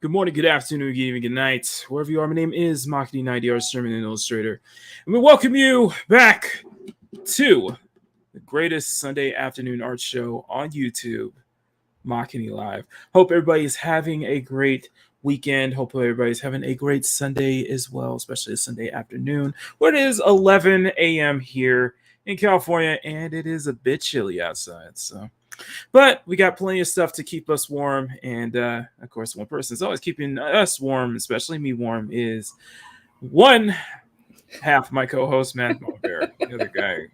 Good morning, good afternoon, good evening, good night. Wherever you are, my name is Makini, 90 Sermon and Illustrator. And we welcome you back to the greatest Sunday afternoon art show on YouTube, Makini Live. Hope everybody's having a great weekend. Hope everybody's having a great Sunday as well, especially a Sunday afternoon, where it is 11 a.m. here in California, and it is a bit chilly outside, but we got plenty of stuff to keep us warm, and of course, one person is always keeping us warm, especially me warm, is one half my co-host, Matt Mamabear. The other guy,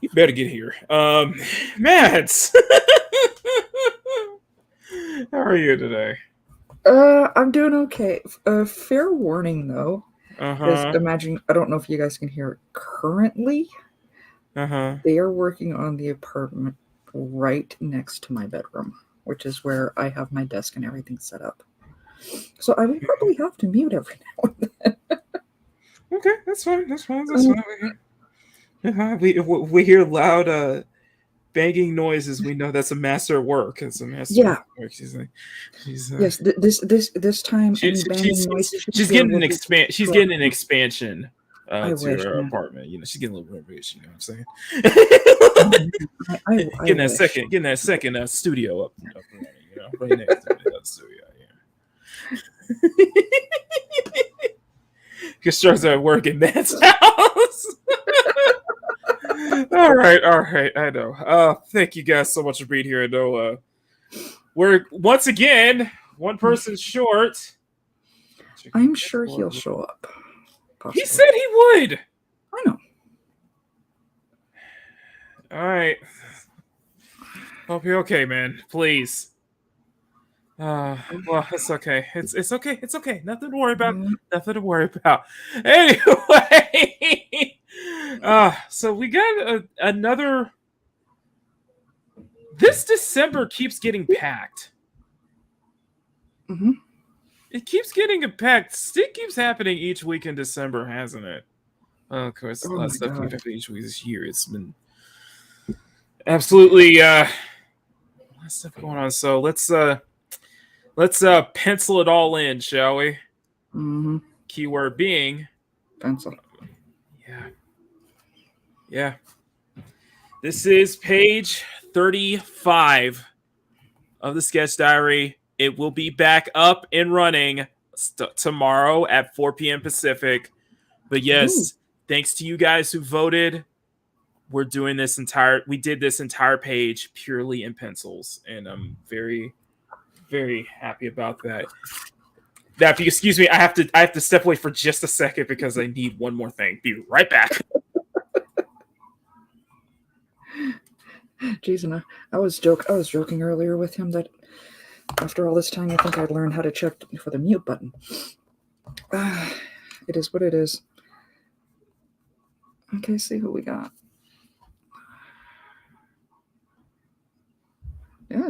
you better get here. Matt, how are you today? I'm doing okay. Fair warning, though. Because imagine, I don't know if you guys can hear it currently. They are working on the apartment right next to my bedroom, which is where I have my desk and everything set up. So I would probably have to mute every now and then. Okay, that's fine. That's fine. We hear loud banging noises. We know that's a master at work. It's a master at work. Yes, this time she's getting an expansion. She's getting an expansion to her apartment. You know, she's getting a little renovation. You know what I'm saying? Getting that second studio up running, you know, right next to the studio. Yeah. Constructs at work in Matt's house. All right. I know. Thank you guys so much for being here. I know we're once again one person short. I'm sure he'll show up. Possibly. He said he would. I know. All right. Hope you're okay, man. Please. Well, it's okay. It's okay. It's okay. Nothing to worry about. Nothing to worry about. Anyway, so we got another. This December keeps getting packed. Mm-hmm. It keeps getting packed. It keeps happening each week in December, hasn't it? Of course, a lot of stuff keeps happening each week this year. It's been absolutely a lot of stuff going on. So let's pencil it all in, shall we? Mm-hmm. Keyword being pencil. Yeah. This is page 35 of the sketch diary. It will be back up and running tomorrow at 4 p.m. Pacific. But yes, thanks to you guys who voted, we did this entire page purely in pencils, and I'm very, very happy about that. Now, if you excuse me, I have to step away for just a second because I need one more thing. Be right back. Jeez, and I was joking earlier with him that after all this time, I think I'd learn how to check for the mute button. It is what it is. Okay, see who we got. Yeah,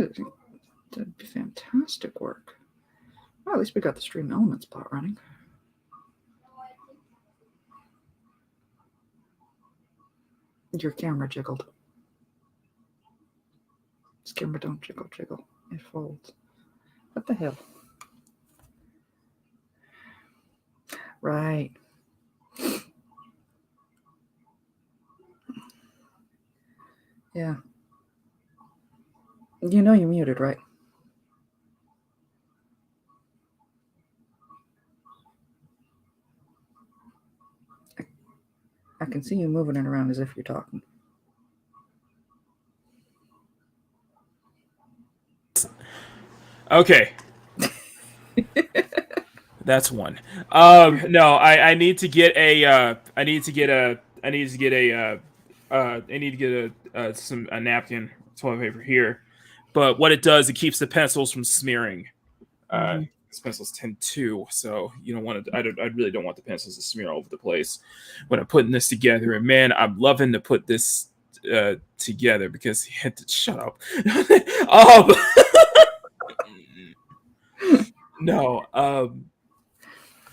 that'd be fantastic work. Well, at least we got the stream elements bot running. Your camera jiggled. This camera don't jiggle. It folds. What the hell? Right. Yeah. You know you're muted, right? I can see you moving it around as if you're talking. Okay. That's one. No, I need to get a napkin, toilet paper here. But what it does, it keeps the pencils from smearing. These pencils tend to, so you don't want to. I really don't want the pencils to smear all over the place when I'm putting this together. And man, I'm loving to put this together because he had to shut up. No.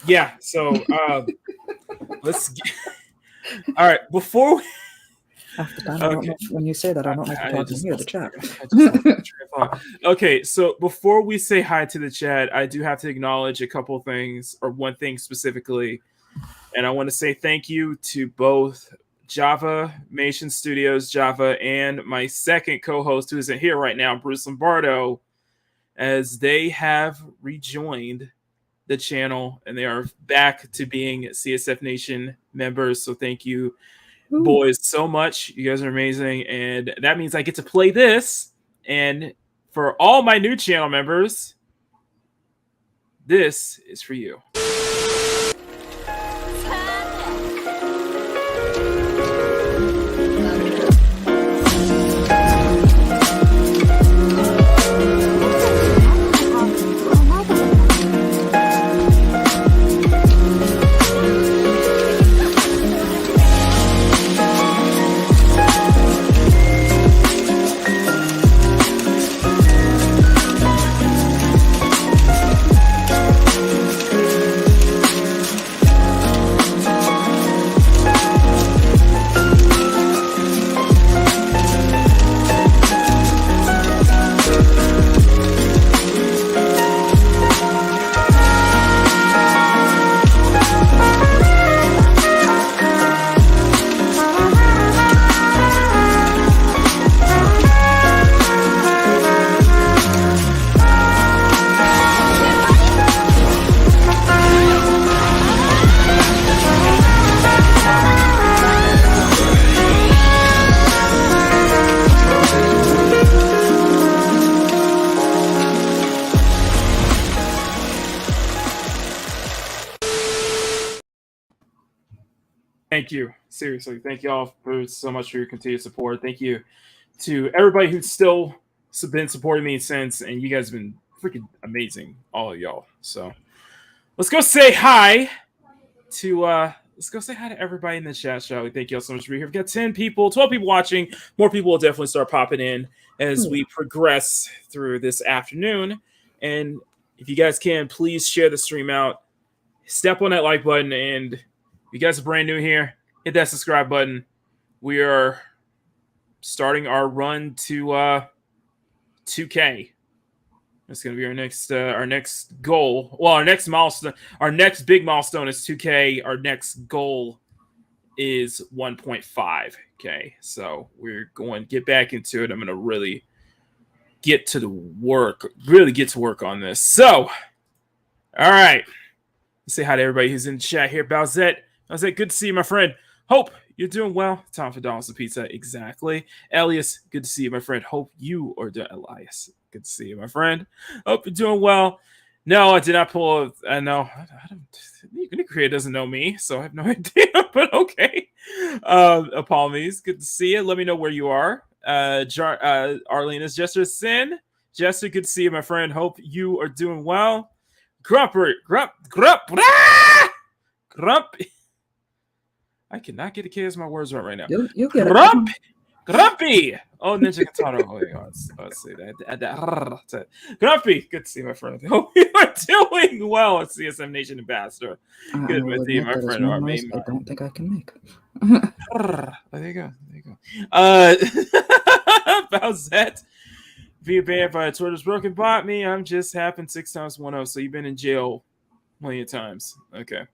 Yeah. So let's get. All right. Before we. Half the time, I don't know when you say that, I don't know if you're talking to me or the chat. Okay, so before we say hi to the chat, I do have to acknowledge a couple things, or one thing specifically. And I want to say thank you to both Javamation Studios, Java, and my second co-host, who isn't here right now, Bruce Lombardo, as they have rejoined the channel, and they are back to being CSF Nation members. So thank you, boys, so much. You guys are amazing, and that means I get to play this. And for all my new channel members, this is for you. Thank you. Seriously. Thank you all so much for your continued support. Thank you to everybody who's still been supporting me since, and you guys have been freaking amazing, all of y'all. So let's go say hi to everybody in the chat, shall we? Thank you all so much for being here. We've got 10 people, 12 people watching. More people will definitely start popping in as we progress through this afternoon. And if you guys can, please share the stream out. Step on that like button, and if you guys are brand new here, hit that subscribe button. We are starting our run to 2K. That's going to be our next goal. Well, our next milestone, our next big milestone is 2K. Our next goal is 1.5k. So we're going to get back into it. I'm going to really get to work on this. So, all right. Let's say hi to everybody who's in the chat here. Bowsette, good to see you, my friend. Hope you're doing well. Time for Donald's Pizza. Exactly. Elias, good to see you, my friend. Hope you are doing. Elias, good to see you, my friend. Hope you're doing well. No, I did not pull. I know. I don't. The creator doesn't know me, so I have no idea. But okay. Apologies. Good to see you. Let me know where you are. Arlena's Jester Sin. Jester, good to see you, my friend. Hope you are doing well. Grump. I cannot get the kids my words right now. You'll get Grumpy. Oh, Ninja Kentaro. Oh, yeah, let's see that. Grumpy. Good to see you, my friend. Hope you are doing well. CSM Nation Ambassador. Good with you, my friend. I don't think I can make. There you go. Bowsette. Be banned by a Twitter's broken bot. Me, I'm just happened 6 times 1-0. So you've been in jail plenty of times. Okay.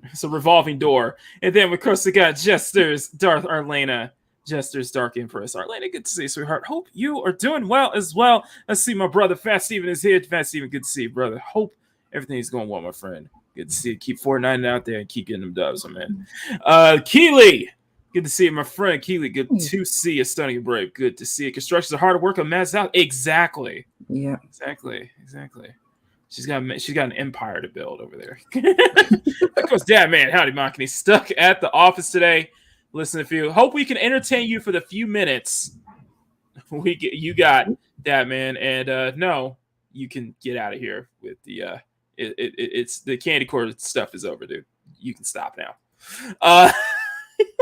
It's a revolving door. And then, of course, we got Jester's Darth Arlena. Jester's Dark Empress. Arlena, good to see you, sweetheart. Hope you are doing well as well. Let's see my brother Fat Steven is here. Fat Steven, good to see you, brother. Hope everything's going well, my friend. Good to see you. Keep Fortnite out there and keep getting them dubs, my man. Keely. Good to see you, my friend. Keely, good to see you. Stunning and brave. Good to see you. Construction's a hard work on Mads out. Exactly. Yeah. Exactly. She's got an empire to build over there. Of course, Dad, man. Howdy, Makini. Stuck at the office today. Listen, if you hope we can entertain you for the few minutes you got, Dad, man. And no, you can get out of here with the it's the candy corn stuff is over, dude. You can stop now.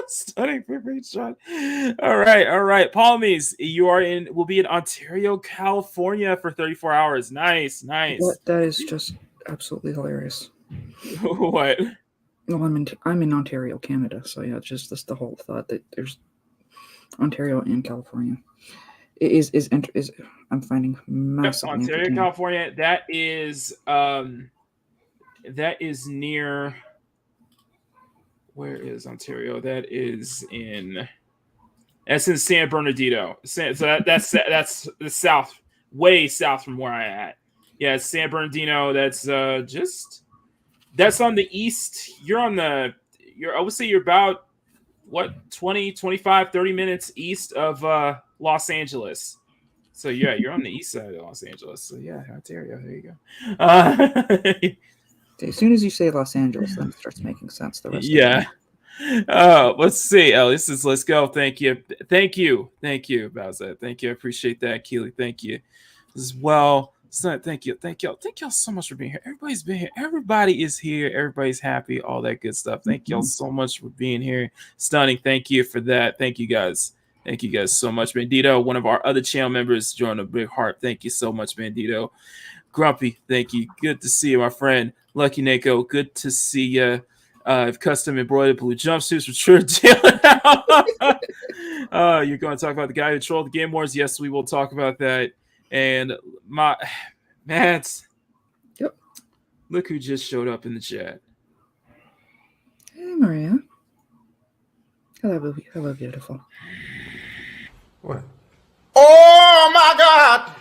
Stunning shot. All right. Palmies, will be in Ontario, California for 34 hours. Nice. That is just absolutely hilarious. What? Well, I'm in Ontario, Canada, so yeah, just the whole thought that there's Ontario and California is I'm finding massively Ontario, California. That is near. Where is Ontario? That's in San Bernardino. So that's the south, way south from where I'm at. Yeah, it's San Bernardino. That's that's on the east. I would say you're about 20, 25, 30 minutes east of Los Angeles. So yeah, you're on the east side of Los Angeles. So yeah, Ontario. There you go. As soon as you say Los Angeles, then it starts making sense. The rest. Yeah. Let's see. Alice says, let's go. Thank you, Bowsette. Thank you. I appreciate that, Keely. Thank you as well. Thank y'all so much for being here. Everybody's been here. Everybody is here. Everybody's happy. All that good stuff. Thank y'all so much for being here. Stunning. Thank you for that. Thank you guys. Thank you guys so much. Bandito, one of our other channel members, joined a big heart. Thank you so much, Bandito. Grumpy, thank you. Good to see you, my friend. Lucky Neko, good to see you. Custom embroidered blue jumpsuits for sure. You're going to talk about the guy who trolled the Game Wars? Yes, we will talk about that. And Mads. Yep. Look who just showed up in the chat. Hey, Maria. Hello, beautiful. What? Oh my God!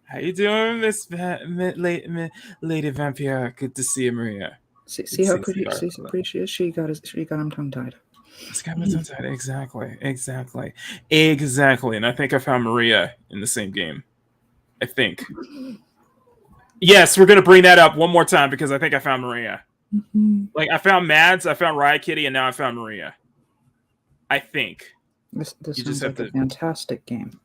How you doing, Lady Vampire? Good to see you, Maria. See how pretty she is. She got him tongue tied. It's got me tongue tied. Exactly. And I think I found Maria in the same game. I think. Yes, we're gonna bring that up one more time because I think I found Maria. Mm-hmm. Like I found Mads, I found Riot Kitty, and now I found Maria. I think. This sounds like a fantastic game.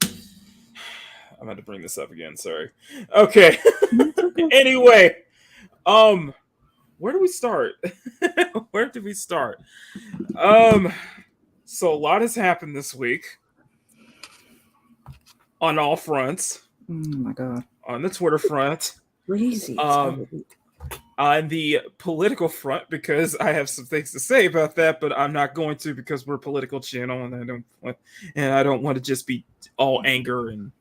I'm about to bring this up again. Sorry. Okay. Anyway, where do we start? Where did we start? So a lot has happened this week on all fronts. Oh my God. On the Twitter front. Crazy. On the political front, because I have some things to say about that, but I'm not going to because we're a political channel, and I don't want to just be all anger and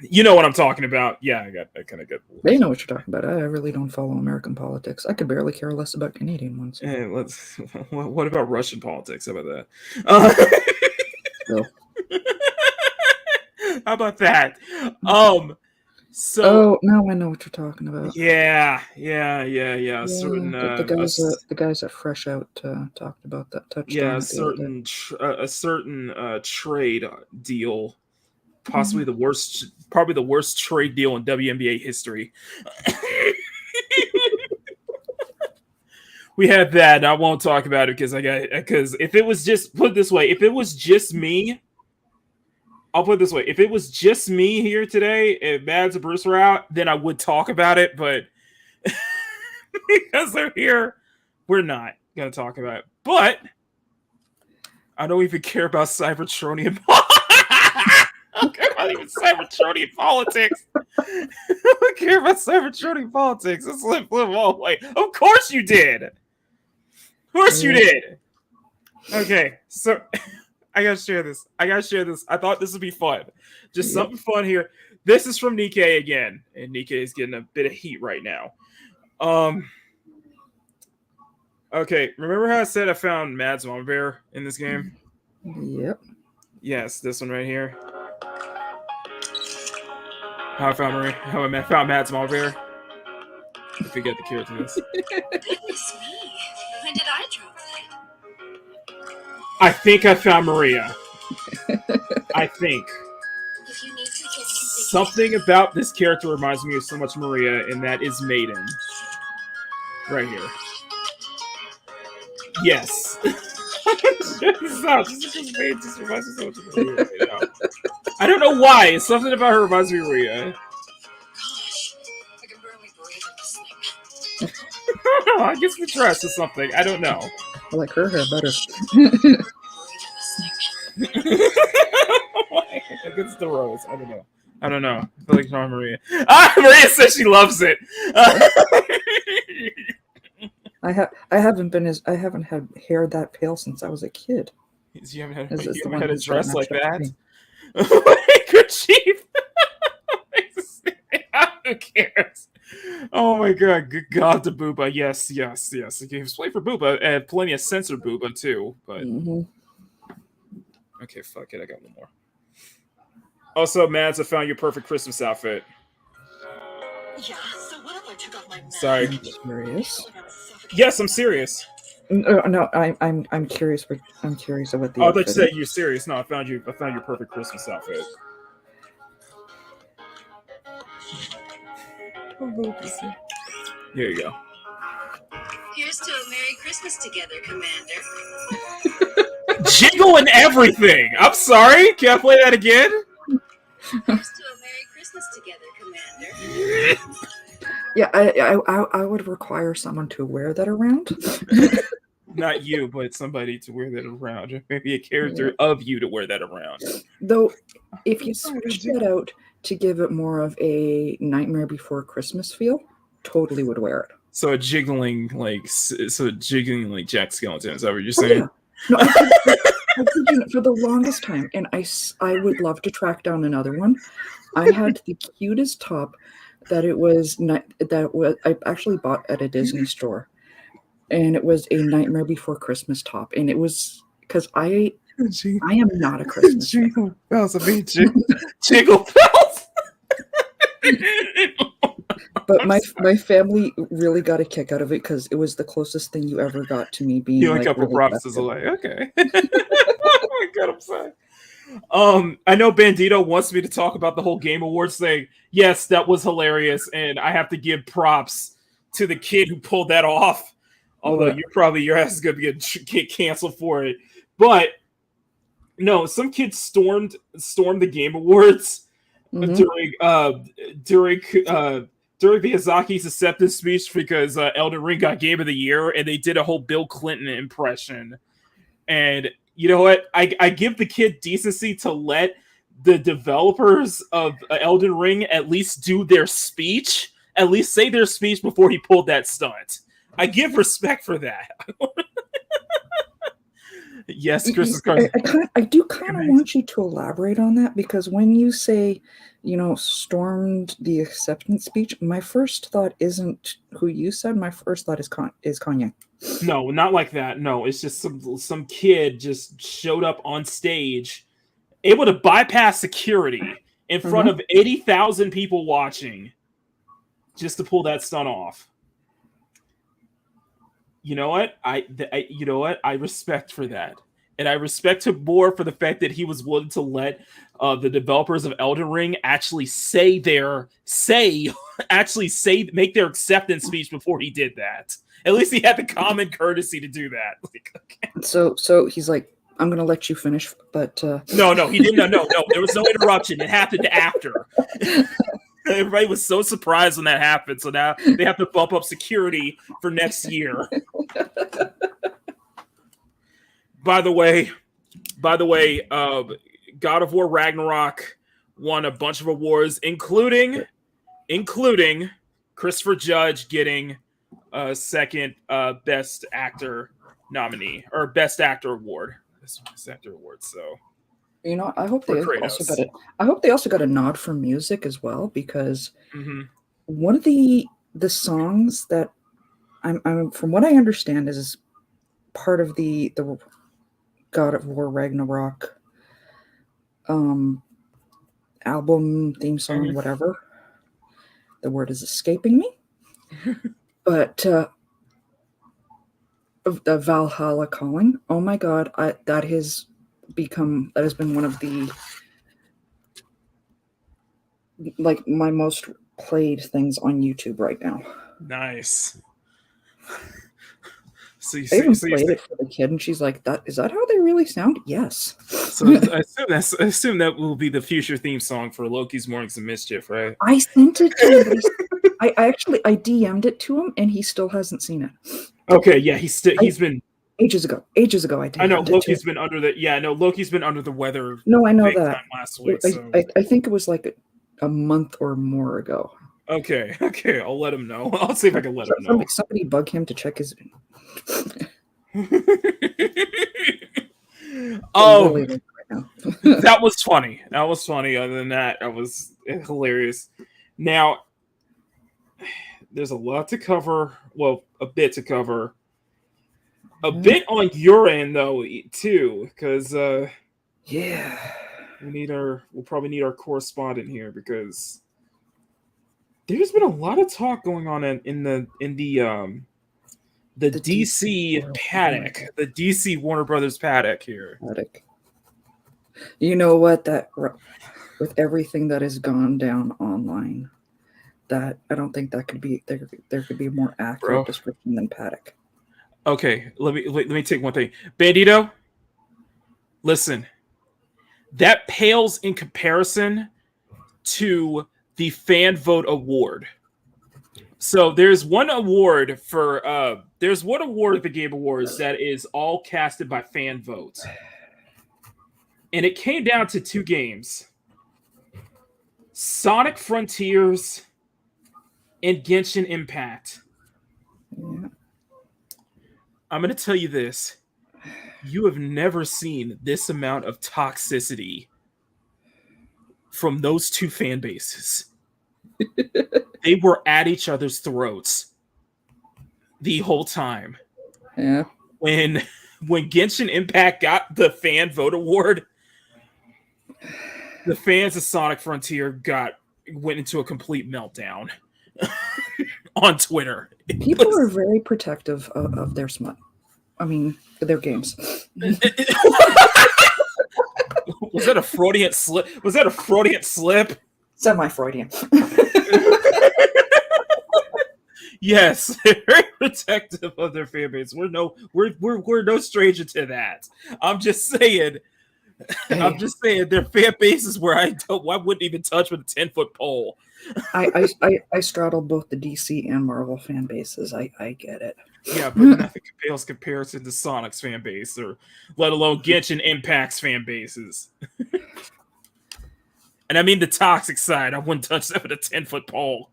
You know what I'm talking about. Yeah, I kind of get. They know what you're talking about. I really don't follow American politics. I could barely care less about Canadian ones. Hey, what about Russian politics? How about that? No. How about that? So now I know what you're talking about. Yeah. Certain the guys at Fresh Out talked about that. Touched on a certain trade deal, possibly probably the worst trade deal in WNBA history. We had that. And I won't talk about it because if it was just put it this way, if it was just me. I'll put it this way. If it was just me here today, if Mads and Bruce were out, then I would talk about it. But because they're here, we're not going to talk about it. But I don't even care about Cybertronian I don't care about even Cybertronian politics. I don't care about Cybertronian politics. Let's live all the way. Of course you did. Of course you did. Okay, so... I gotta share this. I thought this would be fun. Just something fun here. This is from Nikkei again. And Nikkei is getting a bit of heat right now. Okay, remember how I said I found Mads Mamabear in this game? Yep. Yes, this one right here. How I found Mads Mamabear. I forget the character of this. Goodness me. When did I drop that? I think I found Maria. I think. If you need to get something about this character reminds me of so much Maria, and that is Maiden. Right here. Yes. This reminds me so much of Maria right now. I don't know why. Something about her reminds me of Maria. Gosh, I can barely breathe in this thing. I don't know. I guess the dress or something. I don't know. I like her hair better. It's the rose. I don't know. I feel like Jean Maria. Maria says she loves it. I haven't had hair that pale since I was a kid. You haven't had a dress like that. Chief. Who cares? Oh my god, good god to Booba. Yes. Okay, he's playing for Booba, and plenty of censored Booba too, but okay, fuck it, I got one more. Also, Mads, I found your perfect Christmas outfit. Yeah, so what if I took off my mask? Sorry. Serious? Yes, I'm serious. No, I'm curious. I'm curious of what the. Oh, I thought you said you're serious. No, I found your perfect Christmas outfit. Here you go. Here's to a Merry Christmas together, Commander. Jiggle and everything. I'm sorry. Can I play that again? Here's to a Merry Christmas together, Commander. Yeah, I would require someone to wear that around. Not you, but somebody to wear that around. Maybe a character of you to wear that around. Though, if you switch that out to give it more of a Nightmare Before Christmas feel, totally would wear it. So jiggling like Jack Skellington. Is that what you're saying? Yeah. No, I've been doing it for the longest time, and I would love to track down another one. I had the cutest top that I actually bought at a Disney store, and it was a Nightmare Before Christmas top, and it was because I am not a Christmas Jingle bells, I mean jingle bells. But my family really got a kick out of it because it was the closest thing you ever got to me being like a couple promises away. Okay. Oh my god, I'm sorry. I know Bandito wants me to talk about the whole Game Awards thing. Yes, that was hilarious, and I have to give props to the kid who pulled that off. Although your ass is gonna get canceled for it. But no, some kid stormed the Game Awards during Miyazaki's acceptance speech because Elden Ring got Game of the Year, and they did a whole Bill Clinton impression. And you know what? I give the kid decency to let the developers of Elden Ring at least do their speech, at least say their speech before he pulled that stunt. I give respect for that. Yes, Chris's cards. I do kind of want you to elaborate on that, because when you say, stormed the acceptance speech, my first thought isn't who you said. My first thought is Kanye. No, not like that. No, it's just some kid just showed up on stage, able to bypass security in front of 80,000 people watching, just to pull that stunt off. You know what? You know what? I respect for that. And I respect him more for the fact that he was willing to let the developers of Elden Ring actually make their acceptance speech before he did that. At least he had the common courtesy to do that. So he's like, I'm going to let you finish, but... No, he didn't. No. There was no interruption. It happened after. Everybody was so surprised when that happened. So now they have to bump up security for next year. By the way, God of War Ragnarok won a bunch of awards, including Christopher Judge getting a second Best Actor nominee, or Best Actor award. Best Actor award. So, I hope they also got a nod for music as well, because one of the songs that I'm from what I understand is part of the God of War Ragnarok album, theme song, whatever. The word is escaping me. But the Valhalla Calling, oh my God, that has been one of the my most played things on YouTube right now. Nice. I even played it for the kid, and she's like, "Is that how they really sound?" Yes. So I assume that will be the future theme song for Loki's Mornings of Mischief, right? I sent it to him. I DM'd it to him, and he still hasn't seen it. Okay, yeah, he's been ages ago. I know Loki's been under the weather. No, I know that. Last week, I think it was like a month or more ago. Okay, I'll let him know. I'll see if I can let him know. Somebody bug him to check his. Oh, that was funny. Other than that, that was hilarious. Now, there's a lot to cover. Well, a bit to cover. A bit on your end, though, too, because we'll probably need our correspondent here, because there's been a lot of talk going on in the DC paddock, the DC Warner Brothers paddock here. You know what? That with everything that has gone down online, that I don't think that could be there could be a more accurate description than paddock. Okay, let me take one thing. Bandito, listen, that pales in comparison to the fan vote award. So there's one award at the Game Awards that is all casted by fan votes. And it came down to two games. Sonic Frontiers and Genshin Impact. Yeah. I'm going to tell you this. You have never seen this amount of toxicity from those two fan bases. They were at each other's throats the whole time. Yeah. When Genshin Impact got the fan vote award, the fans of Sonic Frontier went into a complete meltdown on Twitter. People are very protective of their smut. I mean, their games. Was that a Freudian slip? Semi-Freudian. Yes, very protective of their fan base. We're no stranger to that. I'm just saying their fan bases where I wouldn't even touch with a 10-foot pole. I straddle both the DC and Marvel fan bases. I get it. Yeah, but nothing pales comparison to Sonic's fan base, or let alone Genshin Impact's fan bases. And I mean the toxic side. I wouldn't touch that with a 10-foot pole.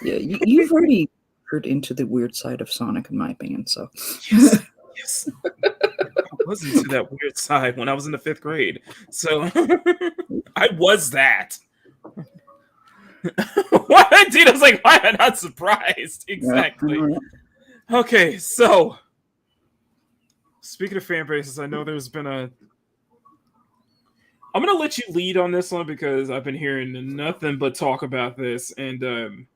Yeah, you've already heard into the weird side of Sonic, in my opinion. So yes, was into that weird side when I was in the 5th grade. So I was that. What I did, I was like, why am I not surprised? Exactly. Okay, so speaking of fan bases, I know there's been a. I'm gonna let you lead on this one because I've been hearing nothing but talk about this, and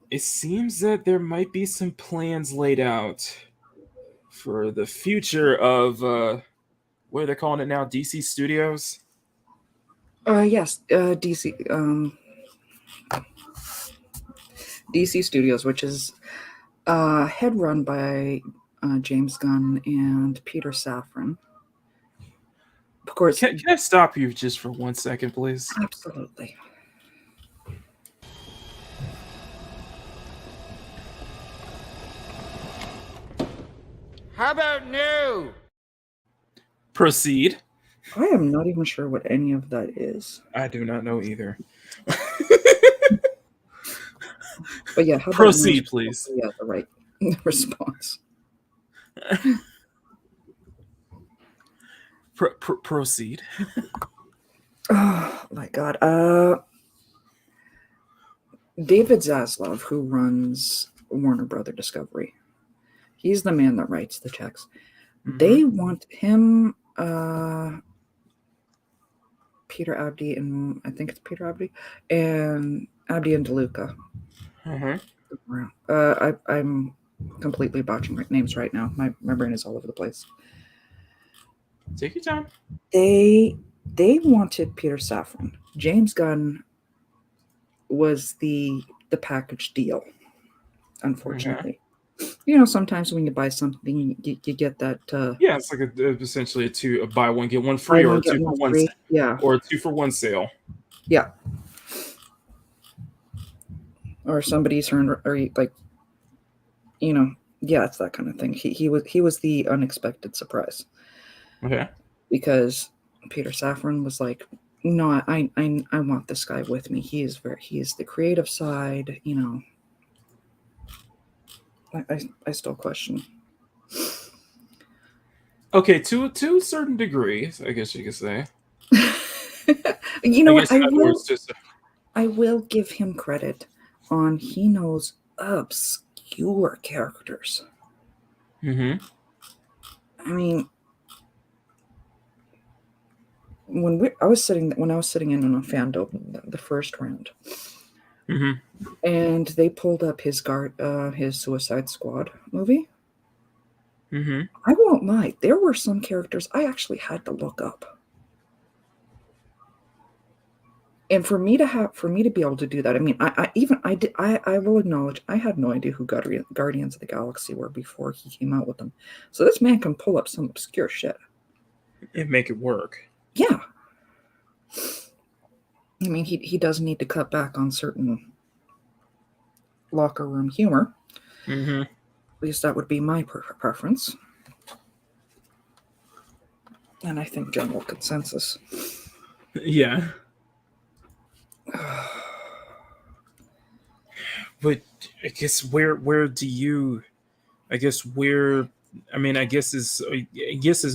it seems that there might be some plans laid out for the future of what are they calling it now? DC Studios. Yes, DC Studios, which is head run by James Gunn and Peter Safran. Of course. Can I stop you just for 1 second, please? Absolutely. How about no? Proceed. I am not even sure what any of that is. I do not know either. But yeah, how proceed, please. Yeah, the right response. Proceed. Oh my god. David Zaslav, who runs Warner Brother Discovery, he's the man that writes the checks. Mm-hmm. They want him, Peter Abdi, and I think it's Peter Abdi, and Abdi and DeLuca. Mm-hmm. I'm completely botching names right now. My brain is all over the place. Take your time. They wanted Peter Safran. James Gunn was the package deal, unfortunately. Mm-hmm. You know, sometimes when you buy something, you get that. Yeah, it's like essentially a buy one get one free, or a 2 for 1 sale. Yeah, or a 2 for 1 sale. Yeah. Or somebody's turned, or like, you know, yeah, it's that kind of thing. He was the unexpected surprise. Okay. Because Peter Safran was like, no, I want this guy with me. He is the creative side, you know. I still question. Okay, to a certain degree, I guess you could say. You know what? I will give him credit on he knows obscure characters. Mm-hmm. I mean, when I was sitting in on a Fandom the first round, mm-hmm. and they pulled up his Suicide Squad movie. Mm-hmm. I won't lie, there were some characters I actually had to look up, and for me to be able to do that, I mean, I will acknowledge I had no idea who Guardians of the Galaxy were before he came out with them. So this man can pull up some obscure shit and make it work. Yeah. I mean, he does need to cut back on certain locker room humor. Mm-hmm. At least that would be my preference. And I think general consensus. Yeah. But I guess where do you? I guess is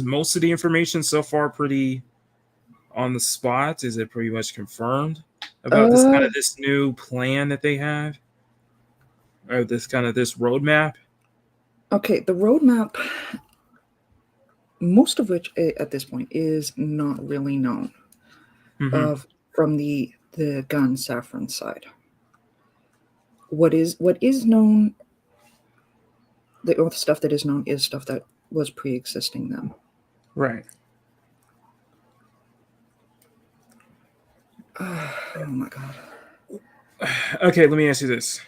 most of the information so far pretty on the spot? Is it pretty much confirmed about this new plan that they have, or this roadmap? Okay, the roadmap, most of which at this point is not really known. Mm-hmm. From the Gunn Safran side. What is known? The stuff that is known is stuff that was pre-existing them. Right. Oh my god. Okay, let me ask you this.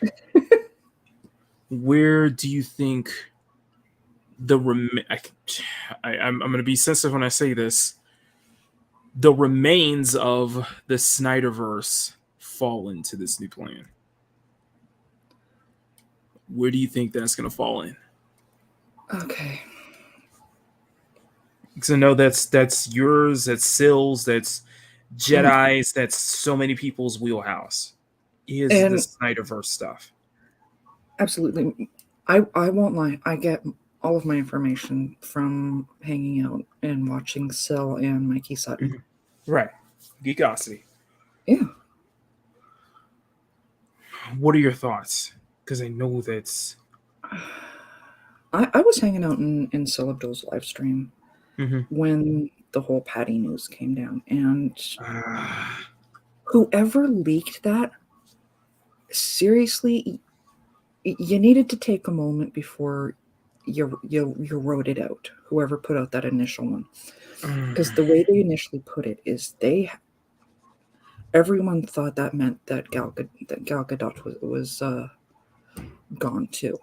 Where do you think I'm going to be sensitive when I say this. The remains of the Snyderverse fall into this new plan? Where do you think that's going to fall in? Okay. Because I know that's yours, that's Sills, that's Jedi's, that's so many people's wheelhouse. Is the Snyderverse stuff. Absolutely. I won't lie. I get all of my information from hanging out and watching Syl and Mikey Sutton. Right. Geekosity. Yeah. What are your thoughts? Because I know that's... I was hanging out in Syl Abdul's live stream when the whole Patty news came down. And whoever leaked that, seriously, you needed to take a moment before you wrote it out. Whoever put out that initial one, because the way they initially put it is everyone thought that meant that Gal Gadot was gone too.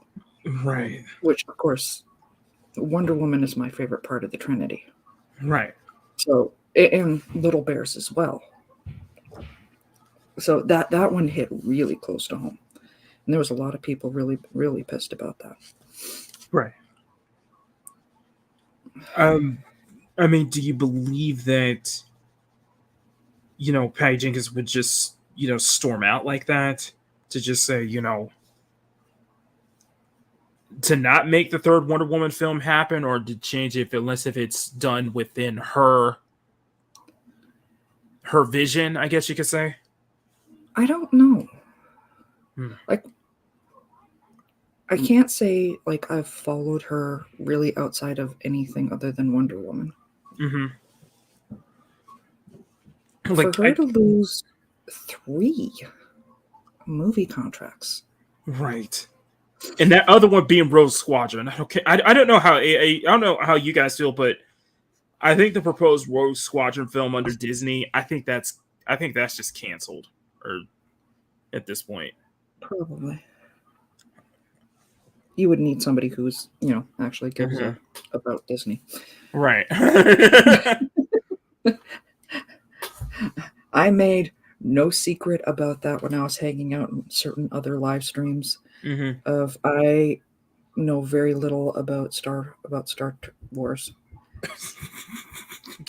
Right. Which, of course, Wonder Woman is my favorite part of the Trinity. Right. So, and Little Bears as well. So that one hit really close to home. And there was a lot of people really, really pissed about that. Right. I mean, do you believe that, Patty Jenkins would just, storm out like that to just say, to not make the third Wonder Woman film happen, or to change it unless if it's done within her vision, I guess you could say? I don't know. Like, I can't say like I've followed her really outside of anything other than Wonder Woman. For her to lose 3 movie contracts, right? And that other one being Rogue Squadron. I don't know how I don't know how you guys feel, but I think the proposed Rogue Squadron film under Disney, I think that's just canceled, or at this point. Probably. You would need somebody who's, actually gives a about Disney. Right. I made no secret about that when I was hanging out in certain other live streams. I know very little about Star Wars.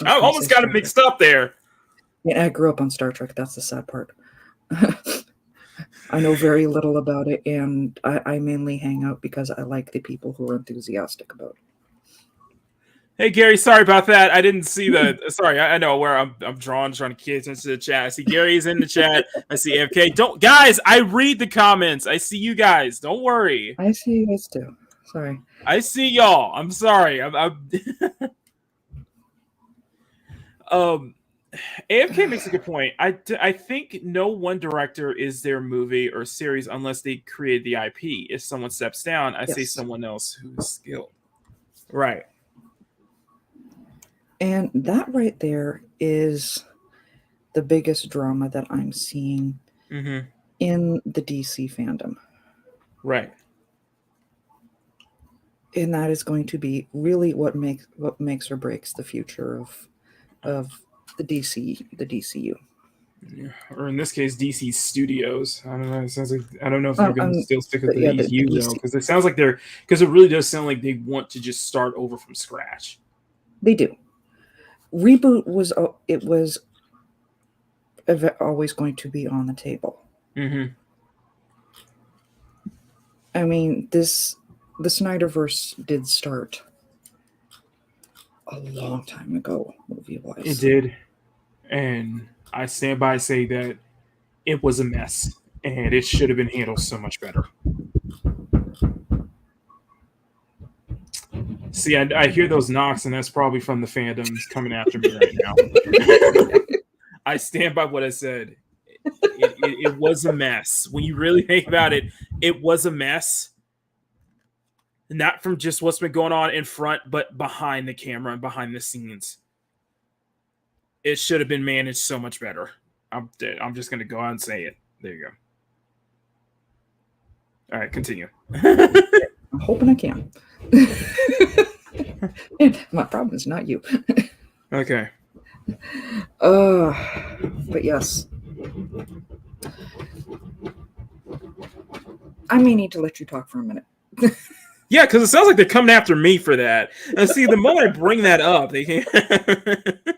I almost got it mixed up there. Yeah, I grew up on Star Trek. That's the sad part. I know very little about it, and I mainly hang out because I like the people who are enthusiastic about it. Hey Gary, sorry about that. I didn't see the. Sorry, I know where I'm trying to get into the chat. I see Gary's in the chat. I see AFK. Guys, I read the comments. I see you guys. Don't worry. I see you guys too. Sorry. I see y'all. I'm sorry. AFK makes a good point. I think no one director is their movie or series unless they create the IP. If someone steps down, I say someone else who's skilled. Right. And that right there is the biggest drama that I'm seeing in the DC fandom. Right. And that is going to be really what makes or breaks the future of the DCU. Yeah. Or in this case, DC Studios. I don't know. It sounds like I don't know if they're going to still stick with the DCU though, because it sounds like because it really does sound like they want to just start over from scratch. They do. Reboot was always going to be on the table. I mean, the Snyderverse did start a long time ago, movie-wise. It did, and I stand by say that it was a mess, and it should have been handled so much better. See, I hear those knocks, and that's probably from the fandoms coming after me right now. I stand by what I said. It was a mess. When you really think about it, it was a mess. Not from just what's been going on in front, but behind the camera and behind the scenes. It should have been managed so much better. I'm just going to go out and say it. There you go. All right, continue. I'm hoping I can. My problem is not you. Okay. But yes. I may need to let you talk for a minute. Yeah, because it sounds like they're coming after me for that. And see, the moment I bring that up, they can't. It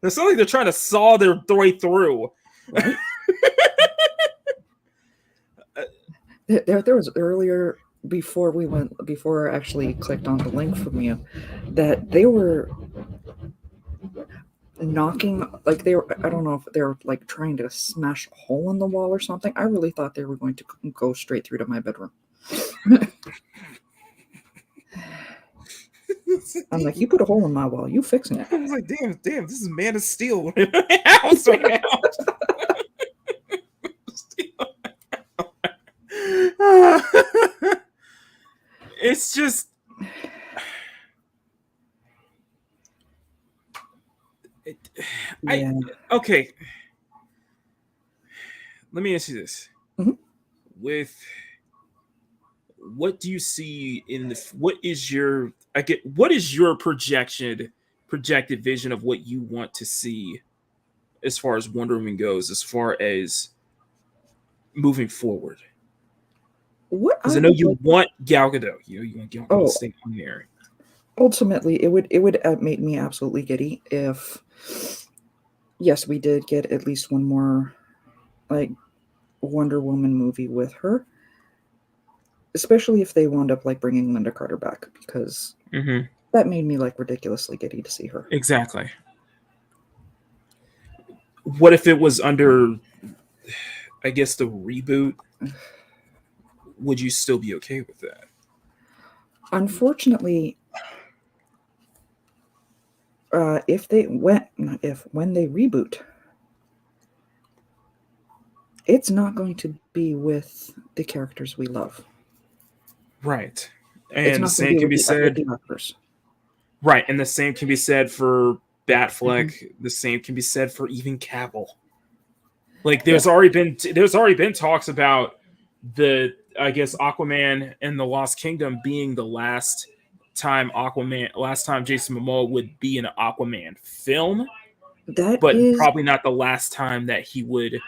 sounds like they're trying to saw their way through. Right? There was earlier before I actually clicked on the link from you, that they were knocking, like I don't know if they were like trying to smash a hole in the wall or something. I really thought they were going to go straight through to my bedroom. I'm like, you put a hole in my wall, you fixing it. I was like, damn, this is Man of Steel in my house right now. It's just okay. Let me ask you this. Mm-hmm. With what do you see in the what is your projected vision of what you want to see as far as Wonder Woman goes, as far as moving forward? Because I know you want Gal Gadot. You want Gal Gadot to stay on there. Ultimately, it would make me absolutely giddy if, yes, we did get at least one more like Wonder Woman movie with her, especially if they wound up like bringing Linda Carter back, because that made me like ridiculously giddy to see her. Exactly. What if it was under, I guess, the reboot? Would you still be okay with that? Unfortunately, when they reboot, it's not going to be with the characters we love. Right. And the same can be said. Right, and the same can be said for Batfleck. The same can be said for even Cavill. Like there's already been talks about the, I guess, Aquaman and the Lost Kingdom being the last time Jason Momoa would be in an Aquaman film. Probably not the last time that he would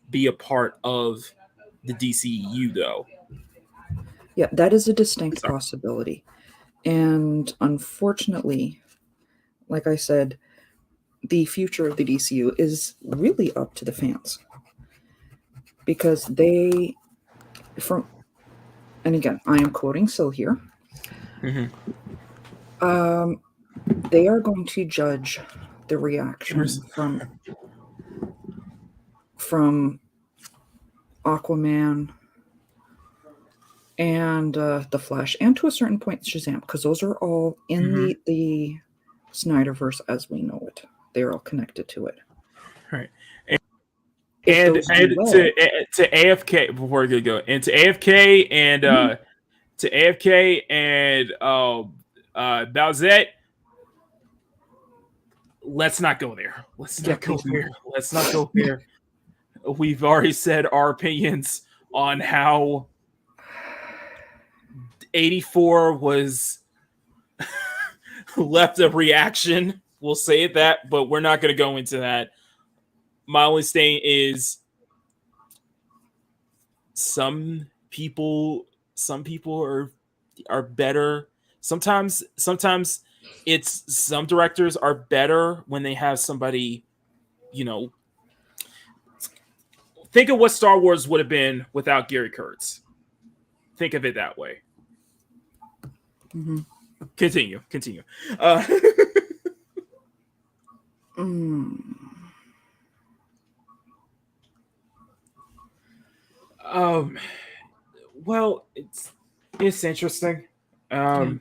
be a part of the DCEU, though. Yeah, that is a distinct possibility. And unfortunately, like I said, the future of the DCU is really up to the fans. Because and again, I am quoting Sil here. They are going to judge the reaction from Aquaman and The Flash, and to a certain point Shazam, because those are all in the Snyderverse as we know it. They're all connected to it. Right. And to AFK before we go, and to AFK and Bowsette, let's not go there. Let's not go there. We've already said our opinions on how 84 was left a reaction. We'll say it that, but we're not going to go into that. My only saying is some people are better. Sometimes it's some directors are better when they have somebody, think of what Star Wars would have been without Gary Kurtz. Think of it that way. Continue. Well, it's interesting. No,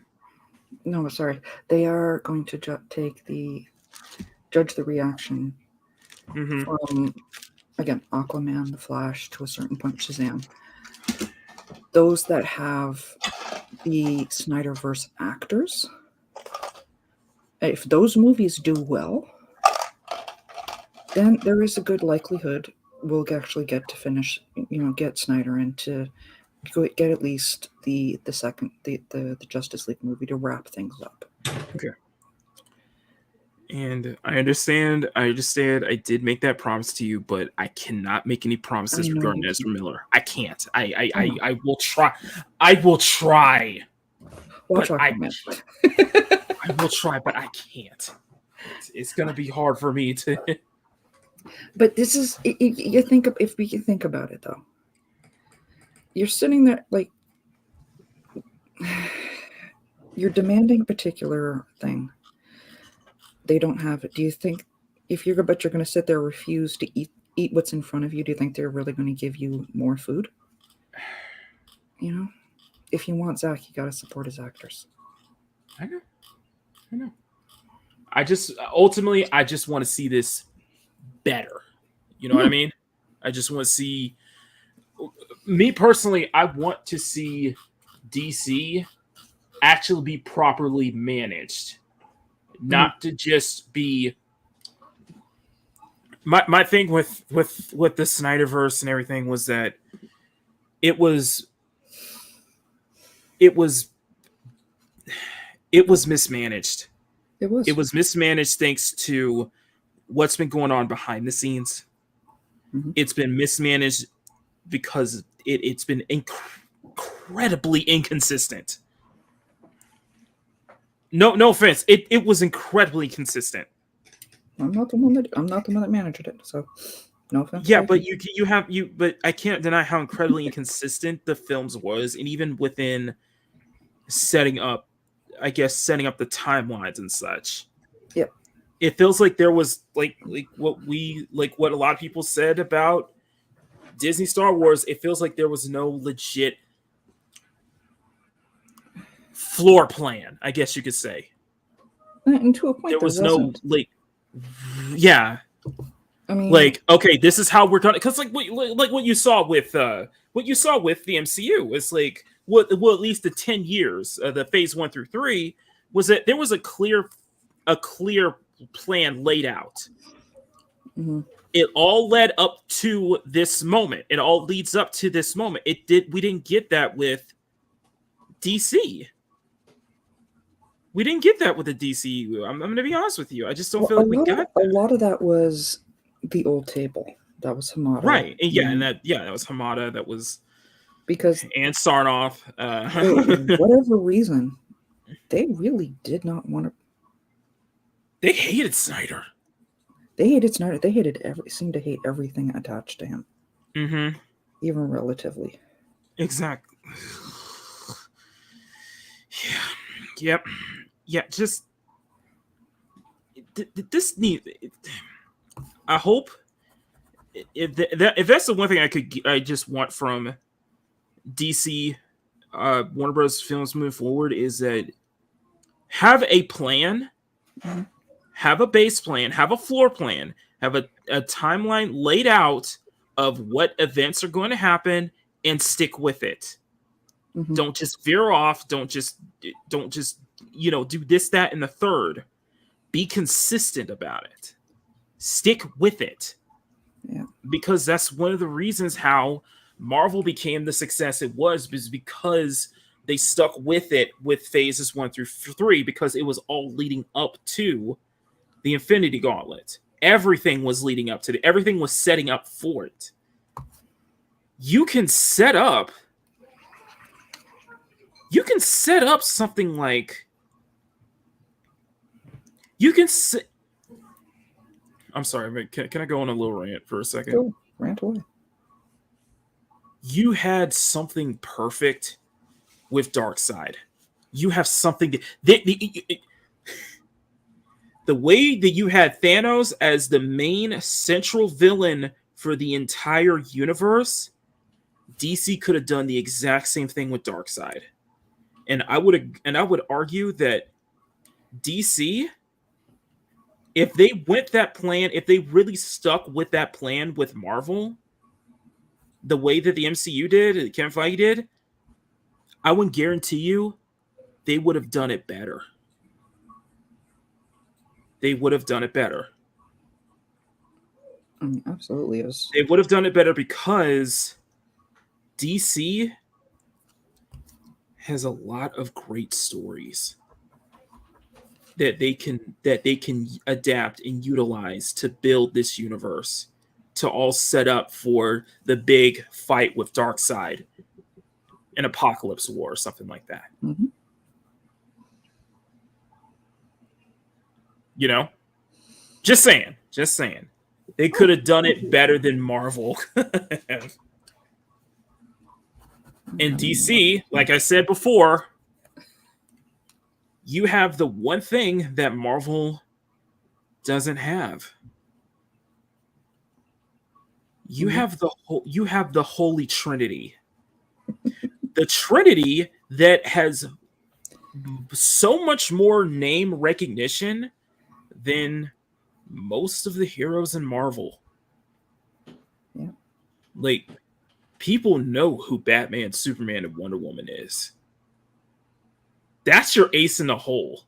sorry. They are going to judge the reaction from, again, Aquaman, The Flash, to a certain point, Shazam. Those that have the Snyderverse actors, if those movies do well, then there is a good likelihood we'll actually get to finish, get Snyder in to get at least the Justice League movie to wrap things up. Okay. And I understand. I did make that promise to you, but I cannot make any promises regarding Ezra Miller. I can't. I will try. I will try. Watch I will try, but I can't. It's gonna be hard for me to. But this is, you think, if we can think about it though, you're sitting there like, You're demanding a particular thing. They don't have it. Do you think if you're going to sit there and refuse to eat what's in front of you, do you think they're really going to give you more food? You know, if you want Zach, you got to support his actors. I know. I just ultimately want to see this better. You know what I mean? I just want to see. Me personally, I want to see DC actually be properly managed, not to just be. My thing with the Snyderverse and everything was that it was mismanaged. It was mismanaged thanks to what's been going on behind the scenes. Mm-hmm. It's been mismanaged because it's been incredibly inconsistent. No offense. It was incredibly consistent. I'm not the one that managed it, so no offense. Yeah, but but I can't deny how incredibly inconsistent the films was, and even within setting up the timelines and such. Yep. It feels like there was like what a lot of people said about Disney Star Wars. It feels like there was no legit floor plan, I guess you could say. And to a point, there wasn't. Yeah. I mean, okay, this is how we're gonna, because what you saw with the MCU is what at least the 10 years, the phase 1 through 3, was that there was a clear plan laid out. Mm-hmm. It all led up to this moment. It all leads up to this moment. We didn't get that with DC. We didn't get that with the DCU. I'm going to be honest with you. I just don't feel like we got that. A lot of that was the old table. That was Hamada. Right. And that was Hamada. That was because and Sarnoff. For whatever reason, they really did not want to. They hated Snyder. They seemed to hate everything attached to him. Mm-hmm. Even relatively. Exactly. Yeah. Yep. Yeah. Just this need. I hope if that's the one thing I just want from DC, Warner Bros. Films moving forward, is that have a plan, have a base plan, have a floor plan, have a timeline laid out of what events are going to happen, and stick with it. Mm-hmm. Don't just veer off. Don't just do this, that, and the third. Be consistent about it. Stick with it. Yeah. Because that's one of the reasons how Marvel became the success it was because they stuck with it with phases 1 through 3, because it was all leading up to the Infinity Gauntlet. Everything was leading up to it. Everything was setting up for it. You can set up something like I'm sorry, can I go on a little rant for a second? Go, rant away. You had something perfect with Darkseid. You have something the way that you had Thanos as the main central villain for the entire universe, DC could have done the exact same thing with Darkseid. And I would argue that DC, if they went that plan, if they really stuck with that plan with Marvel, the way that the MCU did, Kevin Feige did, I would guarantee you they would have done it better. They would have done it better. Absolutely is. They would have done it better because DC has a lot of great stories that they can adapt and utilize to build this universe, to all set up for the big fight with Darkseid, an Apocalypse War or something like that. Mm-hmm. You know, just saying. They could have done it better than Marvel. In DC, like I said before, you have the one thing that Marvel doesn't have. You have the Holy Trinity. The Trinity that has so much more name recognition than most of the heroes in Marvel. Yeah. Like, people know who Batman, Superman, and Wonder Woman is. That's your ace in the hole.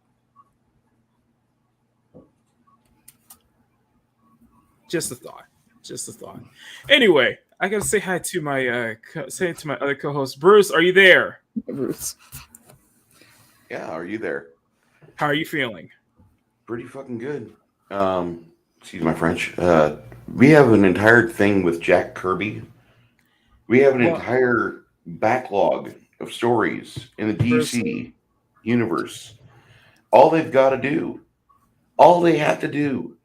Just a thought. Anyway, I gotta say hi to my other co-host, Bruce. Are you there? Bruce. Yeah, are you there? How are you feeling? Pretty fucking good. Excuse my French. We have an entire thing with Jack Kirby. We have an entire backlog of stories in the DC universe. All they have to do,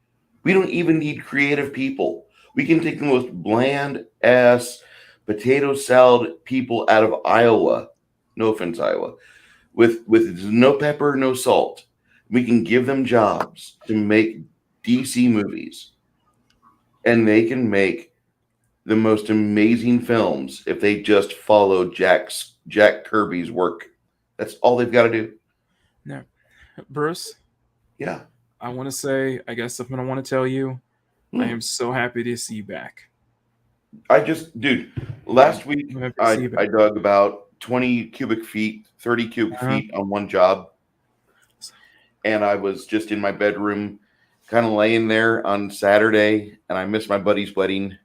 we don't even need creative people. We can take the most bland ass potato salad people out of Iowa. No offense, Iowa. With no pepper, no salt. We can give them jobs to make DC movies. And they can make the most amazing films if they just follow Jack Kirby's work. That's all they've got to do. No. Bruce? Yeah. I want to say, I guess something I want to tell you. I am so happy to see you back. Last week I dug about 20 cubic feet, 30 cubic feet on one job. And I was just in my bedroom, kind of laying there on Saturday, and I missed my buddy's wedding.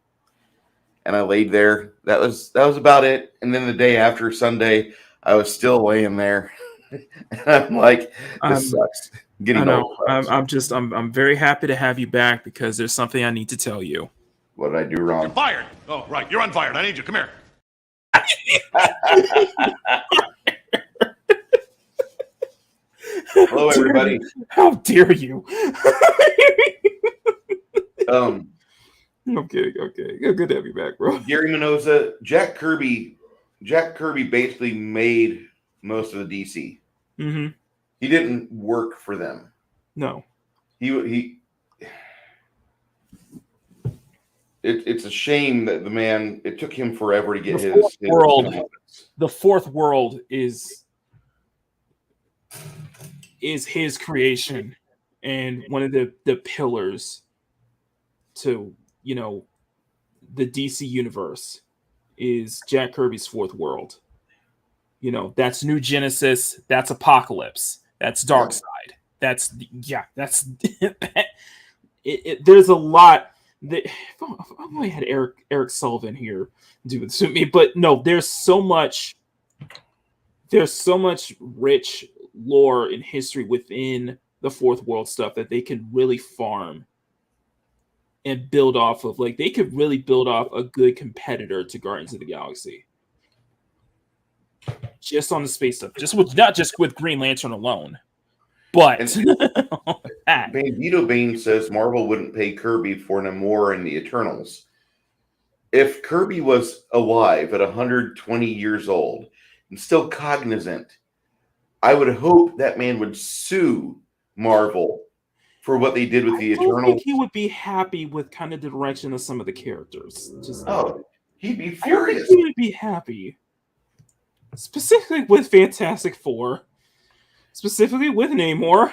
And I laid there. That was about it. And then the day after, Sunday, I was still laying there. And I'm like, this sucks. Getting old. I'm very happy to have you back because there's something I need to tell you. What did I do wrong? You're fired. Oh, right. You're unfired. I need you. Come here. Hello, everybody. How dare you? Okay. Good to have you back, bro. Gary Mendoza, Jack Kirby basically made most of the DC. Mm-hmm. He didn't work for them. No. It's a shame that the man, it took him forever to get his world. The fourth world is his creation and one of the pillars to, the DC universe is Jack Kirby's fourth world. That's New Genesis, that's Apocalypse, that's Darkseid. That's there's a lot that if I had Eric Sullivan here do this with me, but no, there's so much rich lore and history within the fourth world stuff that they can really farm and build off of. Like, they could really build off a good competitor to Guardians of the Galaxy. Just on the space stuff, not just with Green Lantern alone, but Banditobane says Marvel wouldn't pay Kirby for Namor and the Eternals. If Kirby was alive at 120 years old and still cognizant, I would hope that man would sue Marvel for what they did with the Eternals. I think he would be happy with kind of the direction of some of the characters. He'd be furious. He would be happy. Specifically with Fantastic Four. Specifically with Namor.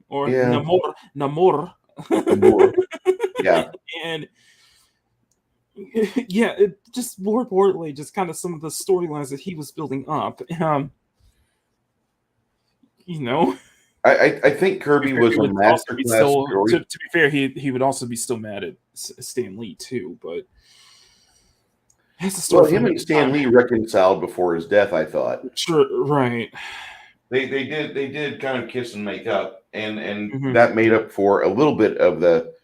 Or Namor. Yeah. And just more importantly, just kind of some of the storylines that he was building up. I think Kirby was a masterclass. To be fair, he would also be still mad at Stan Lee too, but him and Stan Lee reconciled before his death, I thought. Sure, right. They did kind of kiss and make up, and that made up for a little bit of the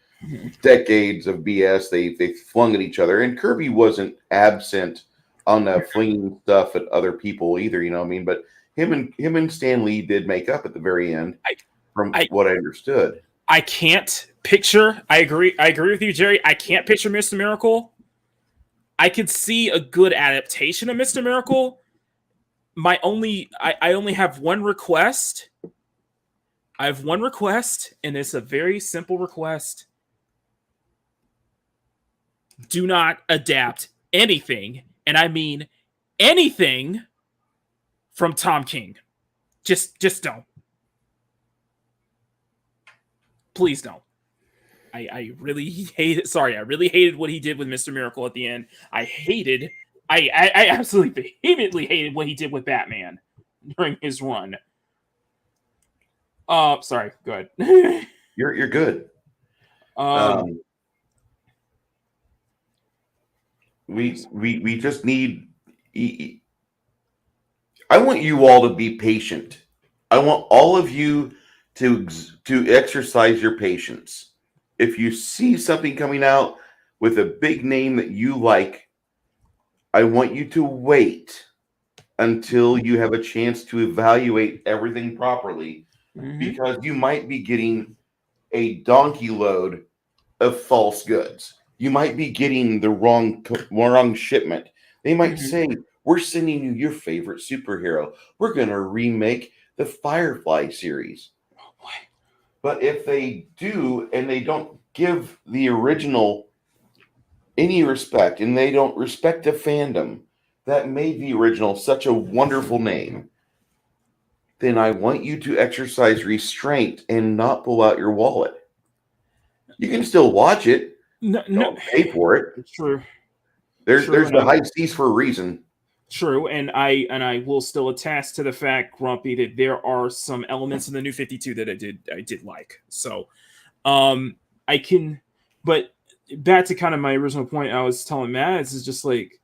decades of BS they flung at each other. And Kirby wasn't absent on the flinging stuff at other people either, but him and Stan Lee did make up at the very end, from what I understood. I can't picture. I agree with you, Jerry. I can't picture Mr. Miracle. I could see a good adaptation of Mr. Miracle. I only have one request. I have one request, and it's a very simple request. Do not adapt anything, and I mean anything, from Tom King. Just don't. Please don't. I really hated. Sorry, I really hated what he did with Mr. Miracle at the end. I absolutely vehemently hated what he did with Batman during his run. Sorry. Go ahead. You're good. We just need. I want you all to be patient. I want all of you to exercise your patience. If you see something coming out with a big name that you like, I want you to wait until you have a chance to evaluate everything properly, because you might be getting a donkey load of false goods. You might be getting the wrong shipment. They might say, we're sending you your favorite superhero. We're going to remake the Firefly series. But if they do, and they don't give the original any respect, and they don't respect the fandom that made the original such a wonderful name, then I want you to exercise restraint and not pull out your wallet. You can still watch it. Don't pay for it. It's true. There's the high seas for a reason. True, and I will still attest to the fact, Grumpy, that there are some elements in the New 52 that I did like. So, I can, but back to kind of my original point, I was telling Mads, is just like,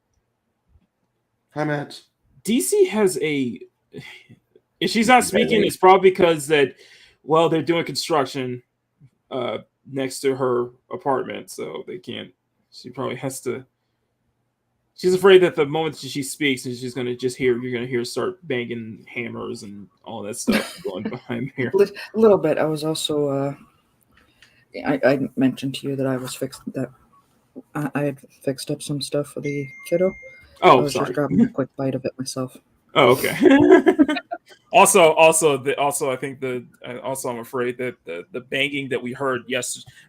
hi Mads. DC has if she's not speaking, it's probably because that, well, they're doing construction next to her apartment, so they can't. She probably has to. She's afraid that the moment she speaks, and she's gonna just you're gonna hear start banging hammers and all that stuff going behind here. A little bit. I was also I mentioned to you that I had fixed up some stuff for the kiddo. Oh, I was just grabbing a quick bite of it myself. Oh, okay. Also, I think I'm afraid that the banging that we heard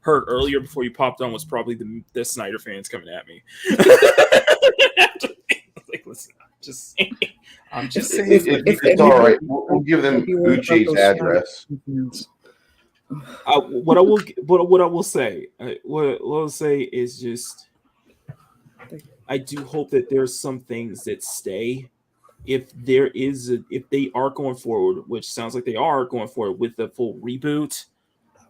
earlier before you popped on was probably the Snyder fans coming at me. Like, listen, I'm just saying. It's all right. We'll give them Uchi's address. What I will say is just, I do hope that there's some things that stay. If they are going forward, which sounds like they are going forward with the full reboot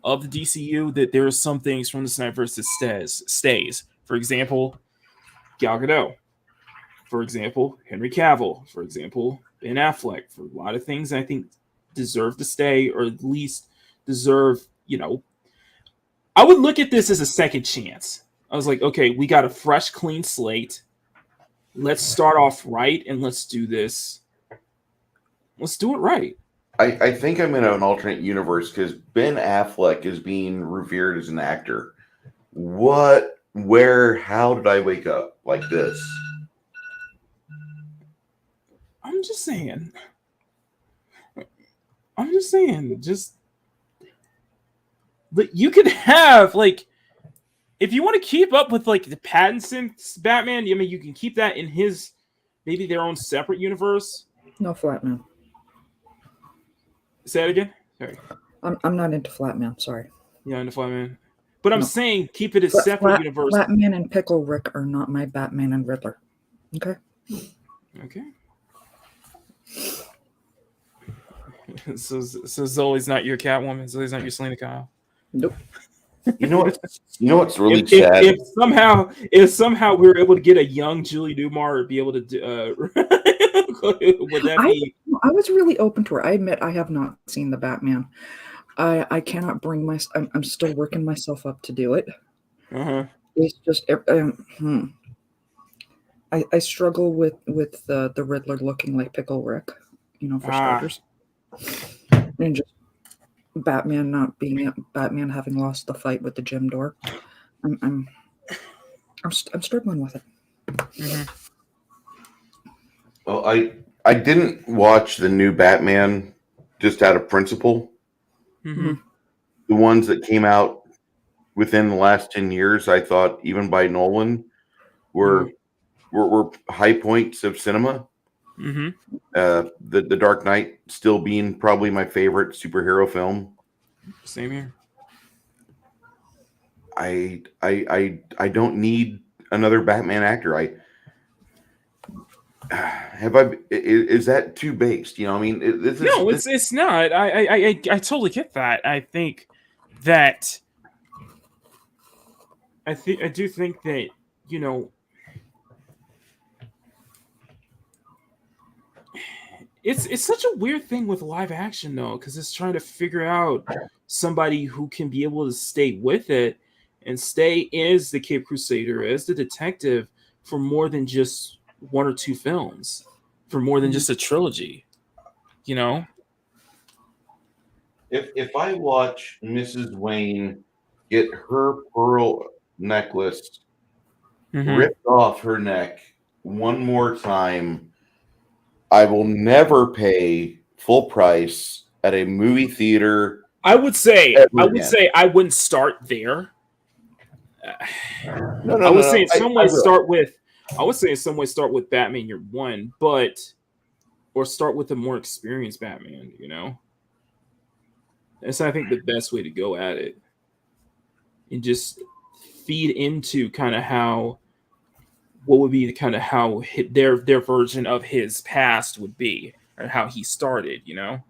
of the DCU, that there are some things from the Snyderverse that stays. For example, Gal Gadot. For example, Henry Cavill. For example, Ben Affleck. For a lot of things I think deserve to stay, or at least deserve, I would look at this as a second chance. I was like, okay, we got a fresh, clean slate. Let's start off right, and let's do this. Let's do it right. I think I'm in an alternate universe because Ben Affleck is being revered as an actor. What, where, how did I wake up like this? I'm just saying, just you could have, like, if you want to keep up with, like, the Pattinson's Batman, I mean, you can keep that in his, maybe their own separate universe. No Flatman. Say it again? Sorry. I'm not into Flatman, sorry. Yeah, into Flatman. But I'm saying keep it a separate universe. Flatman and Pickle Rick are not my Batman and Riddler. Okay? Okay. So Zoli's not your Catwoman? Zoli's not your Selena Kyle? Nope. You know what's really sad? If somehow we were able to get a young Julie Newmar, be able to do, would that be? I was really open to her. I admit I have not seen the Batman. I cannot bring I'm still working myself up to do it. It's just I struggle with the Riddler looking like Pickle Rick, for starters, and just Batman not being Batman, having lost the fight with the gym door. I'm struggling with it. Well, I didn't watch the new Batman just out of principle. Mm-hmm. The ones that came out within the last 10 years, I thought, even by Nolan, were high points of cinema. Mm-hmm. The Dark Knight still being probably my favorite superhero film. Same here. I don't need another Batman actor. Is that too based? You know, I mean, it's not. I totally get that. I think that I do think that, you know, it's such a weird thing with live action though, because it's trying to figure out somebody who can be able to stay with it and stay as the Cape Crusader, as the detective, for more than just one or two films, for more than just a trilogy, you know. If I watch Mrs. Wayne get her pearl necklace ripped off her neck one more time, I will never pay full price at a movie theater. I would say I wouldn't start there. I would say in some ways start with Batman Year One, or start with a more experienced Batman, you know. That's, I think, the best way to go at it. And just feed into kind of how their version of his past would be, or how he started, you know.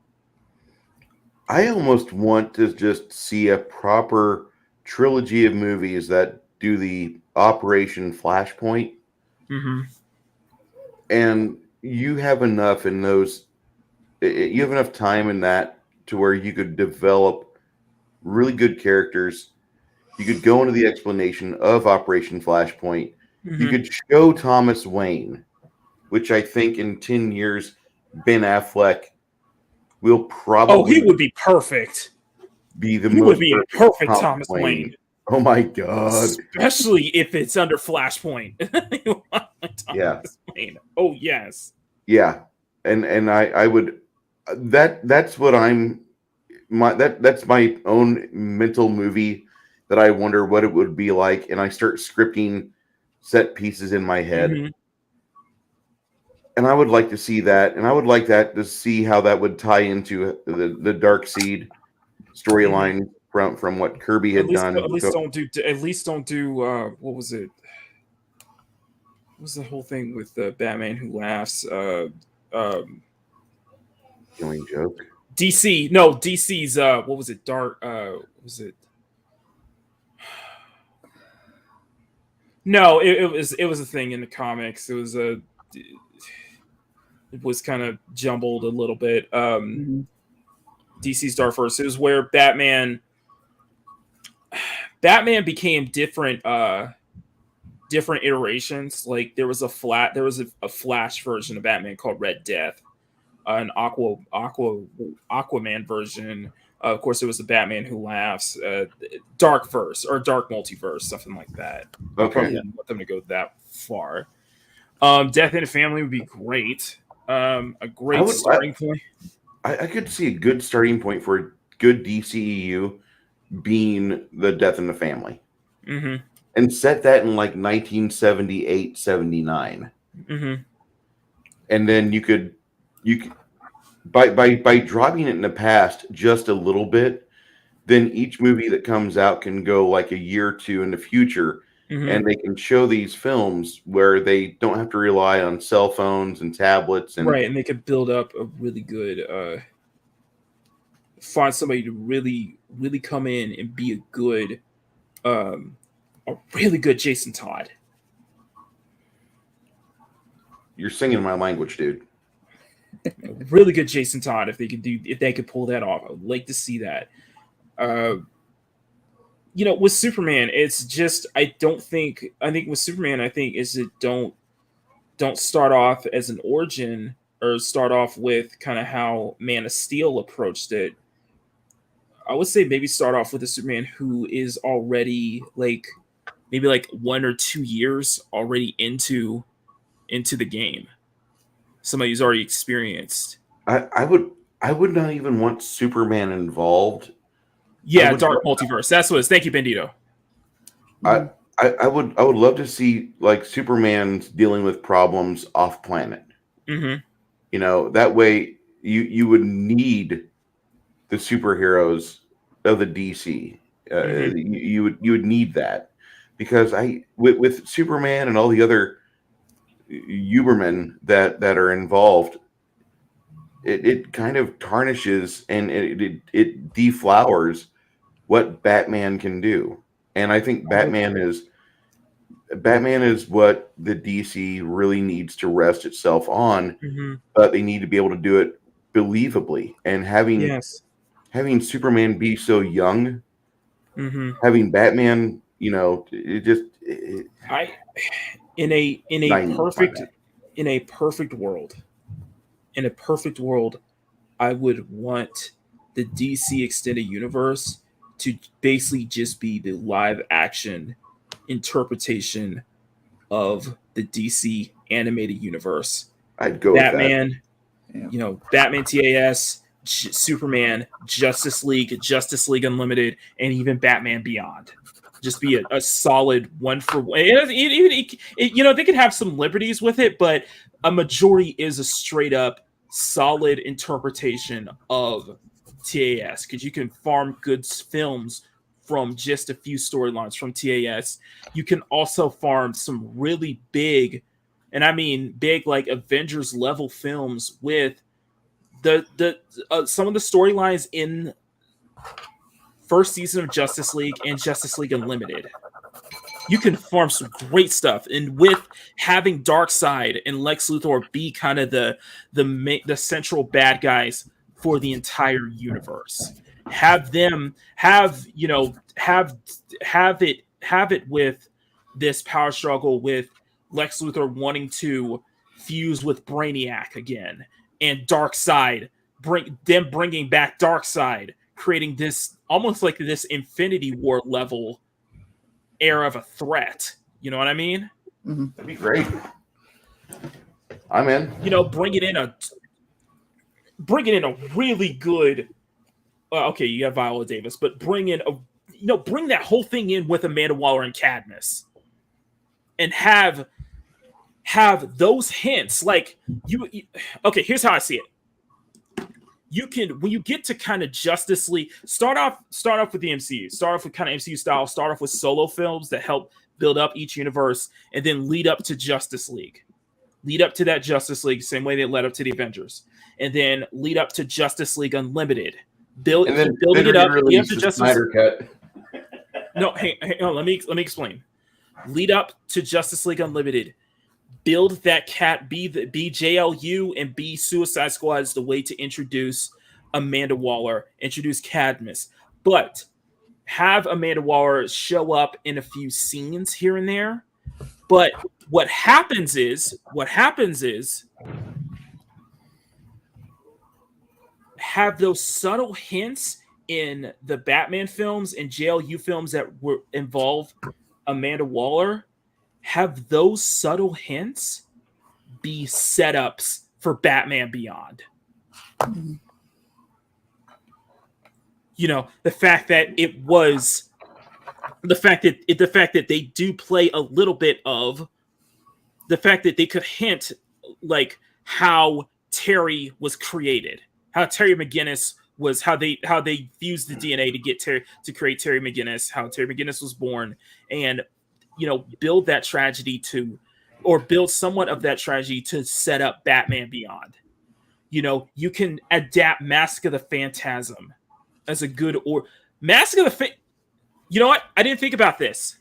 I almost want to just see a proper trilogy of movies that do the Operation Flashpoint. Mm-hmm. And you have enough in those, you have enough time in that to where you could develop really good characters. You could go into the explanation of Operation Flashpoint. Mm-hmm. You could show Thomas Wayne, which I think in 10 years, Ben Affleck will probably... Oh, he would be perfect. He would be a perfect Thomas Wayne. Oh my God. Especially if it's under Flashpoint. Thomas Wayne. Oh, yes. Yeah. And I would... That's what I'm... That's my own mental movie that I wonder what it would be like, and I start scripting set pieces in my head. Mm-hmm. And I would like to see that, and I would like that to see how that would tie into the Dark Seed storyline from what Kirby had done. At least don't do what was it? What was the whole thing with Batman Who Laughs? Killing Joke. DC's what was it? Dark was it? No, it was a thing in the comics. It was kind of jumbled a little bit. DC's Dark Force. It was where Batman became different iterations. Like there was a Flash version of Batman called Red Death, an Aquaman version. Of course, there was the Batman Who Laughs, Dark Verse or Dark Multiverse, something like that. Okay. I probably didn't want them to go that far. Death in a Family would be great. A great starting point. I could see a good starting point for a good DCEU being the Death in the Family. Mm-hmm. And set that in like 1978, 79. Mm-hmm. And then you could by dropping it in the past just a little bit, then each movie that comes out can go like a year or two in the future. Mm-hmm. And they can show these films where they don't have to rely on cell phones and tablets. And right, and they could build up a really good, find somebody to really, really come in and be a really good Jason Todd. You're singing my language, dude. Really good Jason Todd, if they could pull that off. I would like to see that. You know, with Superman, it's just I think with Superman, is it don't start off as an origin or start off with kind of how Man of Steel approached it. I would say maybe start off with a Superman who is already maybe 1 or 2 years already into the game. Somebody who's already experienced. I would not even want Superman involved Yeah, dark multiverse. That's what it is. Thank you, Bandito. I would love to see like Superman's dealing with problems off planet. Mm-hmm. You know, that way you would need the superheroes of the DC. You would need that, because with Superman and all the other Ubermen that are involved, it kind of tarnishes and it deflowers what Batman can do. And I think Batman is what the DC really needs to rest itself on, but they need to be able to do it believably. And having Superman be so young, having Batman, you know, in a perfect world, I would want the DC extended universe to basically just be the live action interpretation of the DC animated universe. I'd go Batman, with that. you know, Batman TAS, Superman, Justice League Unlimited, and even Batman Beyond. Just be a solid one for one. You know, they could have some liberties with it, but a majority is a straight up solid interpretation of TAS, because you can farm good films from just a few storylines from TAS. You can also farm some really big, and I mean big, like Avengers level films with the some of the storylines in first season of Justice League and Justice League Unlimited. You can farm some great stuff, and with having Darkseid and Lex Luthor be kind of the central bad guys for the entire universe, have it with this power struggle with Lex Luthor wanting to fuse with Brainiac again, and Darkseid bringing back Darkseid, creating this almost like this Infinity War level era of a threat. You know what I mean? That'd be great. I'm in. You know, bringing in a really good. Okay, you have Viola Davis, but bring that whole thing in with Amanda Waller and Cadmus, and have those hints. Like okay, here's how I see it. You can, when you get to kind of Justice League, start off with the MCU. Start off with kind of MCU style. Start off with solo films that help build up each universe, and then lead up to Justice League. Lead up to that Justice League, same way they led up to the Avengers, and then lead up to Justice League Unlimited. Building it up. Lead up to Justice Snyder Cut. No, hang on. Let me explain. Lead up to Justice League Unlimited. Build that be JLU and be Suicide Squad as the way to introduce Amanda Waller, introduce Cadmus, but have Amanda Waller show up in a few scenes here and there. But what happens is have those subtle hints in the Batman films and JLU films that involve Amanda Waller. Have those subtle hints be setups for Batman Beyond. You know, the fact that they do play a little bit of the fact that they could hint like how Terry was created, how Terry McGinnis was, how they fused the DNA to get to create Terry McGinnis, how Terry McGinnis was born, and you know, build that tragedy or build somewhat of that tragedy to set up Batman Beyond. You know, you can adapt Mask of the Phantasm as a good, or Mask of the you know what? I didn't think about this.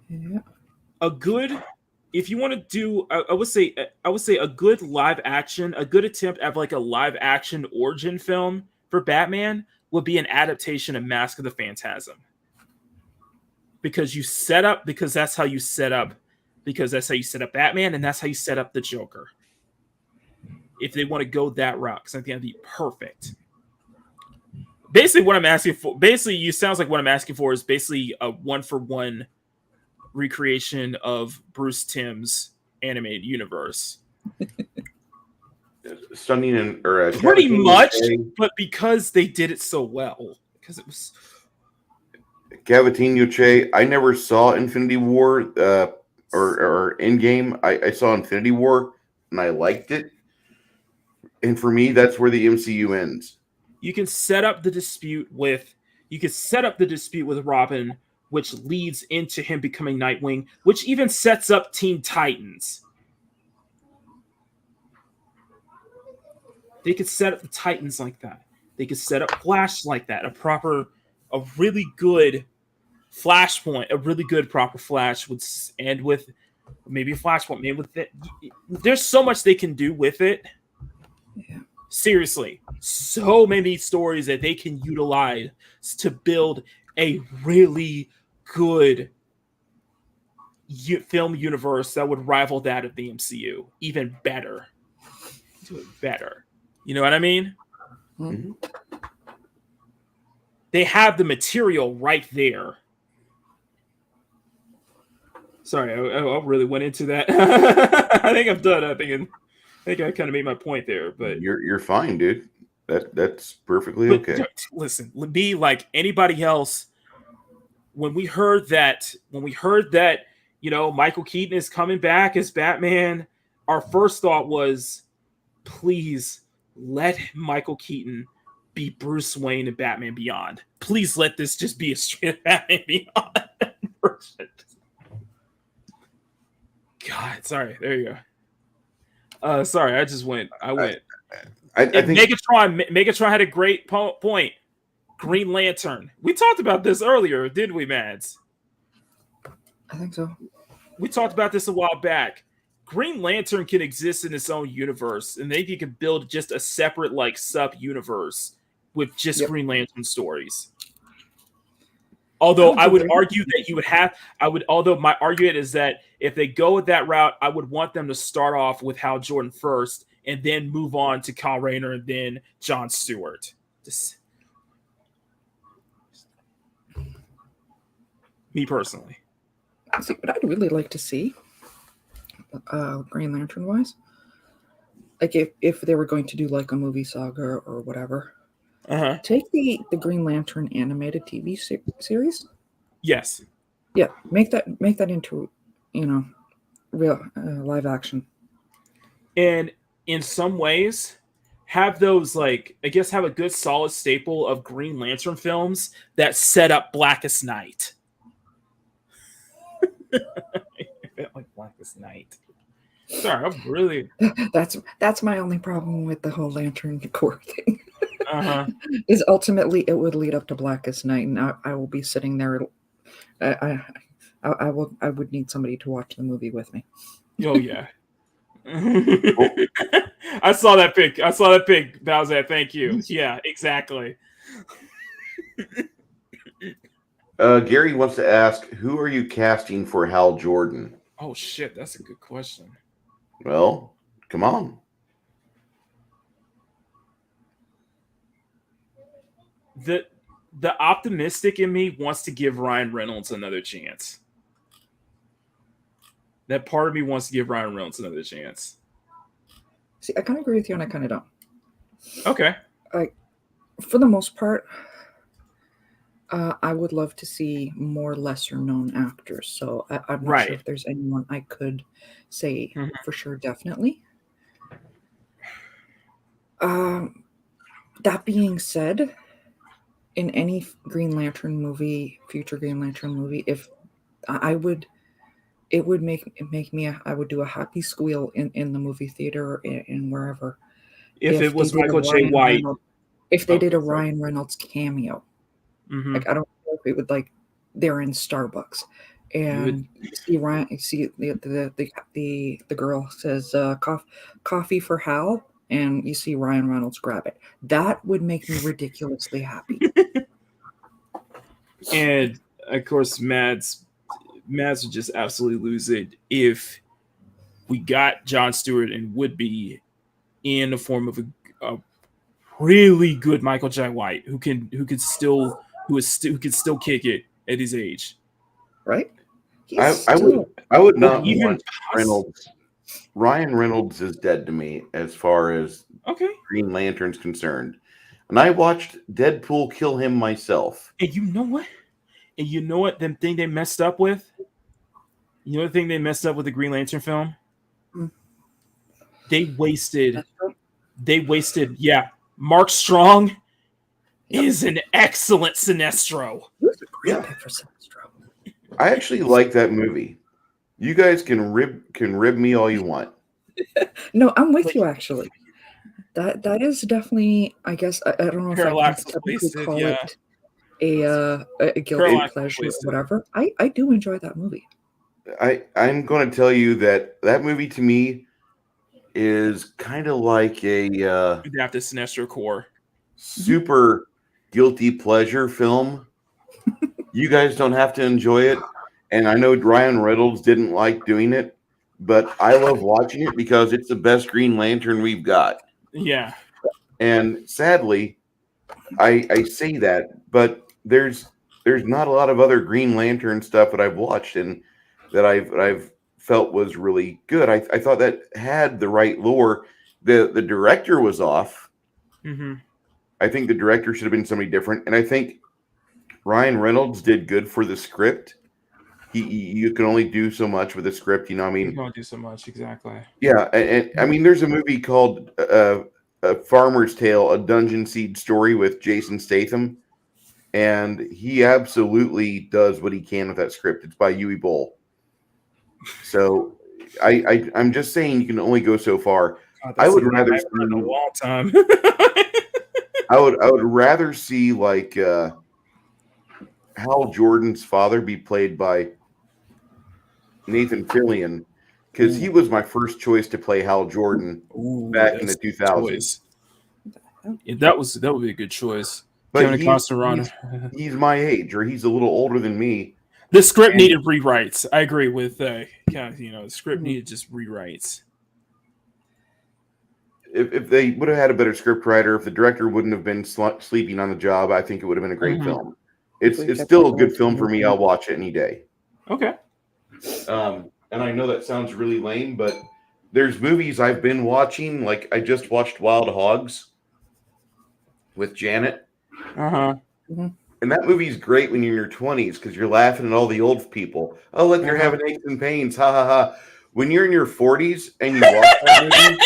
Yeah. If you want to do, I would say a good live action, a good attempt at like a live action origin film for Batman would be an adaptation of Mask of the Phantasm. Because that's how you set up Batman, and that's how you set up the Joker. If they want to go that route, because I think that'd be perfect. Basically, what I'm asking for, sounds like what I'm asking for is basically a 1-for-1 recreation of Bruce Timm's animated universe. stunning and or pretty Cavatin much, Uche, but because they did it so well, because it was Cavatin Uche. I never saw Infinity War or Endgame. I saw Infinity War and I liked it. And for me, that's where the MCU ends. you can set up the dispute with Robin, which leads into him becoming Nightwing, which even sets up Teen Titans. They could set up the Titans like that. They could set up Flash like that. A really good Flashpoint, a really good proper Flash would end with maybe a Flashpoint. Maybe with it. There's so much they can do with it. Yeah. Seriously, so many stories that they can utilize to build a really good film universe that would rival that of the MCU. Even better. Do it better. You know what I mean? Mm-hmm. They have the material right there. Sorry, I really went into that. I think I'm done. I think I kind of made my point there, but You're fine, dude. That's perfectly okay. Listen, be like anybody else. When we heard that, Michael Keaton is coming back as Batman, our first thought was, please let Michael Keaton be Bruce Wayne in Batman Beyond. Please let this just be a straight Batman Beyond version. God, sorry. There you go. Sorry, I went. I think Megatron had a great point. Green Lantern. We talked about this earlier, didn't we, Mads? I think so. We talked about this a while back. Green Lantern can exist in its own universe, and maybe you could build just a separate sub-universe with just Green Lantern stories. Although I would argue that although my argument is that if they go with that route, I would want them to start off with Hal Jordan first and then move on to Kyle Rayner and then John Stewart. Me personally. See, what I'd really like to see, Green Lantern wise, like if they were going to do like a movie saga or whatever, take the Green Lantern animated TV series. Yes. Yeah, make that into real live action. And in some ways, have those have a good solid staple of Green Lantern films that set up Blackest Night. Like Blackest Night. Sorry, I'm really. That's my only problem with the whole Lantern Corps thing. Is ultimately it would lead up to Blackest Night, and I will be sitting there. I would need somebody to watch the movie with me. Oh yeah. I saw that pic. Bowser. Thank you. Yeah, exactly. Gary wants to ask, who are you casting for Hal Jordan? Oh shit, that's a good question. Well, come on. The optimistic in me wants to give Ryan Reynolds another chance. That part of me wants to give Ryan Reynolds another chance. See, I kind of agree with you, and I kind of don't. Okay. For the most part, I would love to see more lesser-known actors. So I'm not sure if there's anyone I could say for sure, definitely. That being said, in any Green Lantern movie, future Green Lantern movie, if I would, it would make me. I would do a happy squeal in the movie theater and wherever. If it was Michael J. White. If they did a Ryan Reynolds cameo. Like I don't know if it would they're in Starbucks and you see Ryan. You see the girl says coffee for Hal, and you see Ryan Reynolds grab it. That would make me ridiculously happy. And of course, Mads would just absolutely lose it if we got John Stewart and would be in the form of a really good Michael J. White who could still kick it at his age. Right? I would not even want Reynolds Ryan Reynolds is dead to me as far as Green Lantern's concerned. And I watched Deadpool kill him myself. And you know what? The thing they messed up with? You know the thing they messed up with the Green Lantern film? They wasted, Mark Strong is an excellent Sinestro. I actually like that movie. You guys can rib me all you want. No, I'm with you actually. That is definitely, I guess, I don't know if I can technically call it a guilty pleasure or whatever. I do enjoy that movie. I'm going to tell you that movie to me is kind of like a adapted Sinestro core, super guilty pleasure film. You guys don't have to enjoy it, and I know Ryan Reynolds didn't like doing it, but I love watching it because it's the best Green Lantern we've got. Yeah, and sadly, I say that, but there's not a lot of other Green Lantern stuff that I've watched and that I've felt was really good. I thought that had the right lore. The director was off. Mm-hmm. I think the director should have been somebody different, and I think Ryan Reynolds did good for the script. You can only do so much with a script, you know. I mean, you can only do so much, exactly. Yeah, and I mean, there's a movie called A Farmer's Tale, a Dungeon Seed story with Jason Statham, and he absolutely does what he can with that script. It's by Yui Boll. So I'm just saying you can only go so far. God, I would rather see a long time. I would rather see like Hal Jordan's father be played by Nathan Fillion, because he was my first choice to play Hal Jordan back in the 2000s. Yeah, that would be a good choice. But he's my age, or he's a little older than me. The script needed rewrites. I agree with the script needed just rewrites. If they would have had a better script writer, if the director wouldn't have been sleeping on the job, I think it would have been a great film. It's still a good film for me. I'll watch it any day. Okay. And I know that sounds really lame, but there's movies I've been watching. Like I just watched Wild Hogs with Janet. And that movie's great when you're in your 20s because you're laughing at all the old people. Oh, look, you're having aches and pains. Ha ha ha. When you're in your 40s and you watch that movie,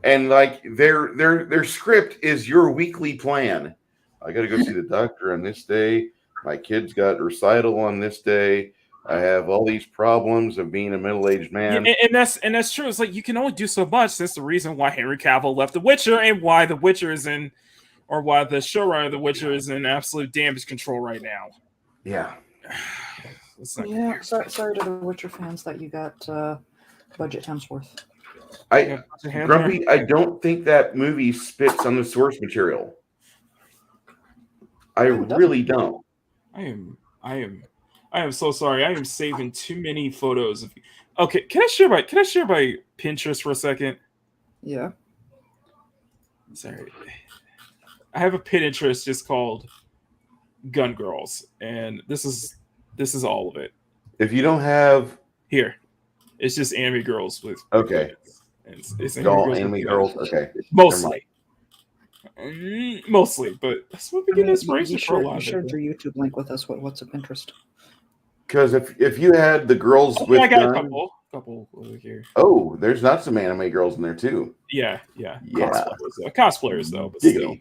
and like their script is your weekly plan. I got to go see the doctor on this day. My kid's got recital on this day. I have all these problems of being a middle-aged man. Yeah, and that's true. It's like you can only do so much. That's the reason why Henry Cavill left The Witcher and why The Witcher is in, or why the showrunner of The Witcher is in absolute damage control right now. Yeah. Yeah, sorry to the Witcher fans that you got budget Hemsworth. Grumpy, I don't think that movie spits on the source material. I really don't. I am so sorry. I am saving too many photos of. Okay, can I share my Pinterest for a second? Yeah. Sorry. I have a Pinterest just called Gun Girls, and this is all of it. If you don't have here, it's just anime girls with. Okay. It's anime girls. Okay. Mostly. Mostly, but that's what we get inspiration for a lot. You shared your YouTube link with us. What's of interest? Because if you had the girls with I got a couple over here. Oh, there's not some anime girls in there too. Yeah. Cosplayers though, but still.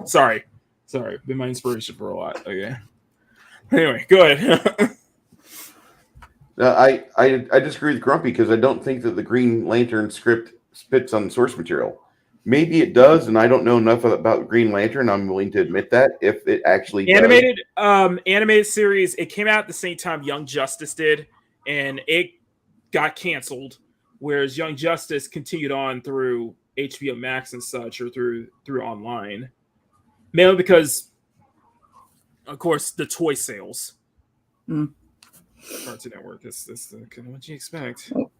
Sorry, been my inspiration for a lot. Okay. Anyway, go ahead. I disagree with Grumpy because I don't think that the Green Lantern script spits on the source material. Maybe it does, and I don't know enough about Green Lantern. I'm willing to admit that if it actually animated series, it came out at the same time Young Justice did, and it got canceled. Whereas Young Justice continued on through HBO Max and such, or through online, mainly because, of course, the toy sales. Cartoon Network. This kind of what you expect. Well,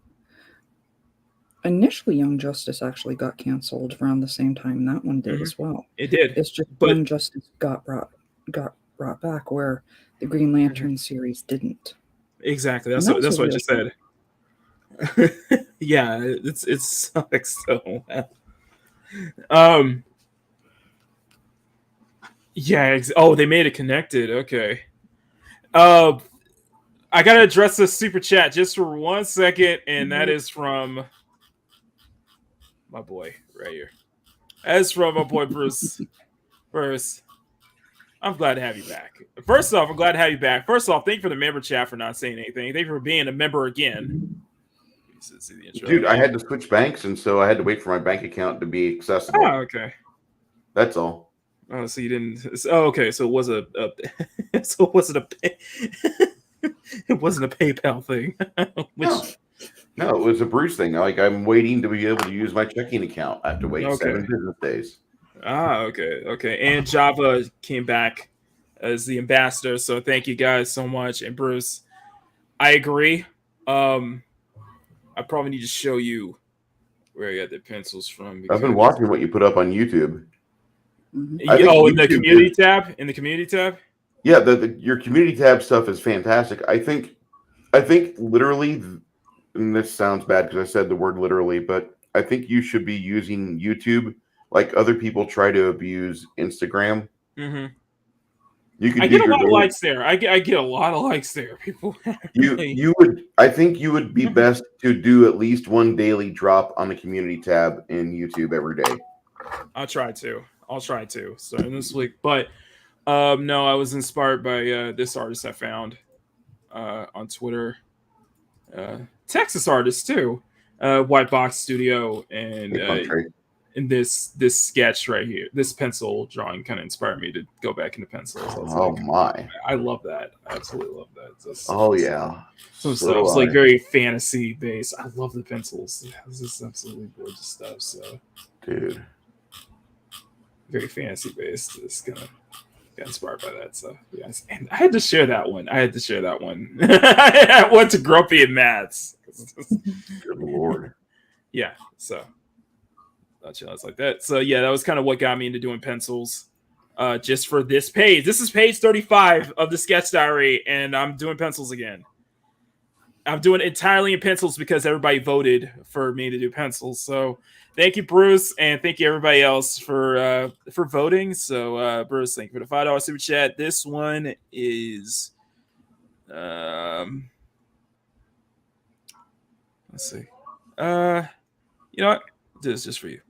initially, Young Justice actually got canceled around the same time that one did as well. It did. It's just Young Justice got brought back, where the Green Lantern series didn't. Exactly. That's what I just said. Yeah, it sucks so well. Yeah. They made it connected. Okay. I gotta address this super chat just for 1 second, and that is from my boy right here. As from my boy Bruce. Bruce, I'm glad to have you back. First off, I'm glad to have you back. First off, thank you for the member chat for not saying anything. Thank you for being a member again. Dude, I had to switch banks, and so I had to wait for my bank account to be accessible. Oh, okay. That's all. Oh, so you didn't. Oh, okay. So it was a so it wasn't a it wasn't a PayPal thing. No, it was a Bruce thing. Like, I'm waiting to be able to use my checking account. I have to wait 7 business days. Ah, okay. And Java came back as the ambassador, so thank you guys so much. And Bruce, I agree. I probably need to show you where I got the pencils from. I've been watching what you put up on YouTube. In the community tab? In the community tab? Yeah, your community tab stuff is fantastic. I think literally, and this sounds bad because I said the word literally, but I think you should be using YouTube like other people try to abuse Instagram. Mm-hmm. I get a lot of likes there. I get a lot of likes there. People. You would. I think you would be best to do at least one daily drop on the community tab in YouTube every day. I'll try to. Starting this week, but no, I was inspired by this artist I found on Twitter. Texas artist too, White Box Studio, and in this sketch right here, this pencil drawing kind of inspired me to go back into pencils. I love that. I absolutely love that. So it's like very fantasy based. I love the pencils. This is absolutely gorgeous stuff. So, dude, very fantasy based. It's gonna get inspired by that. So yes, and I had to share that one. I went to Grumpy and Matt's. Good Lord. Yeah. So. It's like that. So yeah, that was kind of what got me into doing pencils. Just for this page. This is page 35 of the sketch diary, and I'm doing pencils again. I'm doing it entirely in pencils because everybody voted for me to do pencils. So thank you, Bruce, and thank you everybody else for voting. So Bruce, thank you for the $5 super chat. This one is let's see. You know what? This is just for you.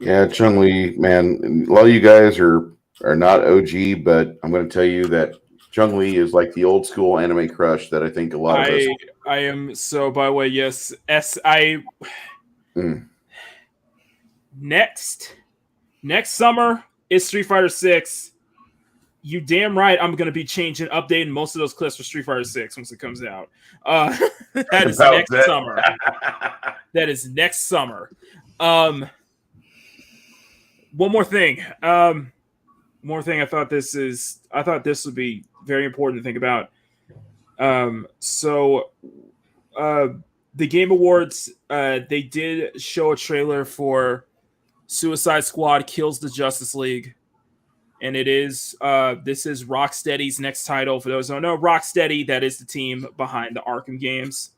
Yeah, Chun-Li, man, a lot of you guys are not OG, but I'm going to tell you that Chun-Li is like the old school anime crush that I think a lot of us. I am so. By the way, yes, Next summer is Street Fighter 6. You damn right. I'm going to be updating most of those clips for Street Fighter 6 once it comes out. That is next summer. That is next summer. One more thing. I thought this would be very important to think about. The Game Awards, they did show a trailer for Suicide Squad Kills the Justice League. And it is this is Rocksteady's next title. For those who don't know, Rocksteady, that is the team behind the Arkham games.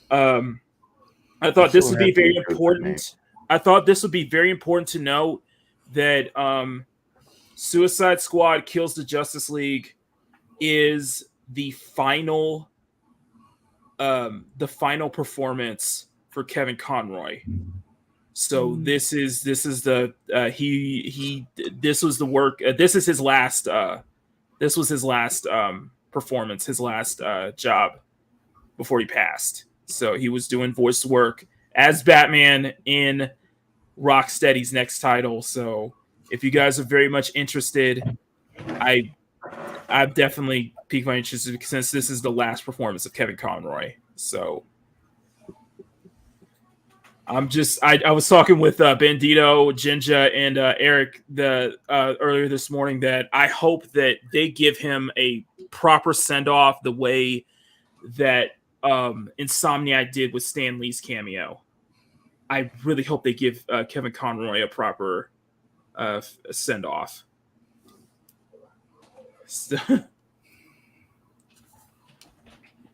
I thought this would be very important. I thought this would be very important to note that Suicide Squad Kills the Justice League is the final performance for Kevin Conroy. So this is the this was the work. This is his last. This was his last performance, his last job before he passed. So he was doing voice work as Batman in Rocksteady's next title. So if you guys are very much interested, I've definitely piqued my interest since this is the last performance of Kevin Conroy. So I was talking with Bandito, Jinja, and Eric earlier this morning that I hope that they give him a proper send off the way that Insomniac did with Stan Lee's cameo. I really hope they give Kevin Conroy a proper send off.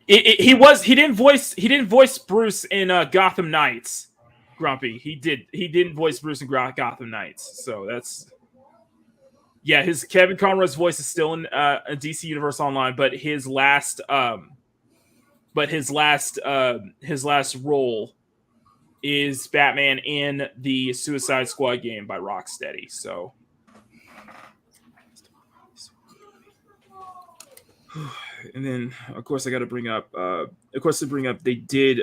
He didn't voice Bruce in Gotham Knights. Grumpy. He didn't voice Bruce in Gotham Knights. So that's his Kevin Conroy's voice is still in DC Universe Online, but his last role is Batman in the Suicide Squad game by Rocksteady. So and then of course I got to bring up they did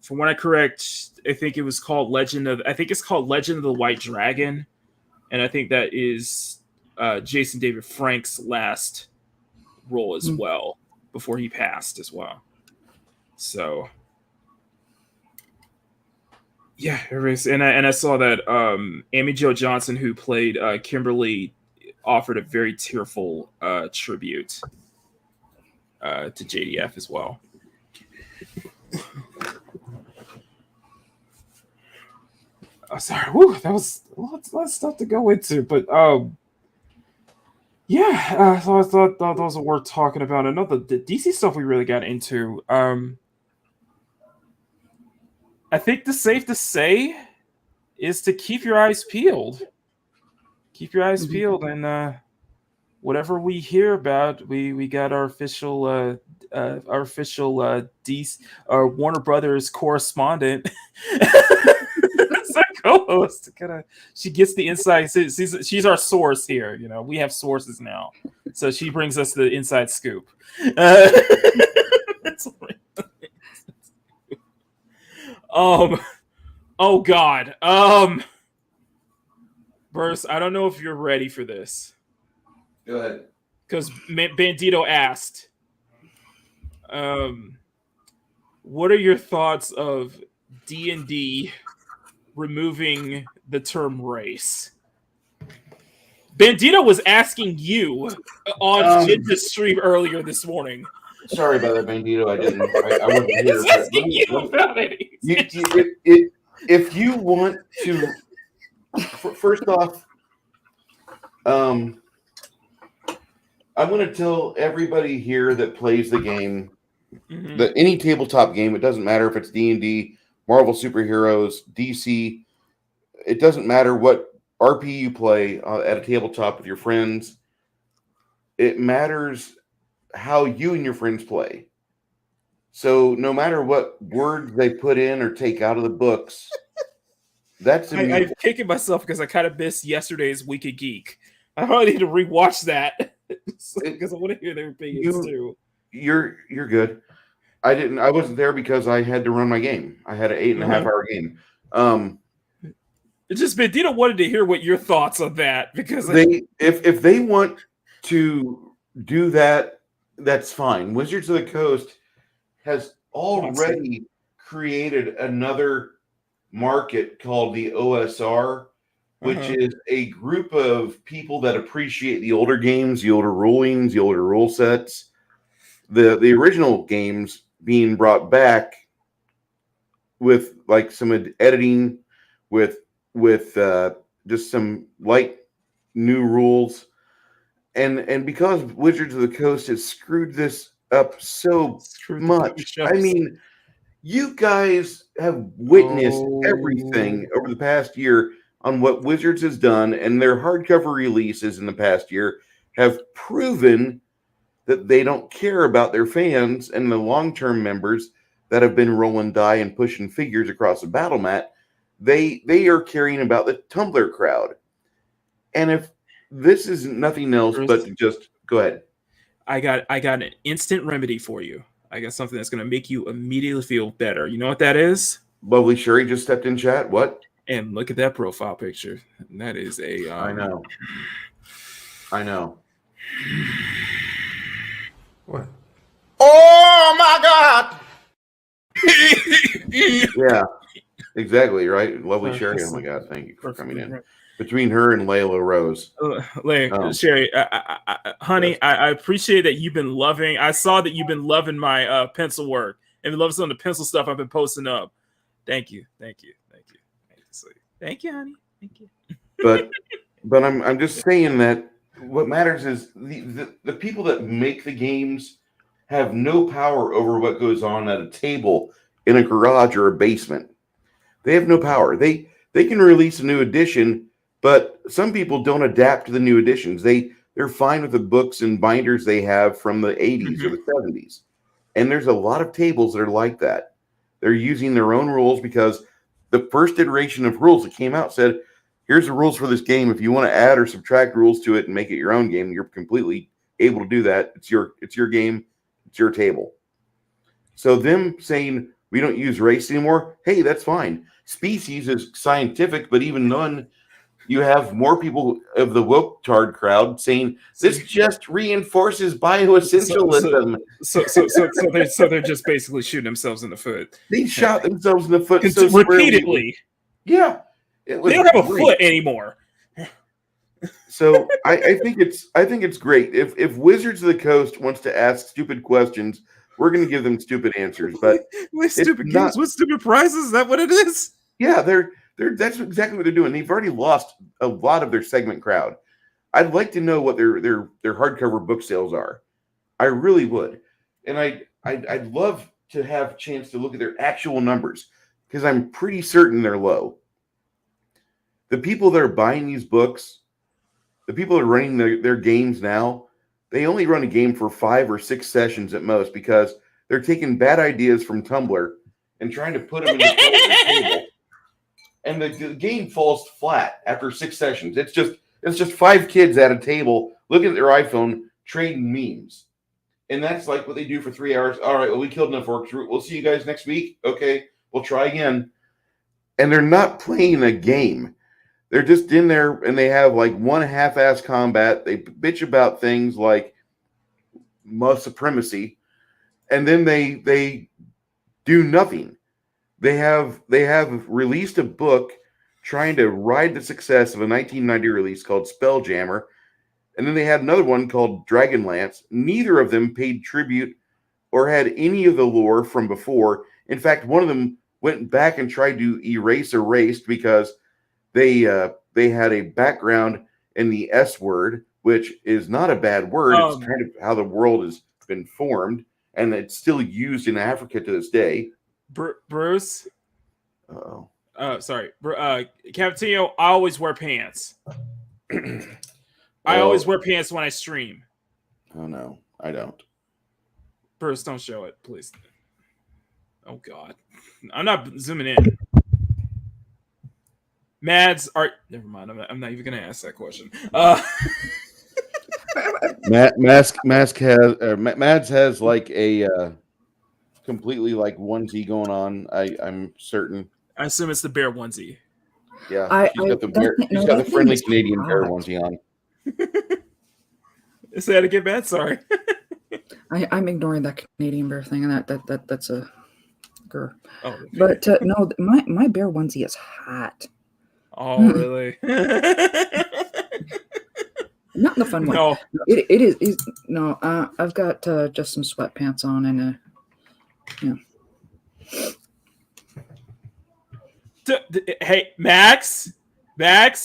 from what I correct, I think it's called Legend of the White Dragon, and I think that is Jason David Frank's last role as well before he passed as well. So yeah, and I saw that Amy Jo Johnson, who played Kimberly, offered a very tearful tribute to JDF as well. Sorry, that was a lot of stuff to go into, but so I thought those were worth talking about. Another the DC stuff we really got into. I think the safe to say is to keep your eyes peeled. Keep your eyes peeled, and whatever we hear about, we got our official DC Warner Brothers correspondent. Co-host, she gets the inside. She's our source here. You know, we have sources now, so she brings us the inside scoop. Oh God. Burst, I don't know if you're ready for this. Go ahead. Because Bandito asked, what are your thoughts of D&D removing the term race? Bandito was asking you on Jinja's stream earlier this morning. Sorry about that, Bandito. I wasn't here. He's asking you about it. If you want to, first off, I'm going to tell everybody here that plays the game that any tabletop game, it doesn't matter if it's D&D, Marvel superheroes, DC, it doesn't matter what RP you play at a tabletop with your friends. It matters how you and your friends play. So no matter what words they put in or take out of the books, that's I'm kicking myself because I kind of missed yesterday's Week of Geek. I probably need to rewatch that because I want to hear their opinions too. You're good. I wasn't there because I had to run my game. I had an 8.5 hour game. It's just Bandito wanted to hear what your thoughts on that because if they want to do that, that's fine. Wizards of the Coast has already created another market called the OSR, which is a group of people that appreciate the older games, the older rulings, the older rule sets. The original games being brought back with like some editing, with just some light new rules, and because Wizards of the Coast has screwed this up so much. I mean, you guys have witnessed everything over the past year on what Wizards has done, and their hardcover releases in the past year have proven that they don't care about their fans and the long-term members that have been rolling die and pushing figures across the battle mat. They are caring about the Tumblr crowd. And if this is nothing else but just go ahead. I got an instant remedy for you. I got something that's going to make you immediately feel better. You know what that is? Lovely Sherry just stepped in chat. What? And look at that profile picture. And that is a. I know. What? Oh my God! Yeah, exactly right. Lovely Sherry. Oh my God, thank you for coming in. Between her and Layla Rose. Sherry, honey, I appreciate that you've been loving. I saw that you've been loving my pencil work and loving some of the pencil stuff I've been posting up. Thank you, honey. Thank you. But I'm just saying that what matters is the people that make the games have no power over what goes on at a table in a garage or a basement. They have no power. They can release a new edition, but some people don't adapt to the new editions. They're fine with the books and binders they have from the 80s or the 70s. And there's a lot of tables that are like that. They're using their own rules because the first iteration of rules that came out said, here's the rules for this game. If you want to add or subtract rules to it and make it your own game, you're completely able to do that. It's your game. It's your table. So them saying we don't use race anymore, hey, that's fine. Species is scientific, but even then, you have more people of the woke-tard crowd saying this just reinforces bioessentialism. So they're just basically shooting themselves in the foot. They shot themselves in the foot repeatedly. Yeah, they don't have a foot anymore. So I think it's great. If Wizards of the Coast wants to ask stupid questions, we're going to give them stupid answers. But with stupid games, with stupid prizes, is that what it is? Yeah, that's exactly what they're doing. They've already lost a lot of their segment crowd. I'd like to know what their hardcover book sales are. I really would, and I'd love to have a chance to look at their actual numbers because I'm pretty certain they're low. The people that are buying these books, the people that are running their games now, they only run a game for 5 or 6 sessions at most because they're taking bad ideas from Tumblr and trying to put them in the table. And the game falls flat after 6 sessions. It's just 5 kids at a table looking at their iPhone trading memes. And that's like what they do for 3 hours. All right, well, we killed enough orcs. We'll see you guys next week. Okay, we'll try again. And they're not playing a game. They're just in there and they have like one half-ass combat. They bitch about things like most supremacy. And then they do nothing. They have released a book trying to ride the success of a 1990 release called Spelljammer, and then they had another one called Dragonlance. Neither of them paid tribute or had any of the lore from before. In fact, one of them went back and tried to erase because they had a background in the S word, which is not a bad word. It's kind of how the world has been formed, and it's still used in Africa to this day. Bruce. Uh-oh. Sorry. Cappuccino, I always wear pants. I always wear pants when I stream. Oh, no. I don't. Bruce, don't show it, please. Oh, God. I'm not zooming in. Mads are... Never mind. I'm not even going to ask that question. Mads has like a... completely like onesie going on. I'm certain. I assume it's the bear onesie. Yeah, she's got the friendly Canadian bear onesie on. Is that again, bad? Sorry. I'm ignoring that Canadian bear thing, and that's a girl. Oh, but no, my bear onesie is hot. Oh, really? Not in the fun way. No, it is. No, I've got just some sweatpants on and Hey, Max,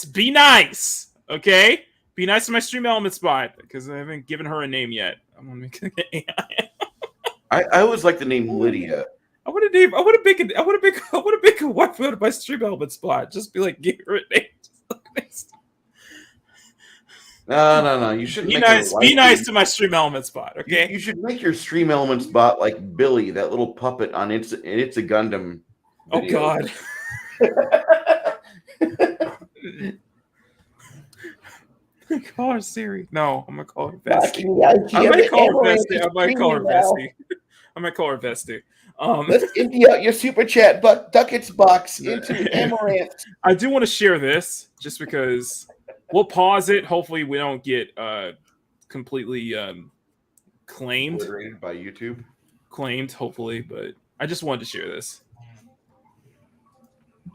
be nice, okay? Be nice to my stream element spot because I haven't given her a name yet. I'm gonna make I always like the name Lydia. I want to make a wife out of my stream element spot. Just be like, give her a name. No. You shouldn't be nice to my stream element spot, okay? You should make your stream element spot like Billy, that little puppet on It's a Gundam. Oh God. Call her Siri. No, I'm gonna call her Bestie. I might call her Bestie. I might call her Vesti. Let's empty out your super chat ducats box into Amaranth. I do want to share this just because we'll pause it. Hopefully, we don't get completely claimed by YouTube. Claimed, hopefully, but I just wanted to share this.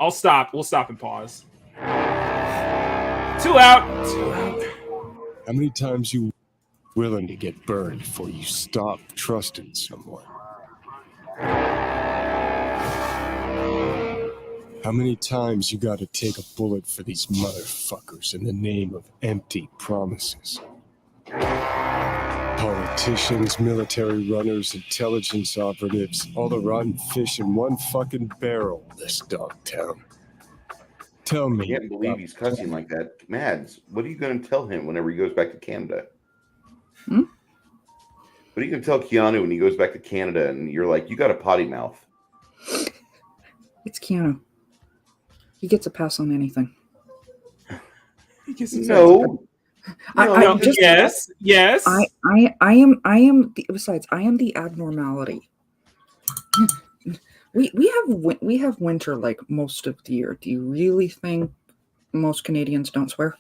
I'll stop. We'll stop and pause. Too loud. Too loud. How many times you willing to get burned before you stop trusting someone? How many times you gotta take a bullet for these motherfuckers in the name of empty promises? Politicians, military runners, intelligence operatives, all the rotten fish in one fucking barrel, this dog town. Tell me. I can't believe he's cussing like that. Mads, what are you going to tell him whenever he goes back to Canada? What are you going to tell Keanu when he goes back to Canada and you're like, you got a potty mouth? It's Keanu. He gets a pass on anything. He gets no. Yes. I am besides, I am the abnormality. We have winter like most of the year. Do you really think most Canadians don't swear?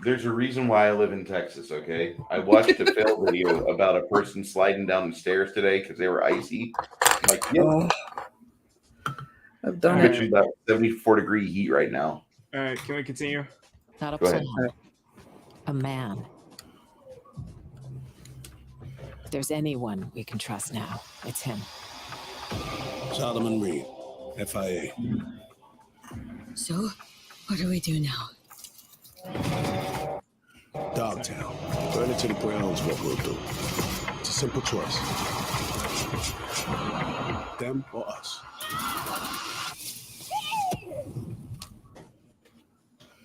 There's a reason why I live in Texas, okay? I watched a fail video about a person sliding down the stairs today because they were icy. I'm like, yeah. I've done it. It's about 74-degree heat right now. All right, can we continue? Not a plan. A man. If there's anyone we can trust now, it's him. Solomon Reed, FIA. So, what do we do now? Dogtown. Burn it to the ground is what we'll do. It's a simple choice. Them or us.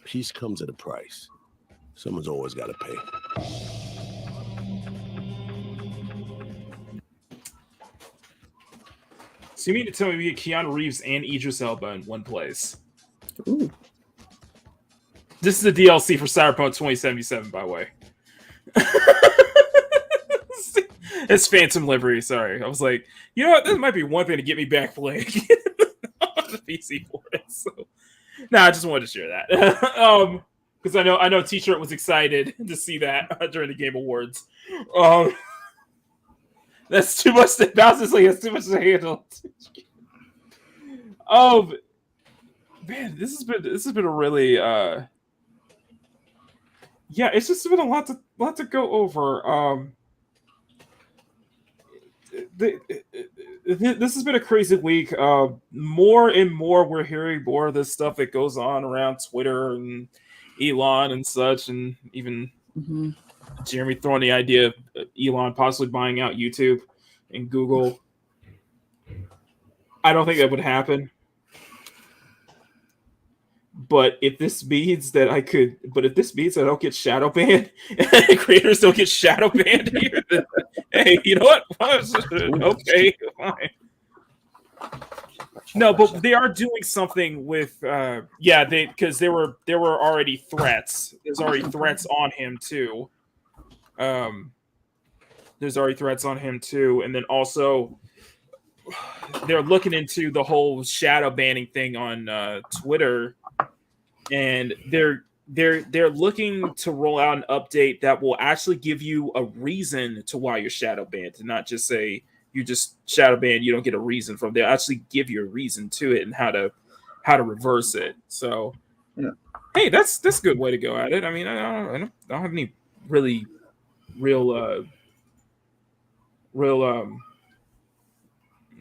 Peace comes at a price. Someone's always got to pay. So you mean to tell me we get Keanu Reeves and Idris Elba in one place? Ooh. This is the DLC for Cyberpunk 2077, by the way. It's Phantom Liberty, sorry. I was like, you know what? This might be one thing to get me back playing on the PC for it. So, I just wanted to share that. Because I know T-Shirt was excited to see that during the Game Awards. That's too much to bounce. Like that's too much to handle. Man, this has been a really it's just been a lot to go over. This has been a crazy week. More and more, we're hearing more of this stuff that goes on around Twitter and Elon and such, and even Jeremy throwing the idea of Elon possibly buying out YouTube and Google. I don't think that would happen. But if this means that I don't get shadow banned, and creators don't get shadow banned here, then, hey, you know what? Okay, fine. No, but they are doing something with because there were already threats. There's already threats on him too. There's already threats on him too, and then also they're looking into the whole shadow banning thing on Twitter, and they're looking to roll out an update that will actually give you a reason to why you're shadow banned, and not just say you just shadow banned, you don't get a reason from. They'll actually give you a reason to it and how to reverse it. So, hey, that's a good way to go at it. I mean, I don't have any really real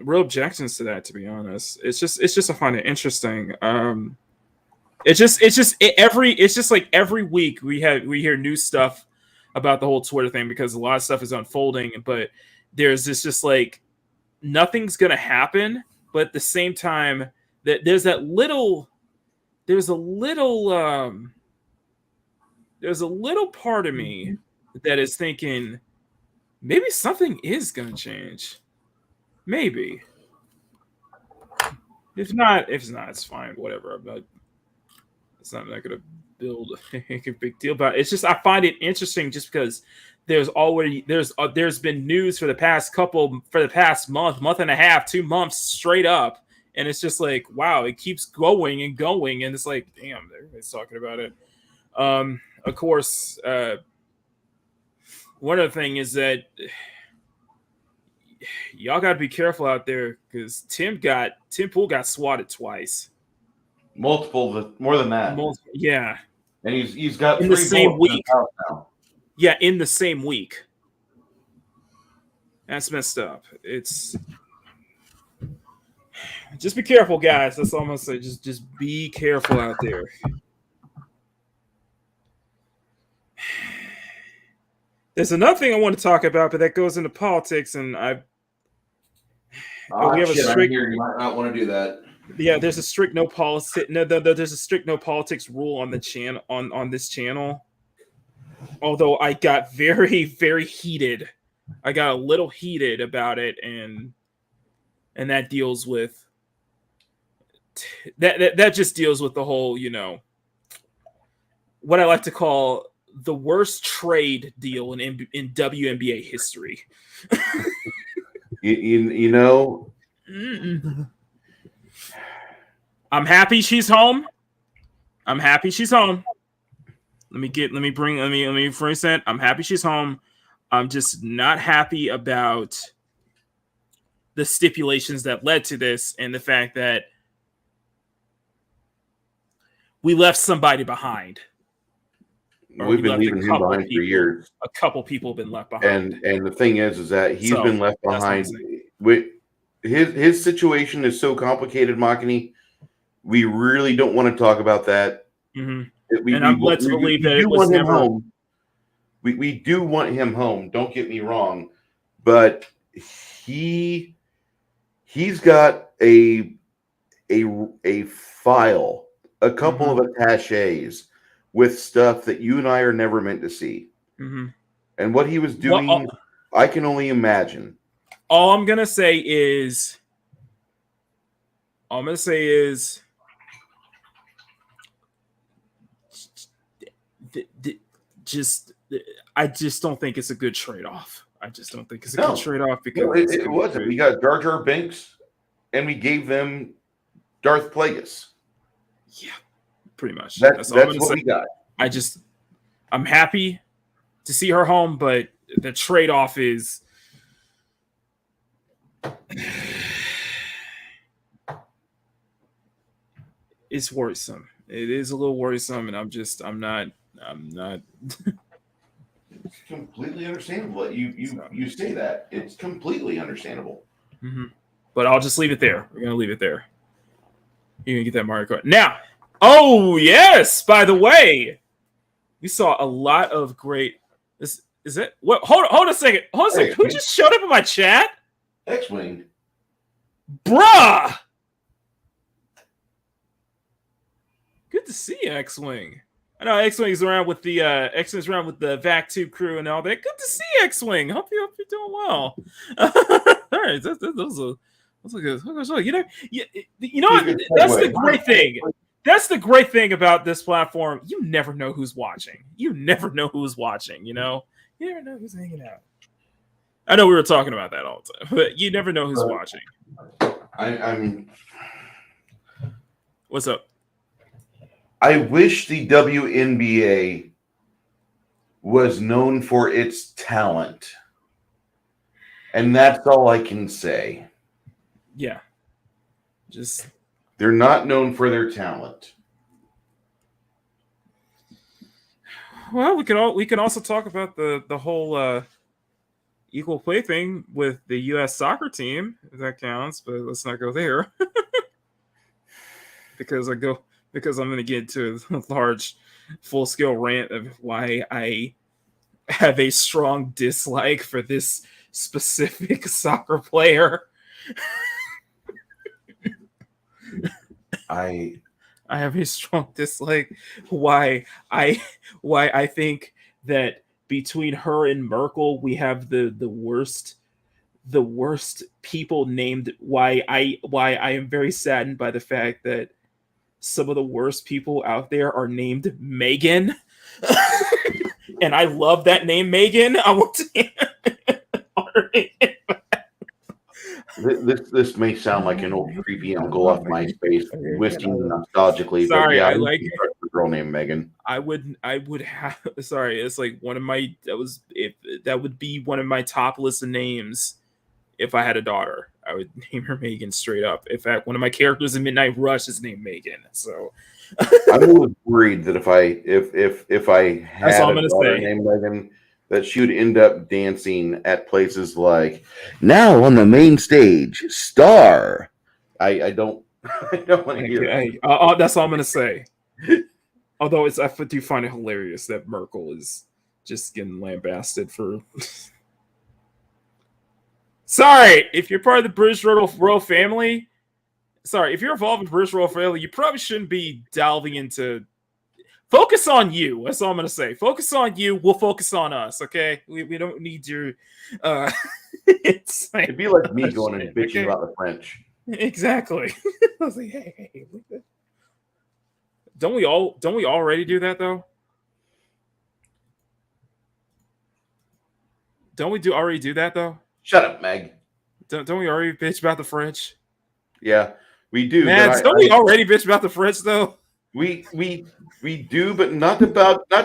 objections to that, to be honest. It's just I find it interesting. It's just like every week we hear new stuff about the whole Twitter thing because a lot of stuff is unfolding, but there's this just like nothing's gonna happen, but at the same time that there's a little part of me that is thinking maybe something is gonna change. Maybe. If not, it's fine. Whatever. It's not going to build a big deal about it. It's just I find it interesting just because there's been news for the past month and a half, 2 months straight up, and it's just like, wow, it keeps going and going, and it's like, damn, everybody's talking about it. Of course, one other thing is that y'all got to be careful out there because Tim Pool got swatted twice. Multiple, more than that. Yeah, and he's got in 3 the same week now. Yeah, in the same week. That's messed up. It's just be careful, guys. That's all I'm gonna say. Just be careful out there. There's another thing I want to talk about, but that goes into politics, and we have a strict. You might not want to do that. Yeah, there's a strict no policy. No, there's a strict no politics rule on the channel on this channel. Although I got very, very heated. I got a little heated about it, and that deals with that just deals with the whole, what I like to call the worst trade deal in WNBA history. I'm happy she's home. Let me phrase that. I'm happy she's home. I'm just not happy about the stipulations that led to this and the fact that we left somebody behind. We've been leaving him behind for years. A couple people have been left behind. And the thing is that he's been left behind. With his situation is so complicated, Makini. We really don't want to talk about that. Mm-hmm. I'm led to believe that it was never home. We do want him home. Don't get me wrong, but he's got a file, a couple of attaches with stuff that you and I are never meant to see. Mm-hmm. And what he was doing, I can only imagine. All I'm gonna say is, I just don't think it's a good trade-off. I just don't think it's a good trade-off because it wasn't. We got Jar Jar Binks, and we gave them Darth Plagueis. Yeah, pretty much. That's all what we got. I'm happy to see her home, but the trade-off is it's worrisome. It is a little worrisome, and I'm not. It's completely understandable. You say that. It's completely understandable. Mm-hmm. But I'll just leave it there. We're gonna leave it there. You're gonna get that Mario Kart now. Oh yes! By the way, we saw a lot of great. Is it? What? Hold a second. Who just showed up in my chat? X-Wing. Bruh. Good to see you, X-Wing. I know X-Wing's around with the Vac Tube crew and all that. Good to see you, X-Wing. Hope you're doing well. All right, those are good. You know what? That's the great thing. That's the great thing about this platform. You never know who's watching. You never know who's watching. You never know who's hanging out. I know we were talking about that all the time, but you never know who's watching. I'm. What's up? I wish the WNBA was known for its talent. And that's all I can say. Yeah. They're not known for their talent. Well, we can also talk about the whole equal play thing with the U.S. soccer team, if that counts, but let's not go there. because I'm going to get into a large, full-scale rant of why I have a strong dislike for this specific soccer player. I have a strong dislike. Why I think that between her and Merkel, we have the worst people named. Why I am very saddened by the fact that some of the worst people out there are named Megan. And I love that name, Megan. I want to This may sound like an old creepy uncle off MySpace, whistling nostalgically. Sorry, but yeah, I like a girl named Megan. I would have. Sorry, it's like one of my. That would be one of my top list of names. If I had a daughter, I would name her Megan straight up. In fact, one of my characters in Midnight Rush is named Megan. So I'm always worried that if I had a daughter named Megan, that she would end up dancing at places like now on the main stage, Star. I don't want to hear that. That's all I'm gonna say. Although I do find it hilarious that Merkel is just getting lambasted for. Sorry, if you're part of the British royal family. Sorry, if you're involved in the British royal family, you probably shouldn't be delving into. Focus on you. That's all I'm gonna say. Focus on you. We'll focus on us. Okay, we don't need your. It'd be like me going and bitching about the French. Exactly. I was like, hey. Don't we already do that though? Don't we already do that though? Shut up, Meg. Don't we already bitch about the French? Yeah, we do. Man, don't we already bitch about the French though? We do, but not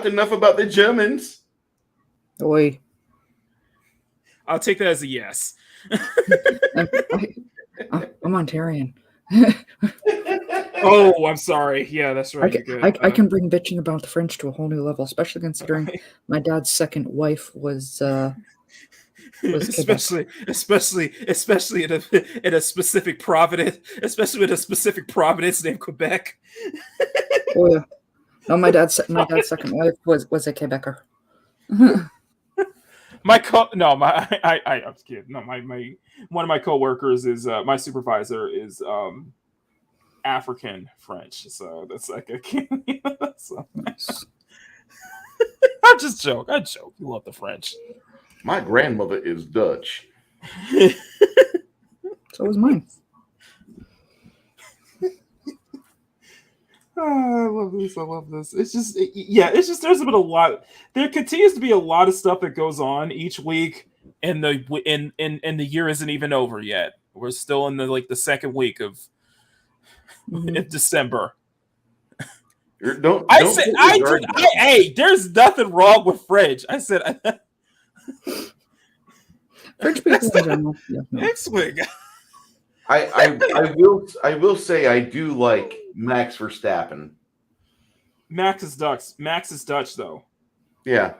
enough about the Germans. Oi. I'll take that as a yes. I'm Ontarian. Oh, I'm sorry. Yeah, that's right. I can bring bitching about the French to a whole new level, especially considering my dad's second wife was especially in a specific province, especially in a specific province named Quebec. Oh yeah. No, my dad's second wife was a Quebecer. I'm kidding. No, my one of my coworkers is my supervisor is African French, so that's like I can't. So. I'm just joking. I joke. You love the French. My grandmother is Dutch. So is mine. Oh, I love this. It's just there's been a lot. There continues to be a lot of stuff that goes on each week, and the year isn't even over yet. We're still in the second week of December. Hey, there's nothing wrong with French. I said French people in general. Yeah, no. Next week. I will say I do like Max Verstappen. Max is Dutch though. Yeah.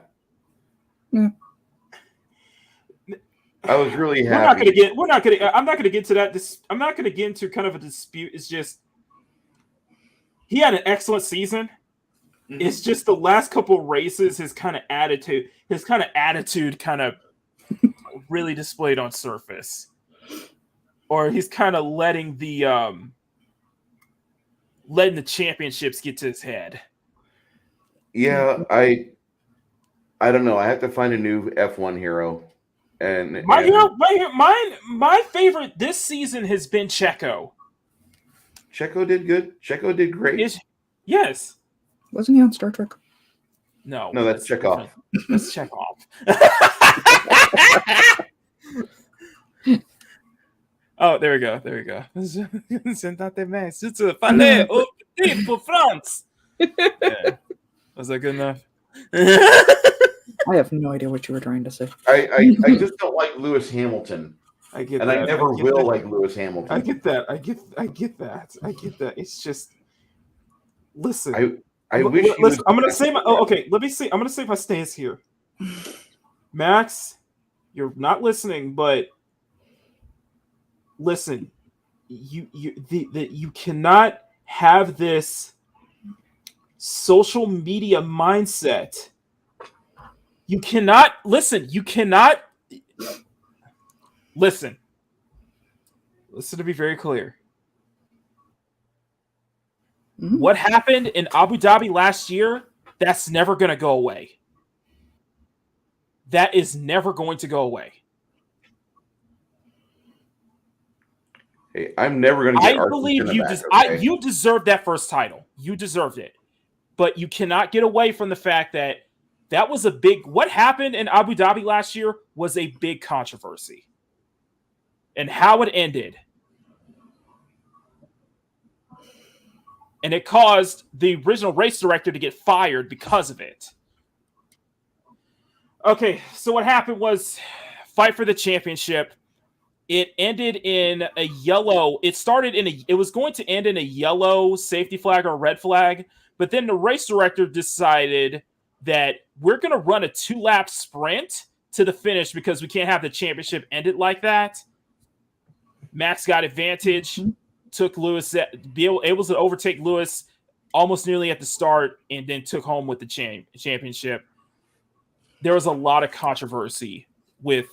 Mm. I was really happy. I'm not gonna get to that. I'm not gonna get into kind of a dispute. It's just he had an excellent season. Mm-hmm. It's just the last couple races, his kind of attitude kind of really displayed on surface. Or he's kind of letting the championships get to his head. Yeah, I don't know. I have to find a new F1 hero. And my favorite this season has been Checo. Checo did good. Checo did great. Yes. Wasn't he on Star Trek? No, that's Chekhov. That's Chekhov. Oh, there we go. Sentate mais. It's a palais au petit pour France. Yeah. Was that good enough? I have no idea what you were trying to say. I just don't like Lewis Hamilton. I get that. I never will like Lewis Hamilton. I get that. I get that. It's just listen. I wish. Listen, I'm gonna say my. Oh, okay. Let me see. I'm gonna say my stance here. Max, you're not listening, but listen. You cannot have this social media mindset. You cannot listen. You cannot listen. Listen to be very clear. Mm-hmm. What happened in Abu Dhabi last year, that's never going to go away. That is never going to go away. Hey, I'm never going to get. I believe you. You deserved that first title. You deserved it, but you cannot get away from the fact that that was a big. What happened in Abu Dhabi last year was a big controversy, and how it ended. And it caused the original race director to get fired because of it. Okay, so what happened was fight for the championship. It ended in a yellow. It was going to end in a yellow safety flag or a red flag, but then the race director decided that we're going to run a 2-lap sprint to the finish because we can't have the championship ended like that. Max got advantage. Took Lewis, able to overtake Lewis almost nearly at the start, and then took home with the championship. There was a lot of controversy with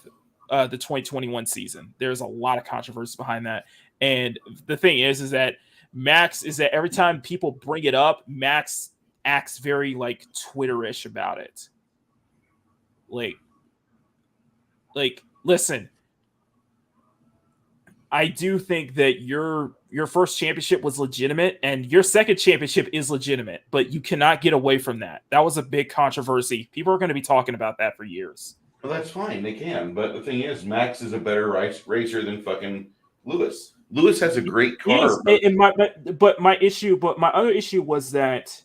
the 2021 season. There's a lot of controversy behind that. And the thing is that Max is that every time people bring it up, Max acts very like Twitter-ish about it. Like, listen, I do think that your first championship was legitimate and your second championship is legitimate, but you cannot get away from that. That was a big controversy. People are going to be talking about that for years. Well, that's fine. They can. But the thing is, Max is a better racer than fucking Lewis. Lewis has a great car. My other issue was that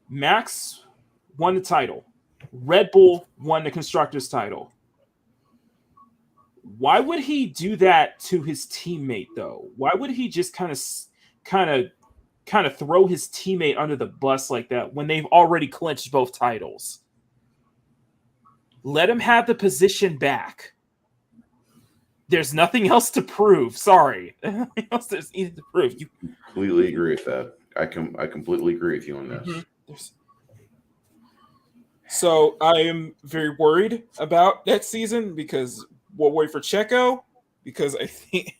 Max won the title. Red Bull won the constructors title. Why would he do that to his teammate, though? Why would he just kind of throw his teammate under the bus like that when they've already clinched both titles? Let him have the position back. There's nothing else to prove. Sorry, nothing else there's anything to prove. You completely agree with that. I completely agree with you on this. Mm-hmm. So I am very worried about that season because. We'll wait for Checo because I think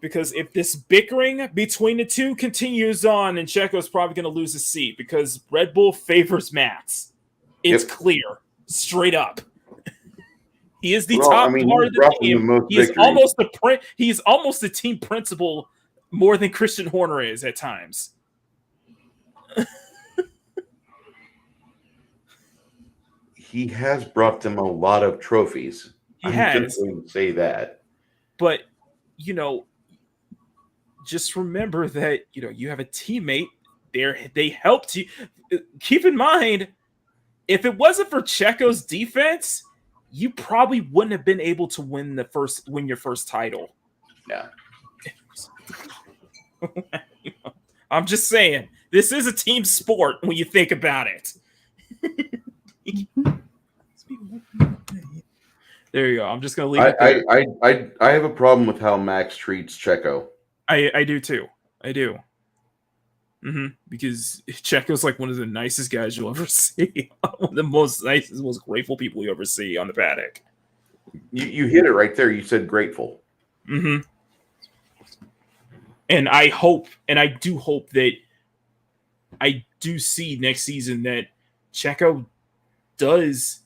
if this bickering between the two continues on, and Checo's probably going to lose his seat because Red Bull favors Max. It's clear, straight up. He is the top part of the team. He's almost the team principal more than Christian Horner is at times. He has brought them a lot of trophies. He has. Going to say that. But, just remember that, you have a teammate there. They helped you. Keep in mind, if it wasn't for Checo's defense, you probably wouldn't have been able to win your first title. Yeah. I'm just saying, this is a team sport when you think about it. There you go. I'm just going to leave it there. I have a problem with how Max treats Checo. I do too. I do. Because Checo's like one of the nicest guys you'll ever see. One of the most most grateful people you ever see on the paddock. You hit it right there. You said grateful. And I do hope that I do see next season that Checo does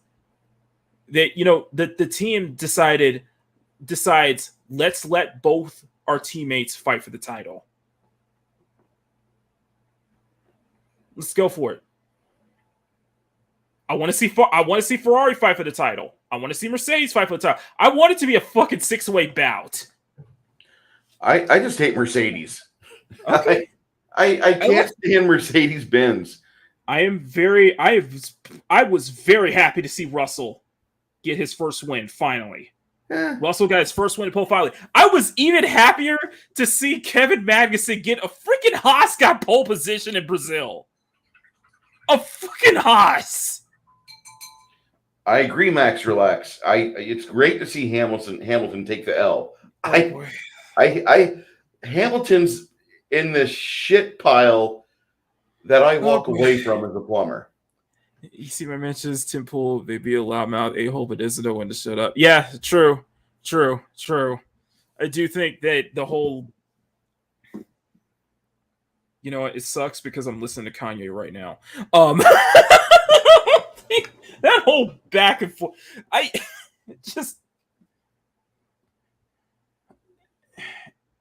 that, the team decides let's let both our teammates fight for the title. Let's go for it. I want to see Ferrari fight for the title. I want to see Mercedes fight for the title. I want it to be a fucking 6-way bout. I just hate Mercedes. Okay. I can't stand Mercedes-Benz. I was very happy to see Russell get his first win finally. Russell got his first win in pole finally. I was even happier to see Kevin Magnussen get a freaking Haas got pole position in Brazil. A freaking Haas. I agree, Max. Relax. It's great to see Hamilton take the L. Hamilton's in this shit pile that I walk away from as a plumber. You see my mentions, Tim Pool, they be a loudmouth a-hole, but doesn't know when to shut up. Yeah, true. I do think that the whole, it sucks because I'm listening to Kanye right now. That whole back and forth,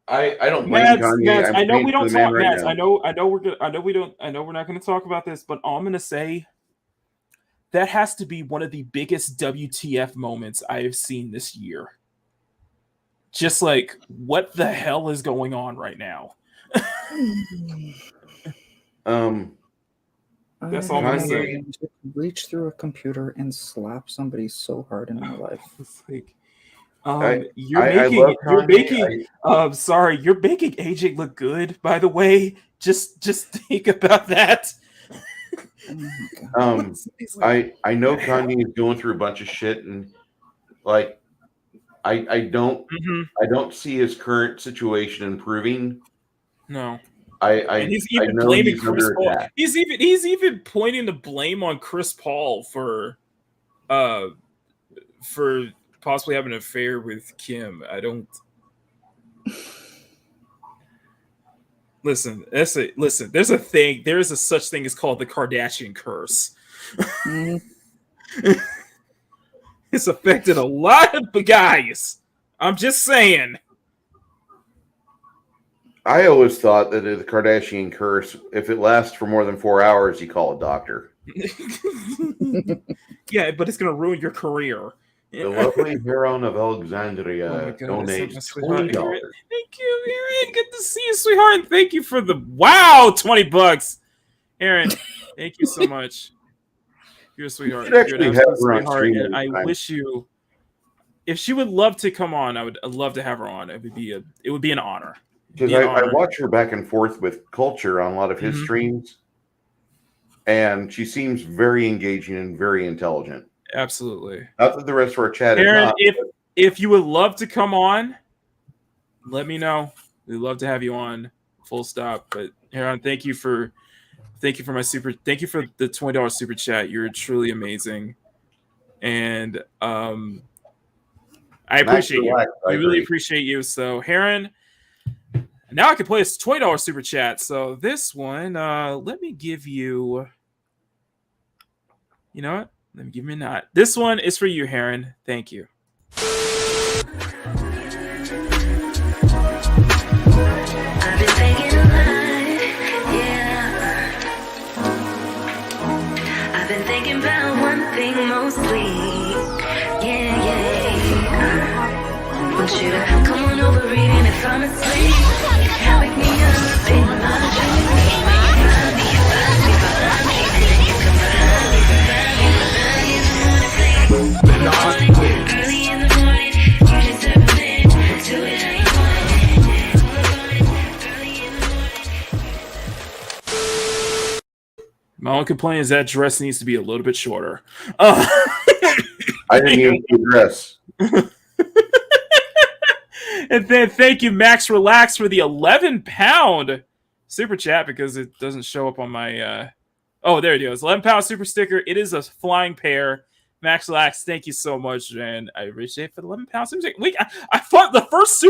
I don't blame Mads, Kanye. I'm I know praying we for don't the man talk. right Mads, now. I know we're not going to talk about this, but all I'm going to say, that has to be one of the biggest WTF moments I have seen this year. Just like, what the hell is going on right now? That's all I'm going to say. Reach through a computer and slap somebody so hard in my life. It's like, you're making AJ look good, by the way. Just think about that. I know Kanye is going through a bunch of shit, and like I don't see his current situation improving. No. And he's even blaming Chris Paul. He's even pointing the blame on Chris Paul for possibly having an affair with Kim. I don't listen. There's a thing. There is a such thing as called the Kardashian curse. It's affected a lot of guys. I'm just saying. I always thought that the Kardashian curse, if it lasts for more than 4 hours, you call a doctor. Yeah, but it's going to ruin your career. The lovely Heron of Alexandria donates $20. Thank you, Aaron. Good to see you, sweetheart. And thank you for the $20. Aaron, thank you so much. You're a sweetheart. You're an absolute sweetheart. And I wish you, if she would love to come on, I'd love to have her on. It would be an honor. Because I watch her back and forth with Culture on a lot of his streams, and she seems very engaging and very intelligent. Absolutely. Not that the rest of our chat Aaron, is not. If you would love to come on, let me know. We'd love to have you on. Full stop. But Aaron, thank you for the $20 super chat. You're truly amazing, and I appreciate you. I really appreciate you. So, Heron. Now I can play a $20 super chat. So this one, let me give you. You know what? Let me give me a nod. This one is for you, Heron. Thank you. I've been thinking a lot, yeah. I've been thinking about one thing mostly, yeah. Want you to come on over even if I'm asleep. Wake me up, in my dreams. Early in the morning, you just step in, do it how you want it. My only complaint is that dress needs to be a little bit shorter. I didn't even see dress. And then thank you, Max Relax, for the 11-pound super chat because it doesn't show up on my. Oh, there it goes. 11-pound super sticker. It is a flying pair. Max Relax, thank you so much, and I appreciate it for the 11-pound super sticker. I thought the first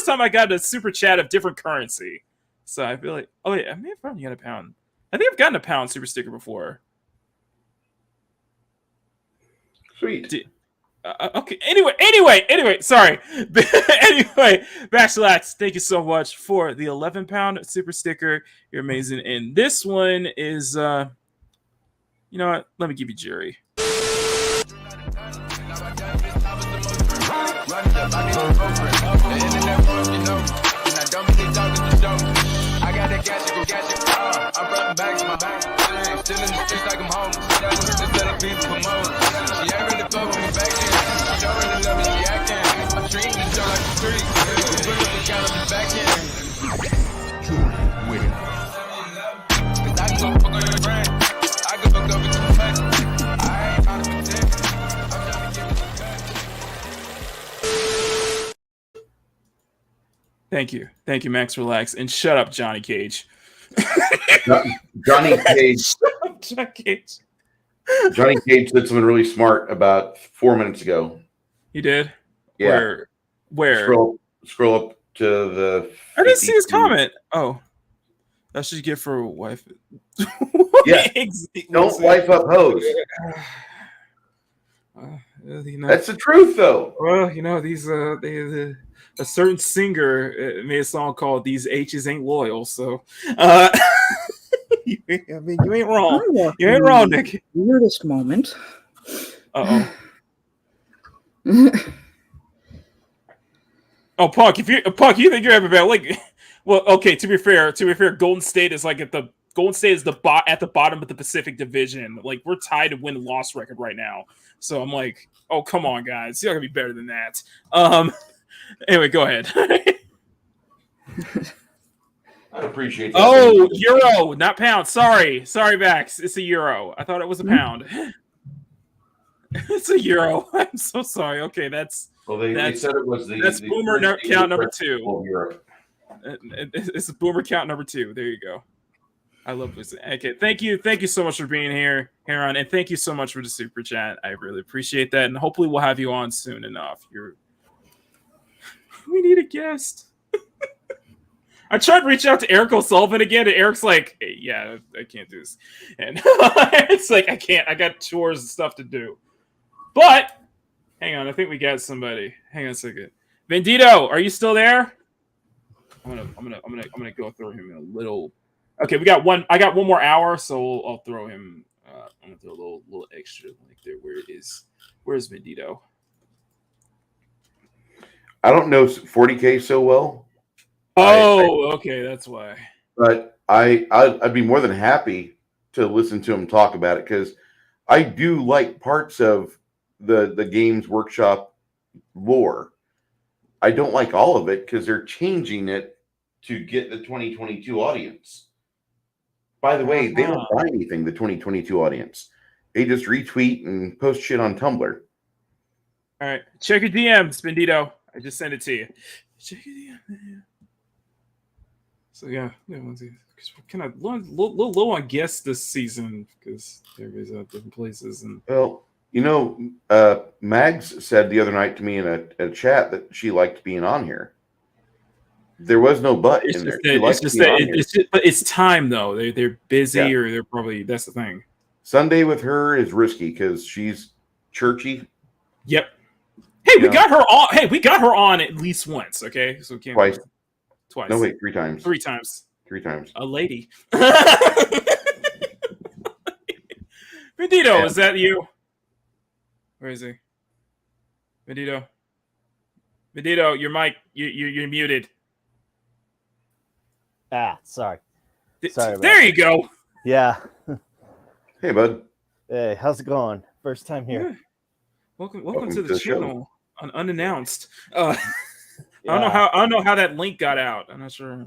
time I got a super chat of different currency. So I feel like, oh yeah, I may have probably got a pound. I think I've gotten a pound super sticker before. Sweet. Okay. Anyway. Sorry. Anyway, Backslax, thank you so much for the 11-pound super sticker. You're amazing. And this one is, you know what? Let me give you Jerry. I'm running back to my bank. Still in the streets like I'm home. Instead of being promoted. She ain't really fuck with me back then. She don't really love me, she acting. I'm treating the show like the street. Put up the count on the back end. With it. Cause I can go fuck on your friend. I can fuck up with your friend. I ain't trying to pretend. I'm trying to give it Thank you. Thank you, Max Relax. And shut up, Johnny Cage. Johnny Cage. Johnny Cage. Johnny Cage said something really smart about 4 minutes ago. He did? Yeah. Where? Scroll up to the. I didn't see his comment. Oh. That's what you get for a wife. Yeah. Don't wife up hoes. You know, that's the truth, though. Well, you know, these a certain singer made a song called "These H's Ain't Loyal." So, you ain't wrong. You ain't wrong, Nick. Weirdest moment. Oh, Puck. You think you're having bad? Like, well, okay. To be fair, Golden State is like at the bottom of the Pacific Division. Like, we're tied to win-loss record right now. So I'm like, oh, come on, guys. You're not gonna be better than that. Anyway, go ahead. I appreciate that. Oh, euro, not pound. Sorry, Max. It's a euro. I thought it was a pound. It's a euro. I'm so sorry. Okay, they said it was that's boomer count number 2. It's boomer count number 2. There you go. I love this. Okay, thank you so much for being here, Heron, and thank you so much for the super chat. I really appreciate that, and hopefully we'll have you on soon enough. We need a guest. I tried to reach out to Eric O'Sullivan again, and Eric's like, hey, "Yeah, I can't do this," and it's like I can't. I got chores and stuff to do. But hang on, I think we got somebody. Hang on a second. Bandito, are you still there? I'm gonna go throw him in a little. Okay, we got one. I got one more hour, so I'll throw him. I'm gonna throw a little extra like there. Where is Bandito? I don't know 40K so well. Oh, okay, that's why. But I'd be more than happy to listen to him talk about it because I do like parts of the Games Workshop lore. I don't like all of it because they're changing it to get the 2022 audience. By the way, they don't buy anything, the 2022 audience. They just retweet and post shit on Tumblr. All right. Check your DMs, Bandito. I just sent it to you. Check your DMs. So, yeah. Kind of low on guests this season because everybody's at different places. And well, Mags said the other night to me in a chat that she liked being on here. There was no but in there. But it's time though. They're busy or they're probably that's the thing. Sunday with her is risky because she's churchy. Yep. Hey, we got her on. Hey, we got her on at least once. Okay, so can't twice. No, wait, 3 times. 3 times. 3 times. A lady. Bandito, is that you? Where is he? Bandito, your mic. You're muted. Sorry. There you go. Yeah. Hey, bud. Hey, how's it going? First time here. Yeah. Welcome to the channel unannounced. I don't know how that link got out. I'm not sure.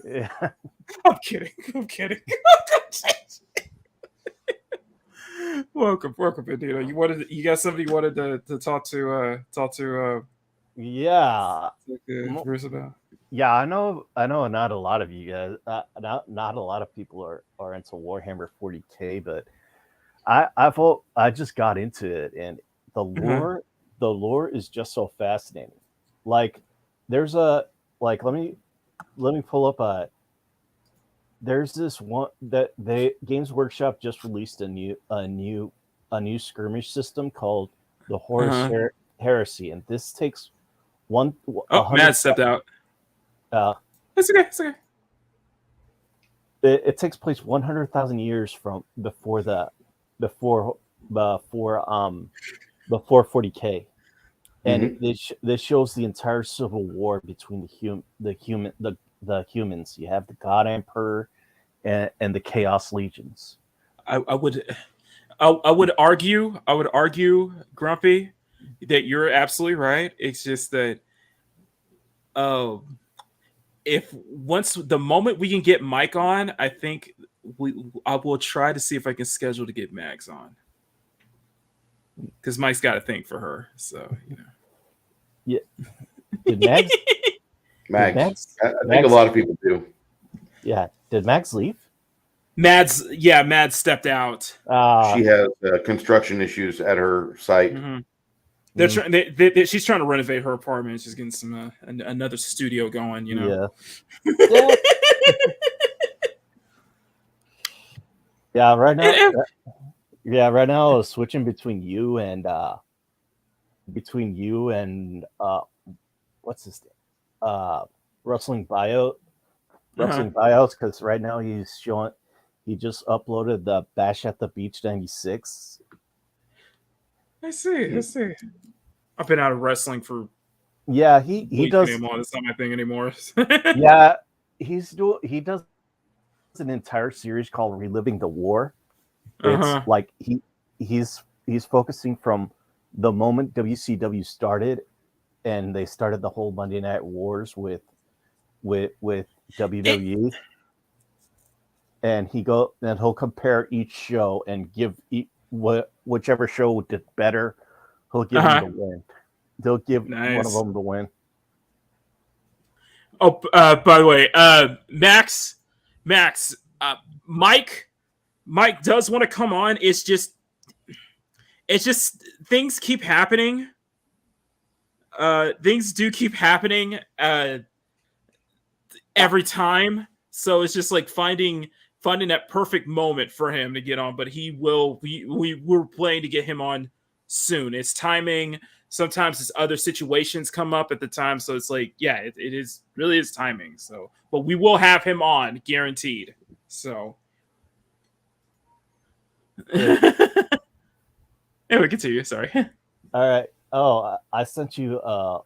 Yeah. I'm kidding. Welcome, Bandito. You got somebody you wanted to talk to yeah. Bruce about? Yeah, I know not a lot of you guys not a lot of people are into Warhammer 40K, but I just got into it and the lore is just so fascinating. Like there's let me pull up there's this one that Games Workshop just released a new skirmish system called the Horus Heresy, and this takes Matt stepped out. It's okay. It takes place 100,000 years from before 40K, and this shows the entire civil war between the humans. You have the God Emperor and the Chaos Legions. I would argue, Grumpy, that you're absolutely right. It's just that if once the moment we can get Mike on, I think I will try to see if I can schedule to get Mags on. Because Mike's got a thing for her, so Yeah. Did Mags? Mags. I think a lot of people do. Yeah. Did Mags leave? Mads stepped out. She has construction issues at her site. Mm-hmm. She's trying to renovate her apartment. She's getting some another studio going. Yeah. Yeah. Right now, I was switching between you and what's his name? Wrestling Bios, because right now he just uploaded the Bash at the Beach 96. I see. I've been out of wrestling for he does anymore. That's not my thing anymore. he does an entire series called Reliving the War. It's like he's focusing from the moment WCW started, and they started the whole Monday Night Wars with WWE, and he'll compare each show and give whichever show did better, he'll give him the win. They'll give one of them the win. Oh, by the way, Max, Mike does want to come on. It's just things keep happening. Things do keep happening every time. So it's just like finding that perfect moment for him to get on. But we're planning to get him on soon. It's timing. Sometimes it's other situations come up at the time. So it's like, yeah, it is really is timing. So, but we will have him on, guaranteed. So anyway, continue. Sorry. All right. Oh, I sent you a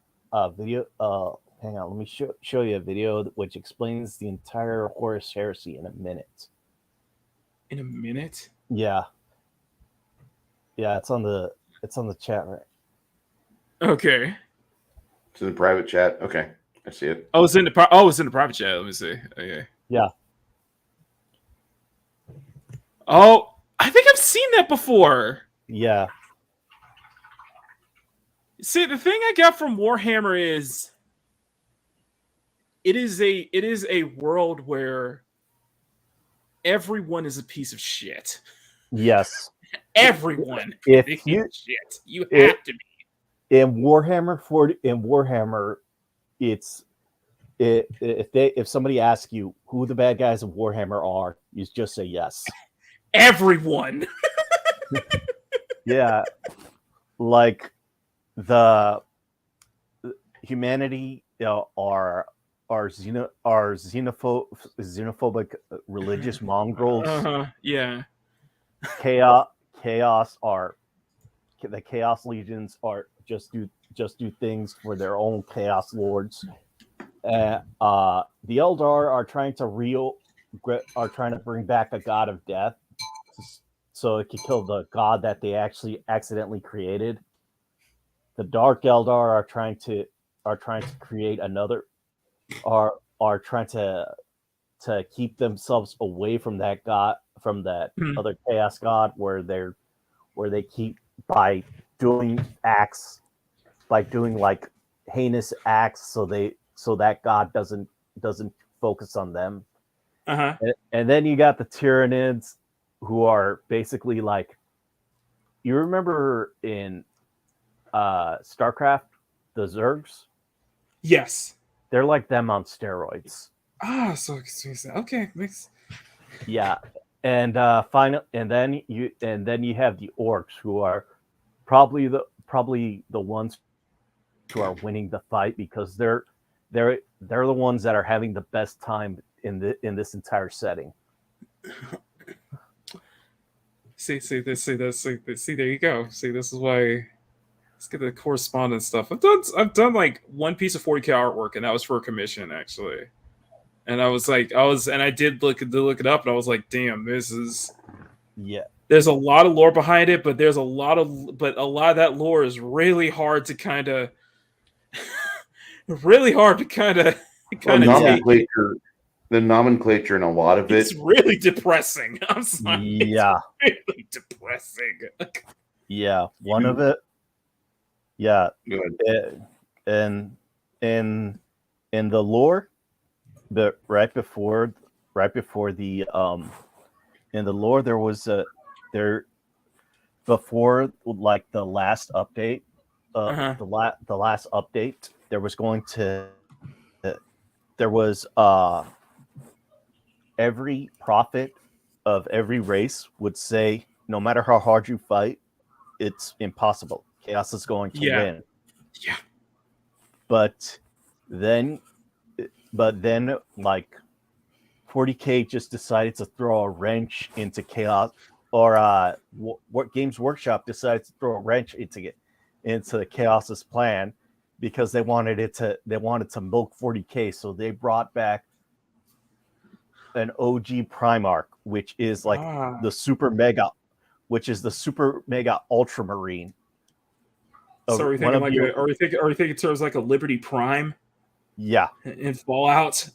video. Hang on. Let me show you a video which explains the entire Horus Heresy in a minute. In a minute? Yeah. Yeah, it's on the chat, right? Okay. It's in the private chat. Okay, I see it. Oh, it's in the private chat. Let me see. Okay. Yeah. Oh, I think I've seen that before. Yeah. See, the thing I got from Warhammer is it is a world where everyone is a piece of shit. Yes. Everyone. If shit. You have to be. In Warhammer, if somebody asks you who the bad guys of Warhammer are, you just say yes. Everyone. Yeah, like the humanity are xenophobic religious mongrels. Yeah. Chaos are the Chaos Legions are just do things for their own Chaos Lords. The Eldar are trying to bring back a god of death, so it can kill the god that they actually accidentally created. The Dark Eldar are trying to create another, are trying to keep themselves away from that god, from that other chaos god, where they keep by doing like heinous acts, so that god doesn't focus on them. And then you got the Tyranids, who are basically like, you remember in StarCraft, the Zergs? Yes. They're like them on steroids. Ah, so okay, makes. Yeah. And then you have the Orcs, who are probably the ones who are winning the fight, because they're the ones that are having the best time in this entire setting. See, there you go. See, this is why. Let's get the correspondence stuff. I've done like one piece of 40K artwork, and that was for a commission, actually. And I did look it up, and I was like, damn, this is. Yeah. There's a lot of lore behind it, but a lot of that lore is really hard to kind of The nomenclature in a lot of it's really depressing. I'm sorry. Yeah. It's really depressing. Yeah, one of it. Yeah. And in the lore, but right before the in the lore, there was before like the last update, the last update, there was every prophet of every race would say, no matter how hard you fight, it's impossible. Chaos is going to win. Yeah. But then like 40K just decided to throw a wrench into Chaos, or what Games Workshop decided to throw a wrench into the Chaos's plan, because they wanted to milk 40K, so they brought back an OG Primarch, which is like the super mega ultramarine. So are you thinking like are you thinking it was like a Liberty Prime? Yeah. In Fallout.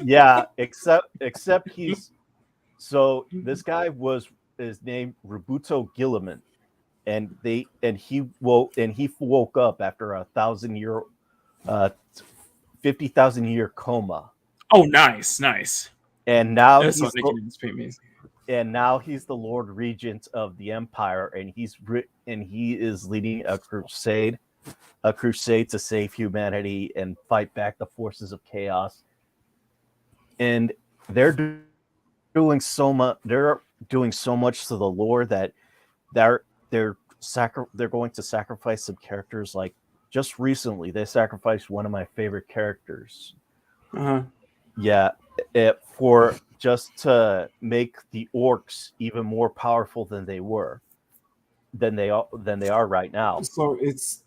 Yeah, except he's so this guy is named Robuto Gilliman, and he woke up after a 50,000 year coma. Oh, nice. And now he's the Lord Regent of the Empire, and he is leading a crusade to save humanity and fight back the forces of chaos. And they're doing so much. They're doing so much to the lore that they're going to sacrifice some characters. Like just recently, they sacrificed one of my favorite characters. Yeah, for just to make the orcs even more powerful than they are right now. So it's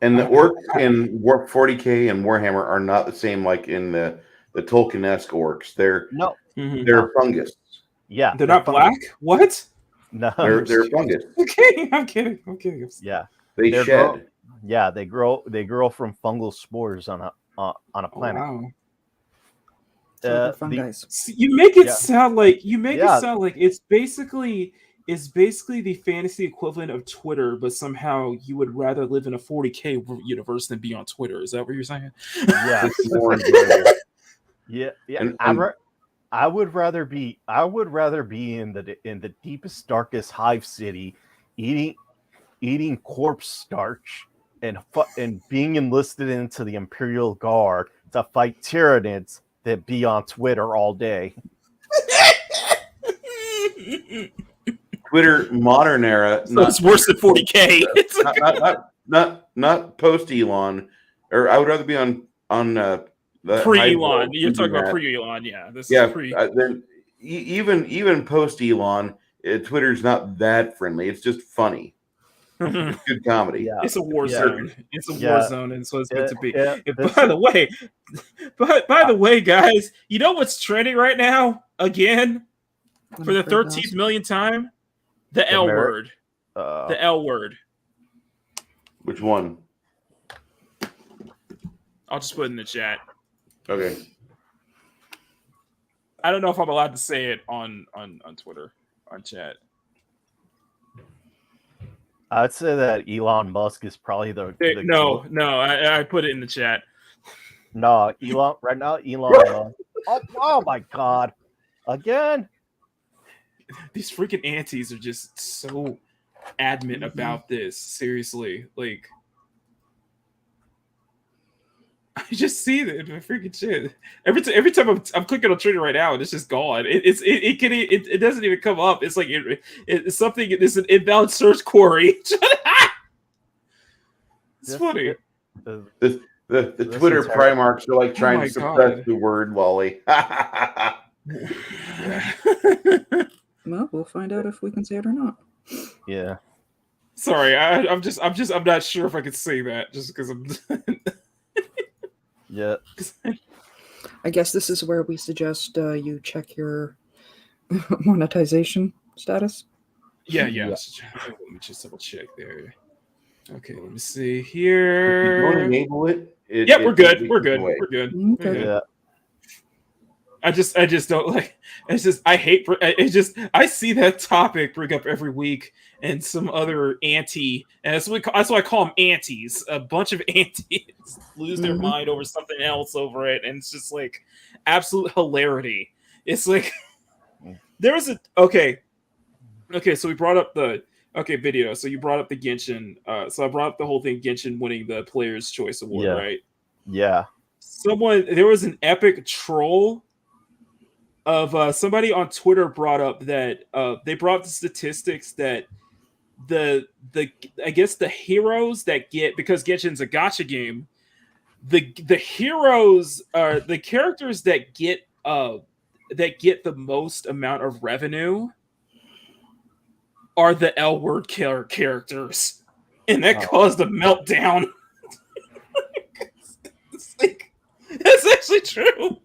and the orcs in 40K and Warhammer are not the same like in the Tolkien-esque orcs. They're fungus. Yeah, they're not black. What? No, they're fungus. Okay, I'm kidding. Yeah, they shed. They grow from fungal spores on a planet. Oh, wow. You make it sound like it's basically the fantasy equivalent of Twitter, but somehow you would rather live in a 40K universe than be on Twitter. Is that what you're saying? Yeah. Yeah. And I would rather be in the deepest, darkest hive city, eating corpse starch and being enlisted into the Imperial Guard to fight Tyranids than be on Twitter all day. Twitter modern era. So it's worse than 40K. Not post Elon, or I would rather be on the pre Elon. You're talking about pre Elon, yeah. This is pre. Then even post Elon, Twitter's not that friendly. It's just funny. It's good comedy. Yeah. It's a war zone. It's a war zone, and so it's meant to be. By the way, guys, you know what's trending right now again for the 13th millionth time? The L word. The L word. Which one? I'll just put it in the chat. Okay. I don't know if I'm allowed to say it on Twitter, on chat. I'd say that Elon Musk is probably No, I put it in the chat. No, Elon Musk. Oh my God. Again? These freaking aunties are just so adamant about this. Seriously, like I just see the freaking shit every time I'm clicking on Twitter right now, and it's just gone. It doesn't even come up. It's like it's something. It's an invalid search query. It's funny. The Twitter Primarchs are like trying to suppress the word lolly. Well, we'll find out if we can say it or not. Yeah. Sorry, I'm not sure if I could say that just because I'm. Yeah. I guess this is where we suggest you check your monetization status. Yeah. Let me just double check there. Okay, let me see here. If you don't enable it. We're good. We're good. Okay. Yeah. I just don't like. It's just I hate. It's just I see that topic bring up every week, and some other auntie, and that's why I call them aunties. A bunch of aunties lose their mind over something else over it, and it's just like absolute hilarity. It's like there was a okay. So we brought up the video. So you brought up the Genshin. So I brought up the whole thing Genshin winning the Player's Choice Award, right? Yeah. There was an epic troll of somebody on Twitter brought up that they brought up the statistics that I guess the heroes that get, because Genshin's a gacha game, the heroes are the characters that get the most amount of revenue are the L word killer characters, and that caused a meltdown. That's actually true.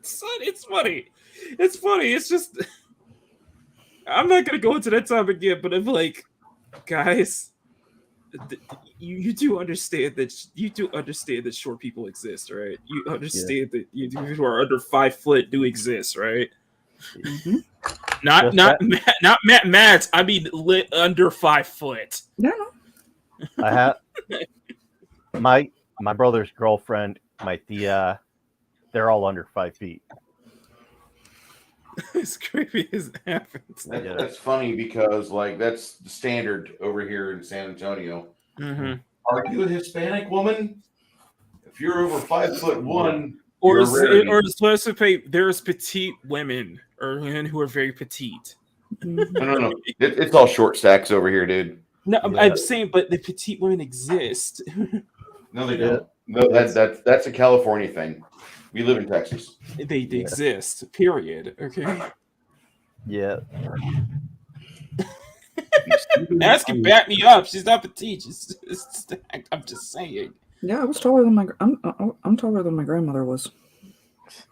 Son, it's funny. It's funny. It's just I'm not gonna go into that topic again, but I'm like, guys, you do understand that short people exist, right? You understand that people who are under 5 foot do exist, right? Mm-hmm. Not Matt Mads. I mean, under 5 foot. No. I have my brother's girlfriend, my tia. They're all under 5 feet. It's creepy as it happens. That's funny because like that's the standard over here in San Antonio. Mm-hmm. Are you a Hispanic woman? If you're over 5'1", there's petite women or women who are very petite. No. It's all short stacks over here, dude. No, I'm saying, but the petite women exist. No, they don't. No, that's a California thing. We live in Texas. They exist. Period. Okay. Yeah. Ask can back me up. She's not petite. I'm just saying. Yeah, I was taller than I'm taller than my grandmother was.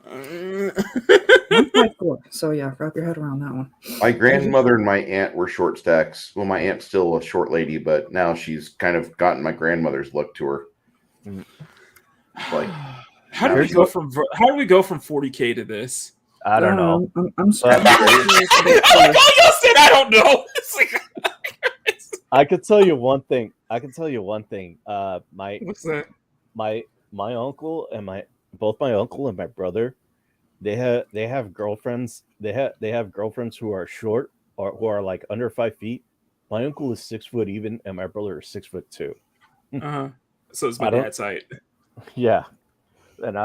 I'm 5'4", so yeah, wrap your head around that one. My grandmother and my aunt were short stacks. Well, my aunt's still a short lady, but now she's kind of gotten my grandmother's look to her. Like, how do we go from 40K to this? I don't know. I'm sorry. I said I don't know. I could tell you one thing. What's that? My uncle and both my uncle and my brother, they have girlfriends. They have girlfriends who are short or who are like under 5 feet. My uncle is 6 foot even, and my brother is 6'2". So it's my dad's height. Yeah, it's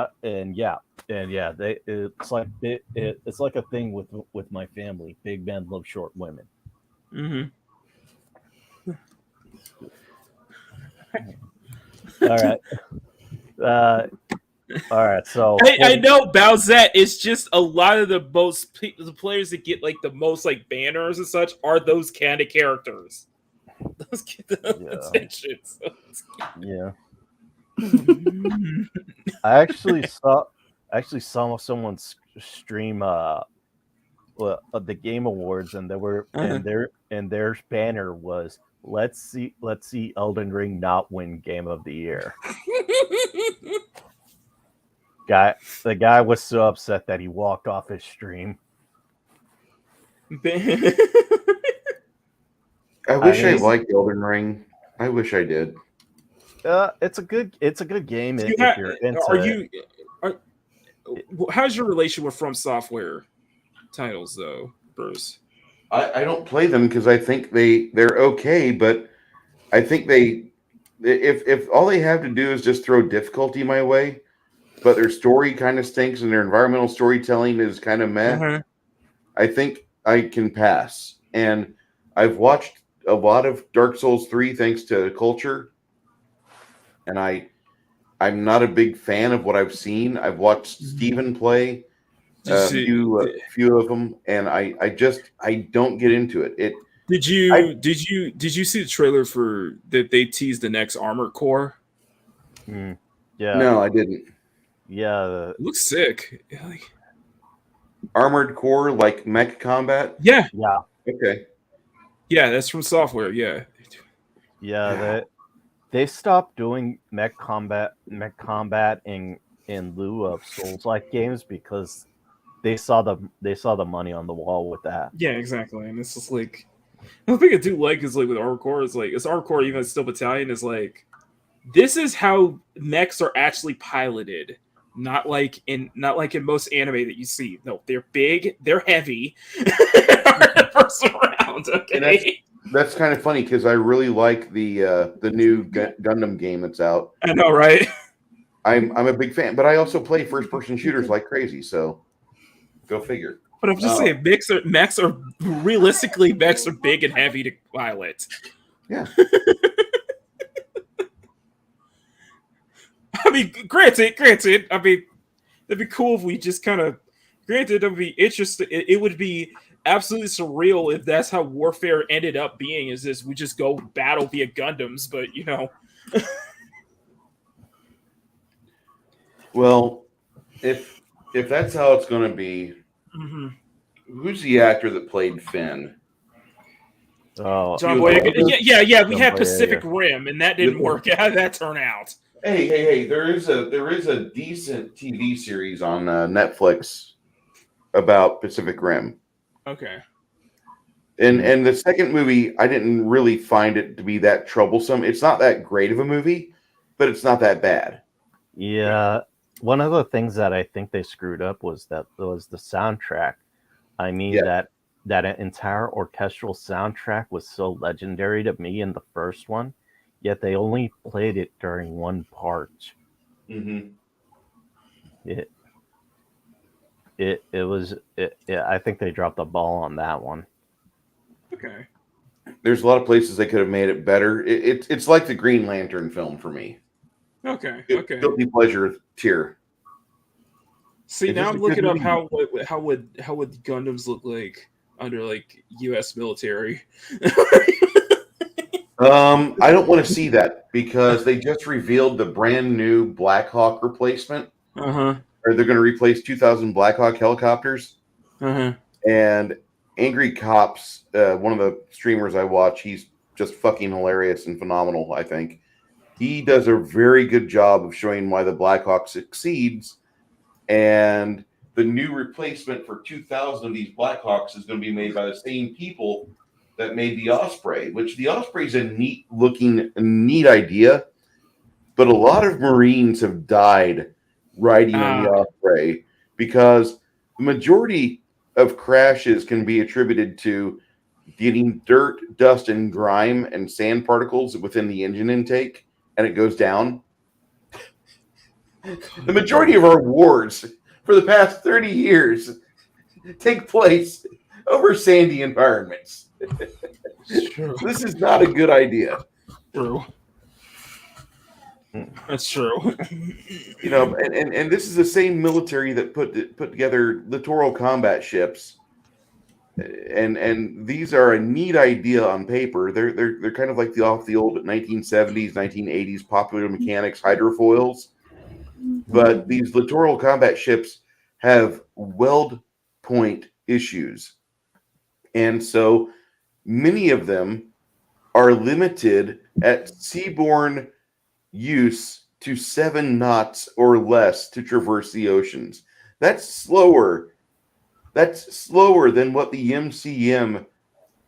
like a thing with my family. Big men love short women. Mm-hmm. All right. So I know Bowsette is just a lot of the players that get like the most like banners and such are those kind of characters. Those get the attention. So yeah. I actually saw someone stream the Game Awards, and their banner was let's see Elden Ring not win Game of the Year. The guy was so upset that he walked off his stream. I wish I liked Elden Ring. I wish I did. It's a good game if you're into how's your relation with From Software titles though, Bruce? I don't play them because I think they're okay, but I think if all they have to do is just throw difficulty my way, but their story kind of stinks and their environmental storytelling is kind of meh, I think I can pass. And I've watched a lot of Dark Souls 3 thanks to Culture, and I'm not a big fan of what I've seen. I've watched Steven play a few of them, and I don't get into it. Did you see the trailer for that they teased the next Armored Core? Yeah. No, I didn't. Yeah. It looks sick. Armored Core, like mech combat? Yeah. Yeah. Okay. Yeah, that's from Software, yeah. Yeah, they stopped doing mech combat in lieu of Souls-like games because they saw the money on the wall with that. Yeah, exactly. And it's just like the thing I do like is like with Armored Core is like it's Armored Core even still Battalion is like this is how mechs are actually piloted. Not like in most anime that you see. No, they're big, they're heavy. First round, okay. And that's kind of funny because I really like the new Gundam game that's out. I know, right? I'm a big fan, but I also play first person shooters like crazy. So go figure. But I'm just saying, mechs are realistically mechs are big and heavy to pilot. Yeah. I mean, granted. I mean, it'd be cool if we just kind of. Granted, it would be interesting. It would be absolutely surreal if that's how warfare ended up being. Is this we just go battle via Gundams? But you know. Well, if that's how it's going to be, who's the actor that played Finn? Oh, John Boyega. Yeah. We had Boyega. Pacific Rim, and that didn't work. How did that turn out? Hey! There is a decent TV series on Netflix about Pacific Rim. Okay. And the second movie, I didn't really find it to be that troublesome. It's not that great of a movie, but it's not that bad. Yeah. One of the things that I think they screwed up was the soundtrack. I mean, that entire orchestral soundtrack was so legendary to me in the first one, yet they only played it during one part. Mm-hmm. I think they dropped the ball on that one. Okay. There's a lot of places they could have made it better. It's like the Green Lantern film for me. Okay. Guilty pleasure tier. See, now I'm looking up how would Gundams look like under like U.S. military. I don't want to see that because they just revealed the brand new Black Hawk replacement. Or they're going to replace 2,000 Black Hawk helicopters. And Angry Cops, one of the streamers I watch, he's just fucking hilarious and phenomenal, I think. He does a very good job of showing why the Black Hawk succeeds. And the new replacement for 2,000 of these Black Hawks is going to be made by the same people that made the Osprey, which the Osprey is a neat idea. But a lot of Marines have died riding on the Osprey because the majority of crashes can be attributed to getting dirt, dust, and grime and sand particles within the engine intake, and it goes down. The majority of our wars for the past 30 years take place over sandy environments. This is not a good idea. True. That's true. You know, and this is the same military that put together littoral combat ships, and these are a neat idea on paper. They're kind of like the old 1970s, 1980s popular mechanics hydrofoils, but these littoral combat ships have weld point issues, and so many of them are limited at seaborne use to 7 knots or less to traverse the oceans. That's slower. That's slower than what the MCM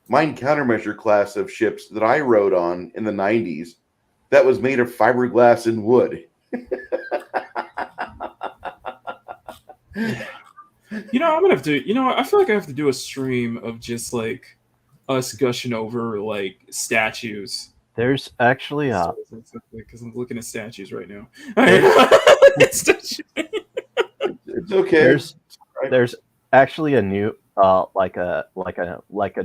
mine countermeasure class of ships that I rode on in the 90s that was made of fiberglass and wood. You know, I'm gonna have to. You know, I feel like I have to do a stream of just like us gushing over like statues. There's actually because I'm looking at statues right now. It's okay. There's actually a new like a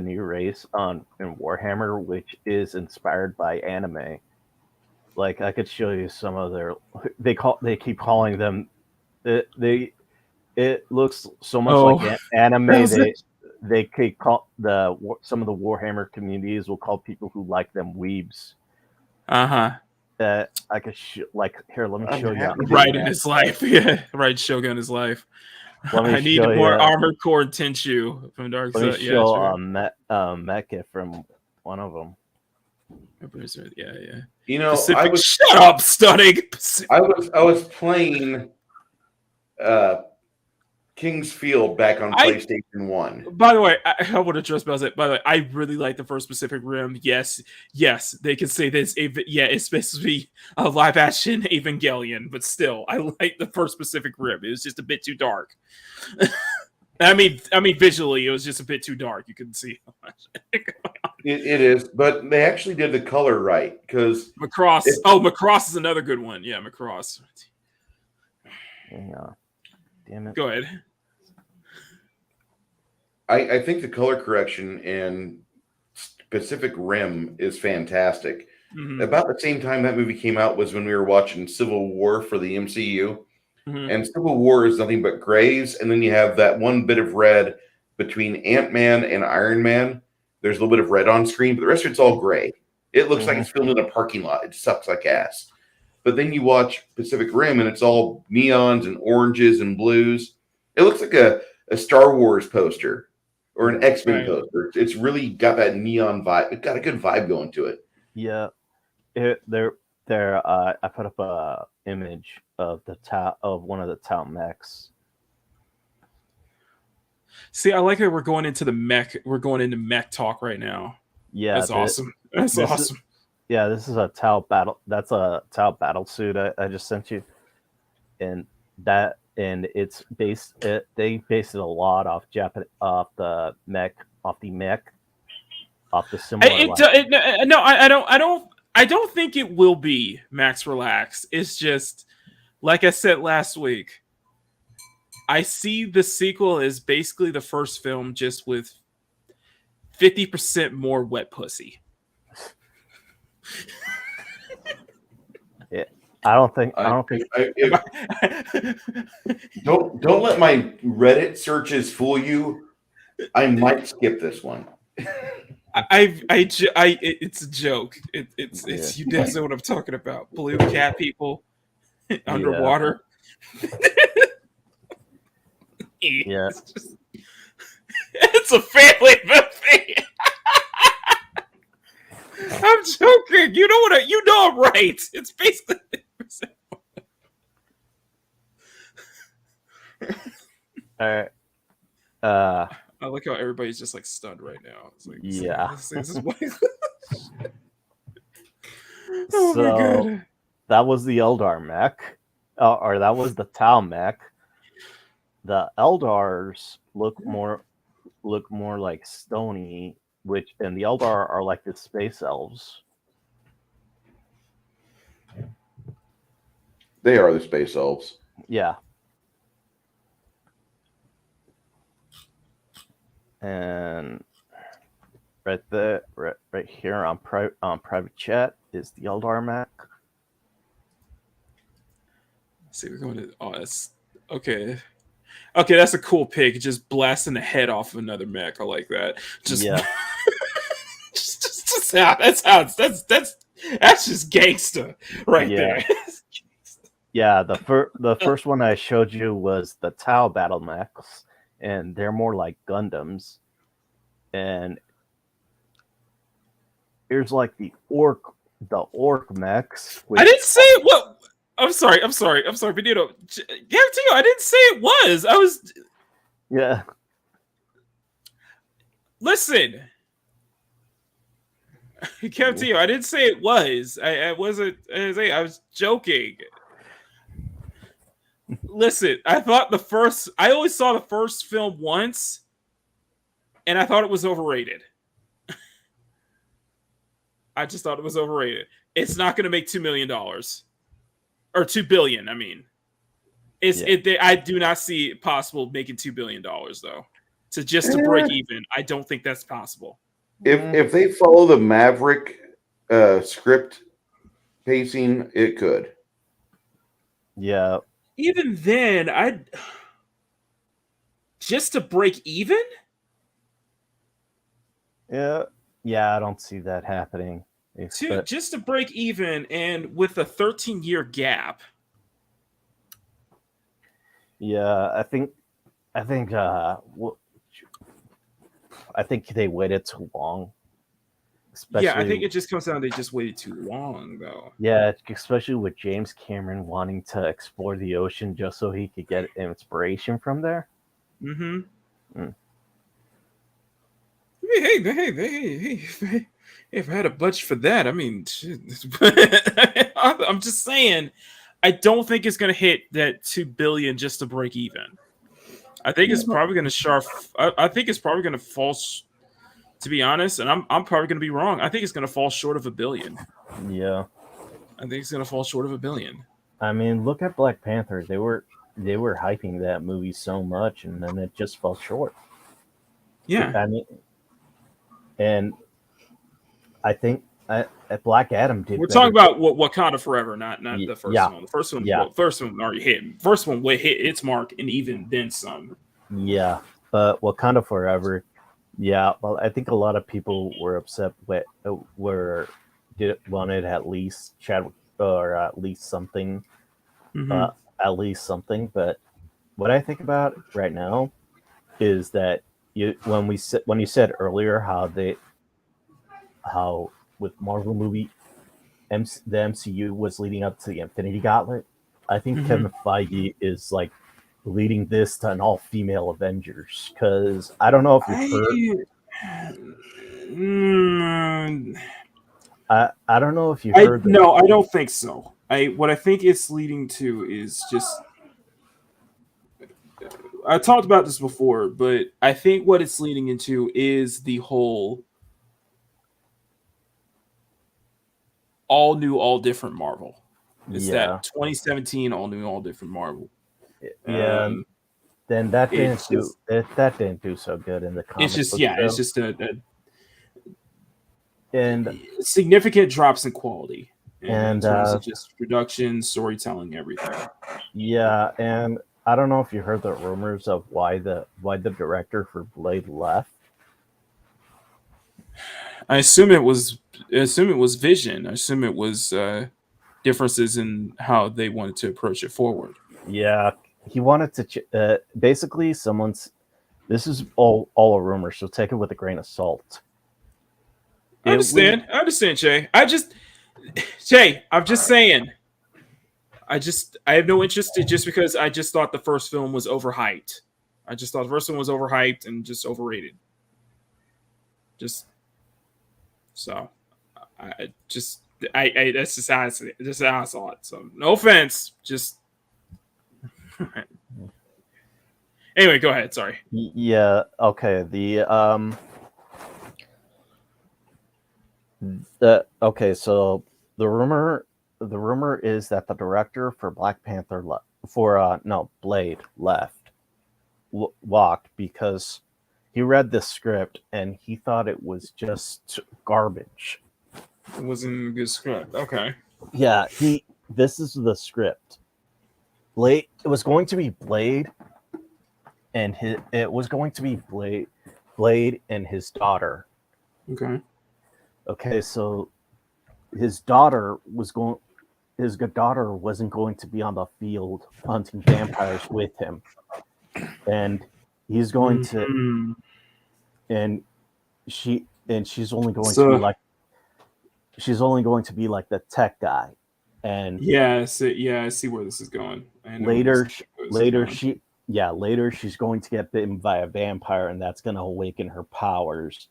new race in Warhammer which is inspired by anime. Like I could show you some of their. They keep calling them. It looks so much like anime. They could call some of the Warhammer communities will call people who like them weebs. I could here. Let me show you. Right in his life, yeah. Right, Shogun his life. I need more Armored Core and Tenchu from Dark Side. Let me show Mecha from one of them. Yeah. You know, Pacific, shut up, Stunning. I was playing King's Field back on PlayStation 1. By the way, I want to address about it. By the way, I really like the first Pacific Rim. Yes, they can say this. It's supposed to be a live action Evangelion, but still, I like the first Pacific Rim. It was just a bit too dark. I mean, visually, it was just a bit too dark. You couldn't see how much. It is, but they actually did the color right because Macross. Macross is another good one. Yeah, Macross. Yeah. Damn it. Go ahead. I think the color correction in Pacific Rim is fantastic. Mm-hmm. About the same time that movie came out was when we were watching Civil War for the MCU. Mm-hmm. And Civil War is nothing but grays, and then you have that one bit of red between Ant-Man and Iron Man. There's a little bit of red on screen, but the rest of it's all gray. It looks like it's filmed in a parking lot. It sucks like ass. But then you watch Pacific Rim, and it's all neons and oranges and blues. It looks like a Star Wars poster or an X-Men poster. It's really got that neon vibe. It got a good vibe going to it. Yeah. I put up a image of one of the Tau mechs. See, I like that we're going into the mech. We're going into mech talk right now. Yeah, that's awesome. That's awesome. This is a Tau battle. That's a Tau battle suit I just sent you, and it's based. They based it a lot off the similar. I don't think it will be Max Relax. It's just like I said last week. I see the sequel as basically the first film, just with 50% more wet pussy. Yeah, I don't think. Don't let my Reddit searches fool you. I might skip this one. It's a joke. It's you guys know what I'm talking about. Blue cat people underwater. Yeah, it's a family movie. I'm joking. You know what? You know I'm right. It's basically. All right. I like how everybody's just like stunned right now. It's like, yeah. This is what... Oh so my God. That was the Eldar mech, or that was the Tau mech. The Eldars look more like stony, and the Eldar are like the space elves. They are the space elves. Yeah. And right there, right here on private chat is the Eldar mech. See, we're going to. Oh, that's okay. Okay, that's a cool pic. Just blasting the head off of another mech. I like that. Just, yeah. just that's just gangster right there. Yeah, the first one I showed you was the Tau battle mechs, and they're more like Gundams. And here's like the orc mechs. I didn't say what. I'm sorry, Bandito. Guarantee I didn't say it was. I was. Yeah. Listen. Guarantee I didn't say it was. I wasn't. I was joking. Listen, I always saw the first film once, and I thought it was overrated. I just thought it was overrated. It's not going to make $2 million. Or $2 billion. I mean, I do not see it possible making $2 billion though. To break even, I don't think that's possible. If they follow the Maverick script pacing, it could. Yeah. Even then, just to break even. Yeah, I don't see that happening. Just to break even, and with a 13-year gap. Yeah, I think they waited too long. Yeah, I think it just comes down to they just waited too long, though. Yeah, especially with James Cameron wanting to explore the ocean just so he could get inspiration from there. Mm-hmm. Hey. If I had a budget for that, I mean, I'm just saying, I don't think it's going to hit that $2 billion just to break even. I think it's probably going to I think it's probably going to fall. To be honest, and I'm probably going to be wrong. I think it's going to fall short of $1 billion. Yeah, I think it's going to fall short of $1 billion. I mean, look at Black Panther. They were hyping that movie so much, and then it just fell short. Yeah. I mean, and I think Black Adam did. We're talking about Wakanda Forever, not the first one. The first one, first one already hit. First one hit its mark, and even then some. Yeah, but Wakanda Forever. Yeah, well, I think a lot of people were upset with wanted at least Chadwick or at least something, at least something. But what I think about right now is that when you said earlier how with Marvel movie the MCU was leading up to the Infinity Gauntlet, I think Kevin Feige is like leading this to an all-female Avengers, because I don't know if you've heard. I don't know if you heard. No, I don't think so. What I think it's leading to is just. I talked about this before, but I think what it's leading into is the whole all new, all different Marvel. It's that 2017 all new, all different Marvel. Yeah. Then that didn't do so good in the comic. It's just and significant drops in quality in terms of just production, storytelling, everything. Yeah, and I don't know if you heard the rumors of why the director for Blade left. I assume it was vision. I assume it was differences in how they wanted to approach it forward. Yeah, he wanted to basically someone's. This is all a rumor, so take it with a grain of salt. I understand, Jay. I'm just saying. I have no interest in just because I just thought the first film was overhyped. I just thought the first one was overhyped and just overrated. That's just how I saw it. So no offense, just anyway, go ahead. Sorry. Yeah. Okay. So the rumor is that the director for Black Panther Blade walked because he read the script and he thought it was just garbage. It wasn't a good script. Okay. Yeah, this is the script. Blade. It was going to be Blade, and Blade and his daughter. Okay. Okay, so his daughter wasn't going to be on the field hunting vampires with him, and he's going to, and she's only going to be like the tech guy, and I see where this is going. Later she's going to get bitten by a vampire, and that's going to awaken her powers.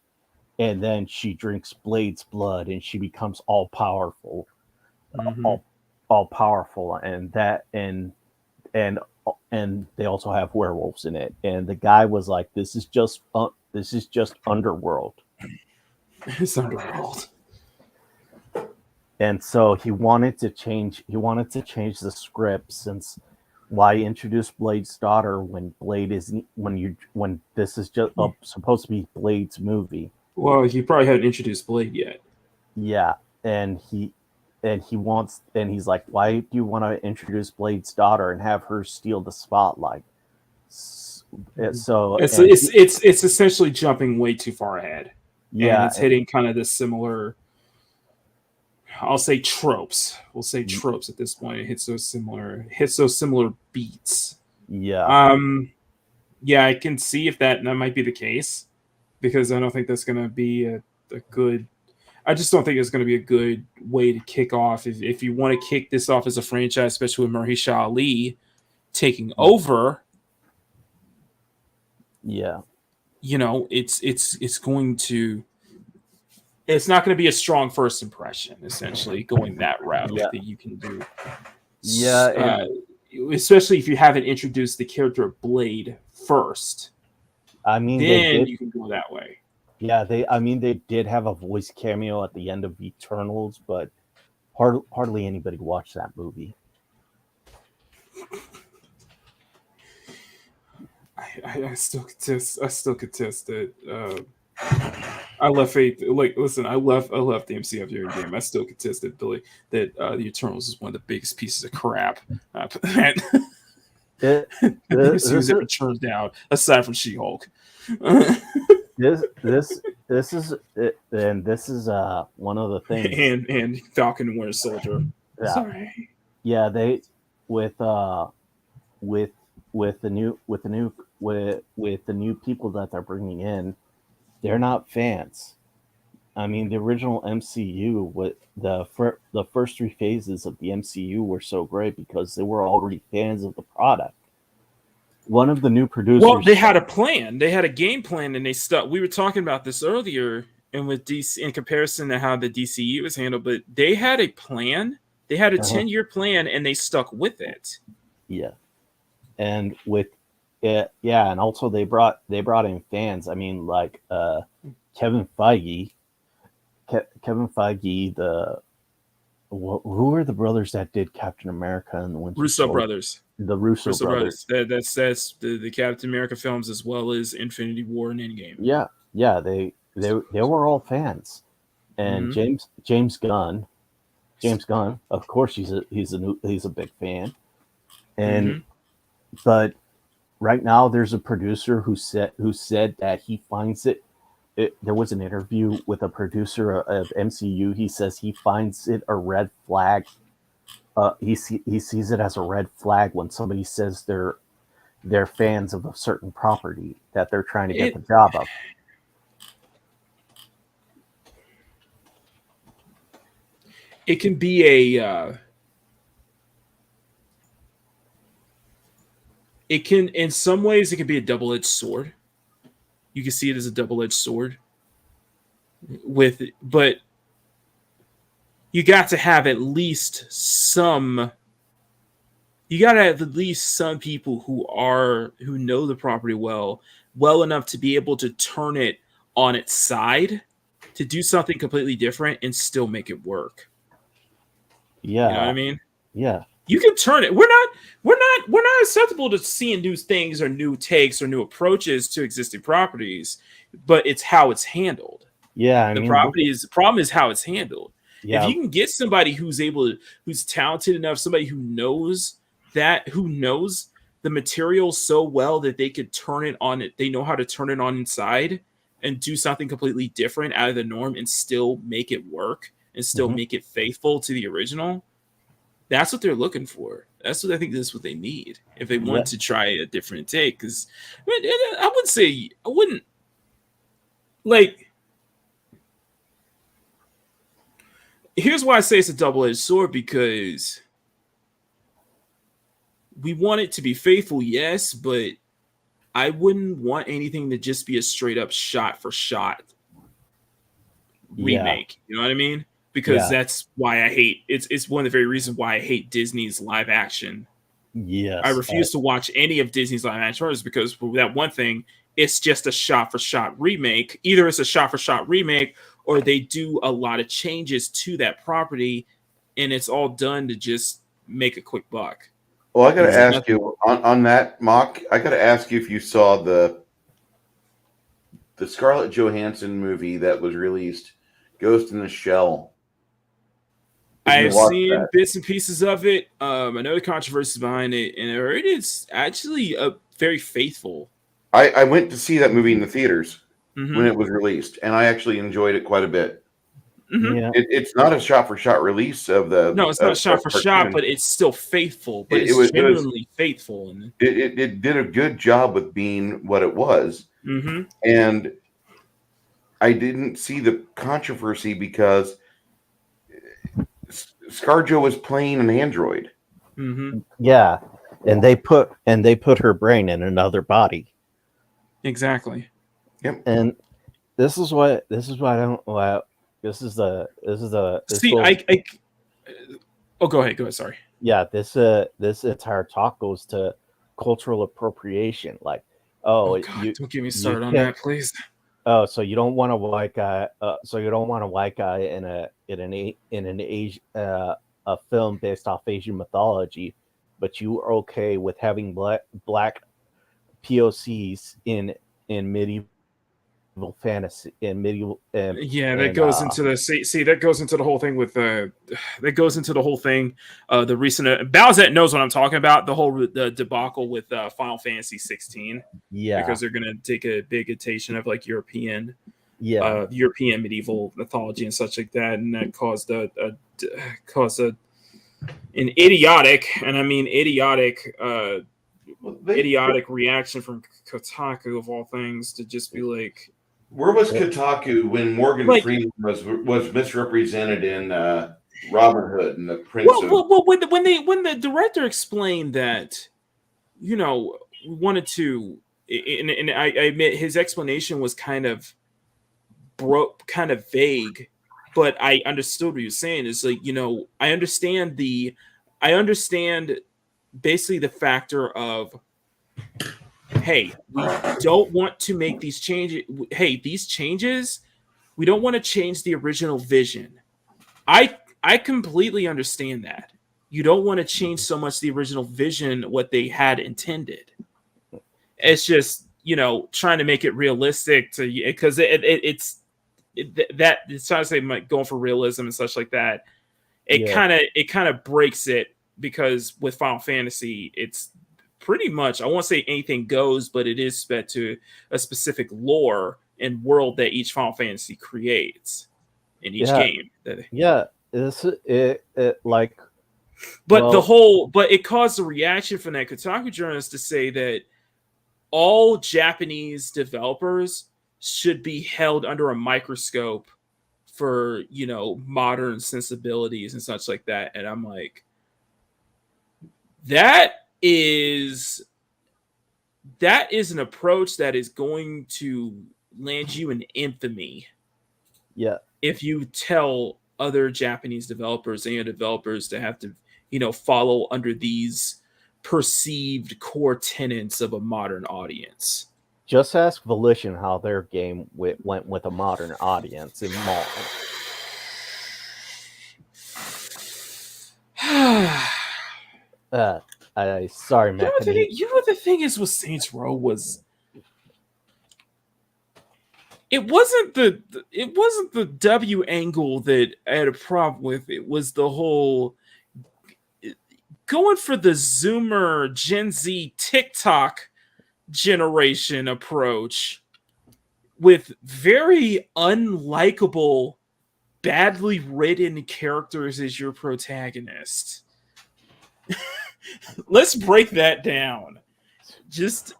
And then she drinks Blade's blood, and she becomes all powerful, all powerful. And they also have werewolves in it. And the guy was like, "This is just Underworld." It's Underworld. And so he wanted to change the script, since why introduce Blade's daughter when this is just supposed to be Blade's movie. Well, he probably hadn't introduced Blade yet. Yeah, and he's like, why do you want to introduce Blade's daughter and have her steal the spotlight? So it's essentially jumping way too far ahead. Yeah, and it's hitting kind of the similar. I'll say tropes. We'll say tropes at this point. It hits those similar beats. Yeah. Yeah, I can see if that might be the case, because I don't think that's going to be a good. I just don't think it's going to be a good way to kick off. If you want to kick this off as a franchise, especially with Mahershala Ali taking over. Yeah. It's going to. It's not going to be a strong first impression, essentially, going that route that you can do. Yeah. Especially if you haven't introduced the character of Blade first. I mean, then you can go that way. Yeah, they did have a voice cameo at the end of Eternals, but hardly anybody watched that movie. I still contest. I still contest that. I left Faith. Like, listen, I left the MCF here game. I still contest that Billy that the Eternals is one of the biggest pieces of crap. This MCU's ever turned down, aside from She-Hulk. this is and this is one of the things. And Falcon and Winter Soldier. Yeah. Sorry. Yeah, they with the new people that they're bringing in, they're not fans. I mean, the original MCU, with the first 3 phases of the MCU were so great because they were already fans of the product. One of the new producers. Well, they had a plan. They had a game plan, and they stuck. We were talking about this earlier, and with DC in comparison to how the DCU was handled, but they had a plan. They had a 10-year plan, and they stuck with it. Yeah, and with it, yeah, and also they brought in fans. I mean, like Kevin Feige. Who are the brothers that did Captain America and the Winter Russo Soldier? brothers. The Russo brothers. That's the Captain America films as well as Infinity War and Endgame. Yeah, they were all fans, and James Gunn, of course, he's a big fan, and but right now there's a producer who said that he finds it. There was an interview with a producer of MCU. He says he finds it a red flag. He sees it as a red flag when somebody says they're fans of a certain property that they're trying to get the job of. It can be in some ways, it can be a double-edged sword. You can see it as a double-edged sword. But you got to have at least some. You got to have at least some people who know the property well enough to be able to turn it on its side, to do something completely different and still make it work. Yeah, you know what I mean. Yeah, you can turn it. We're not acceptable to seeing new things or new takes or new approaches to existing properties, but it's how it's handled. Yeah, the problem is how it's handled. Yeah. If you can get somebody who's talented enough, somebody who knows the material so well that they could turn it on it, they know how to turn it on inside and do something completely different out of the norm and still make it work and still make it faithful to the original. That's what they're looking for. That's what I think this is what they need if they want to try a different take. Because I wouldn't like. Here's why I say it's a double-edged sword, because we want it to be faithful, yes, but I wouldn't want anything to just be a straight-up shot-for-shot remake. You know what I mean? Because that's why I hate it's one of the very reasons why I hate Disney's live action. Yes. I refuse to watch any of Disney's live action because for that one thing, it's just a shot-for-shot remake. Either it's a shot-for-shot remake or they do a lot of changes to that property and it's all done to just make a quick buck. Well, I got to ask you on that, Mock, I got to ask you if you saw the Scarlett Johansson movie that was released, Ghost in the Shell. I've seen bits and pieces of it. I know the controversy behind it, and it is actually very faithful. I went to see that movie in the theaters when it was released, and I actually enjoyed it quite a bit. Yeah. It's not a shot-for-shot release of the... No, it's not shot-for-shot, but it's still faithful. But it's genuinely faithful. It did a good job with being what it was. And I didn't see the controversy because ScarJo was playing an android. Yeah, and they put her brain in another body. Exactly. Yep. And this is why I don't. This is the. Oh, go ahead. Sorry. Yeah, this entire talk goes to cultural appropriation. Like, God, don't get me started on that, please. Oh, so you don't want a white guy. So you don't want a white guy in a film based off Asian mythology, but you are okay with having black POCs in medieval fantasy in medieval. That goes into the see that goes into the whole thing with the recent Bowsette knows what I'm talking about. The debacle with Final Fantasy 16. Yeah, because they're gonna take a big attention of like European medieval mythology and such like that, and that caused an idiotic, and I mean idiotic reaction from Kotaku of all things to just be like, where was Kotaku when Morgan Freeman was misrepresented in Robin Hood and the Prince of... when the director explained that, wanted to, and I admit his explanation was kind of vague, but I understood what he was saying. Is like, I understand basically the factor of, hey, we don't want to make these changes. Hey, these changes, we don't want to change the original vision. I completely understand that. You don't want to change so much the original vision, what they had intended. It's just, trying to make it realistic because it's trying to say going for realism and such like that. It kind of breaks it, because with Final Fantasy, it's pretty much, I won't say anything goes, but it is set to a specific lore and world that each Final Fantasy creates in each game. But it caused a reaction from that Kotaku journalist to say that all Japanese developers should be held under a microscope for, modern sensibilities and such like that. And I'm like, that is an approach that is going to land you in infamy. Yeah. If you tell other Japanese developers and developers to have to, follow under these perceived core tenets of a modern audience. Just ask Volition how their game went with a modern audience in Mall. Sorry, Makini. The thing is with Saints Row was, it wasn't the W angle that I had a problem with. It was the whole going for the Zoomer Gen Z TikTok generation approach with very unlikable, badly written characters as your protagonist. Let's break that down. Just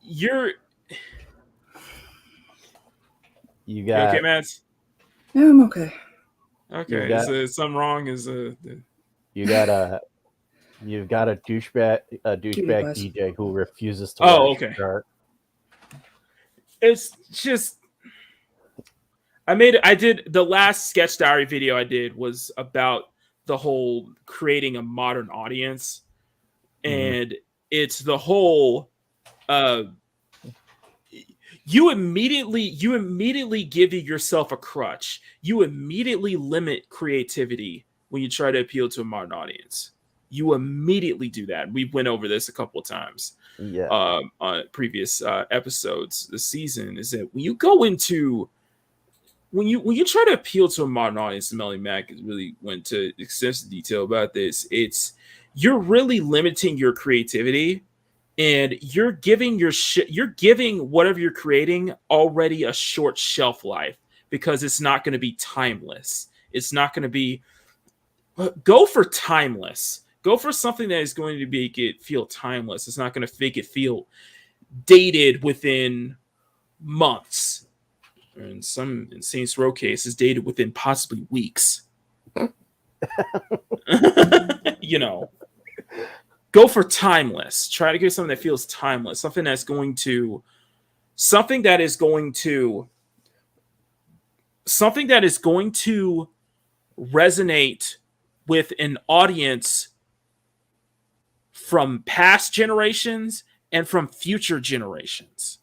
you got okay, Matt? Yeah, I'm okay. Okay, is something wrong? You've got a douchebag DJ who refuses to start. It's just I did the last sketch diary video I did was about the whole creating a modern audience, and it's the whole you immediately give yourself a crutch. You immediately limit creativity when you try to appeal to a modern audience. You immediately do that. We went over this a couple of times on previous episodes this season. Is that when you go into when you try to appeal to a modern audience, and Melly Mac really went to extensive detail about this. You're really limiting your creativity, and you're giving whatever you're creating already a short shelf life, because it's not going to be timeless. It's not going to be. Go for timeless. Go for something that is going to make it feel timeless. It's not going to make it feel dated within months. In Saints Row cases, dated within possibly weeks. Go for timeless. Try to get something that feels timeless. Something that is going to resonate with an audience from past generations and from future generations.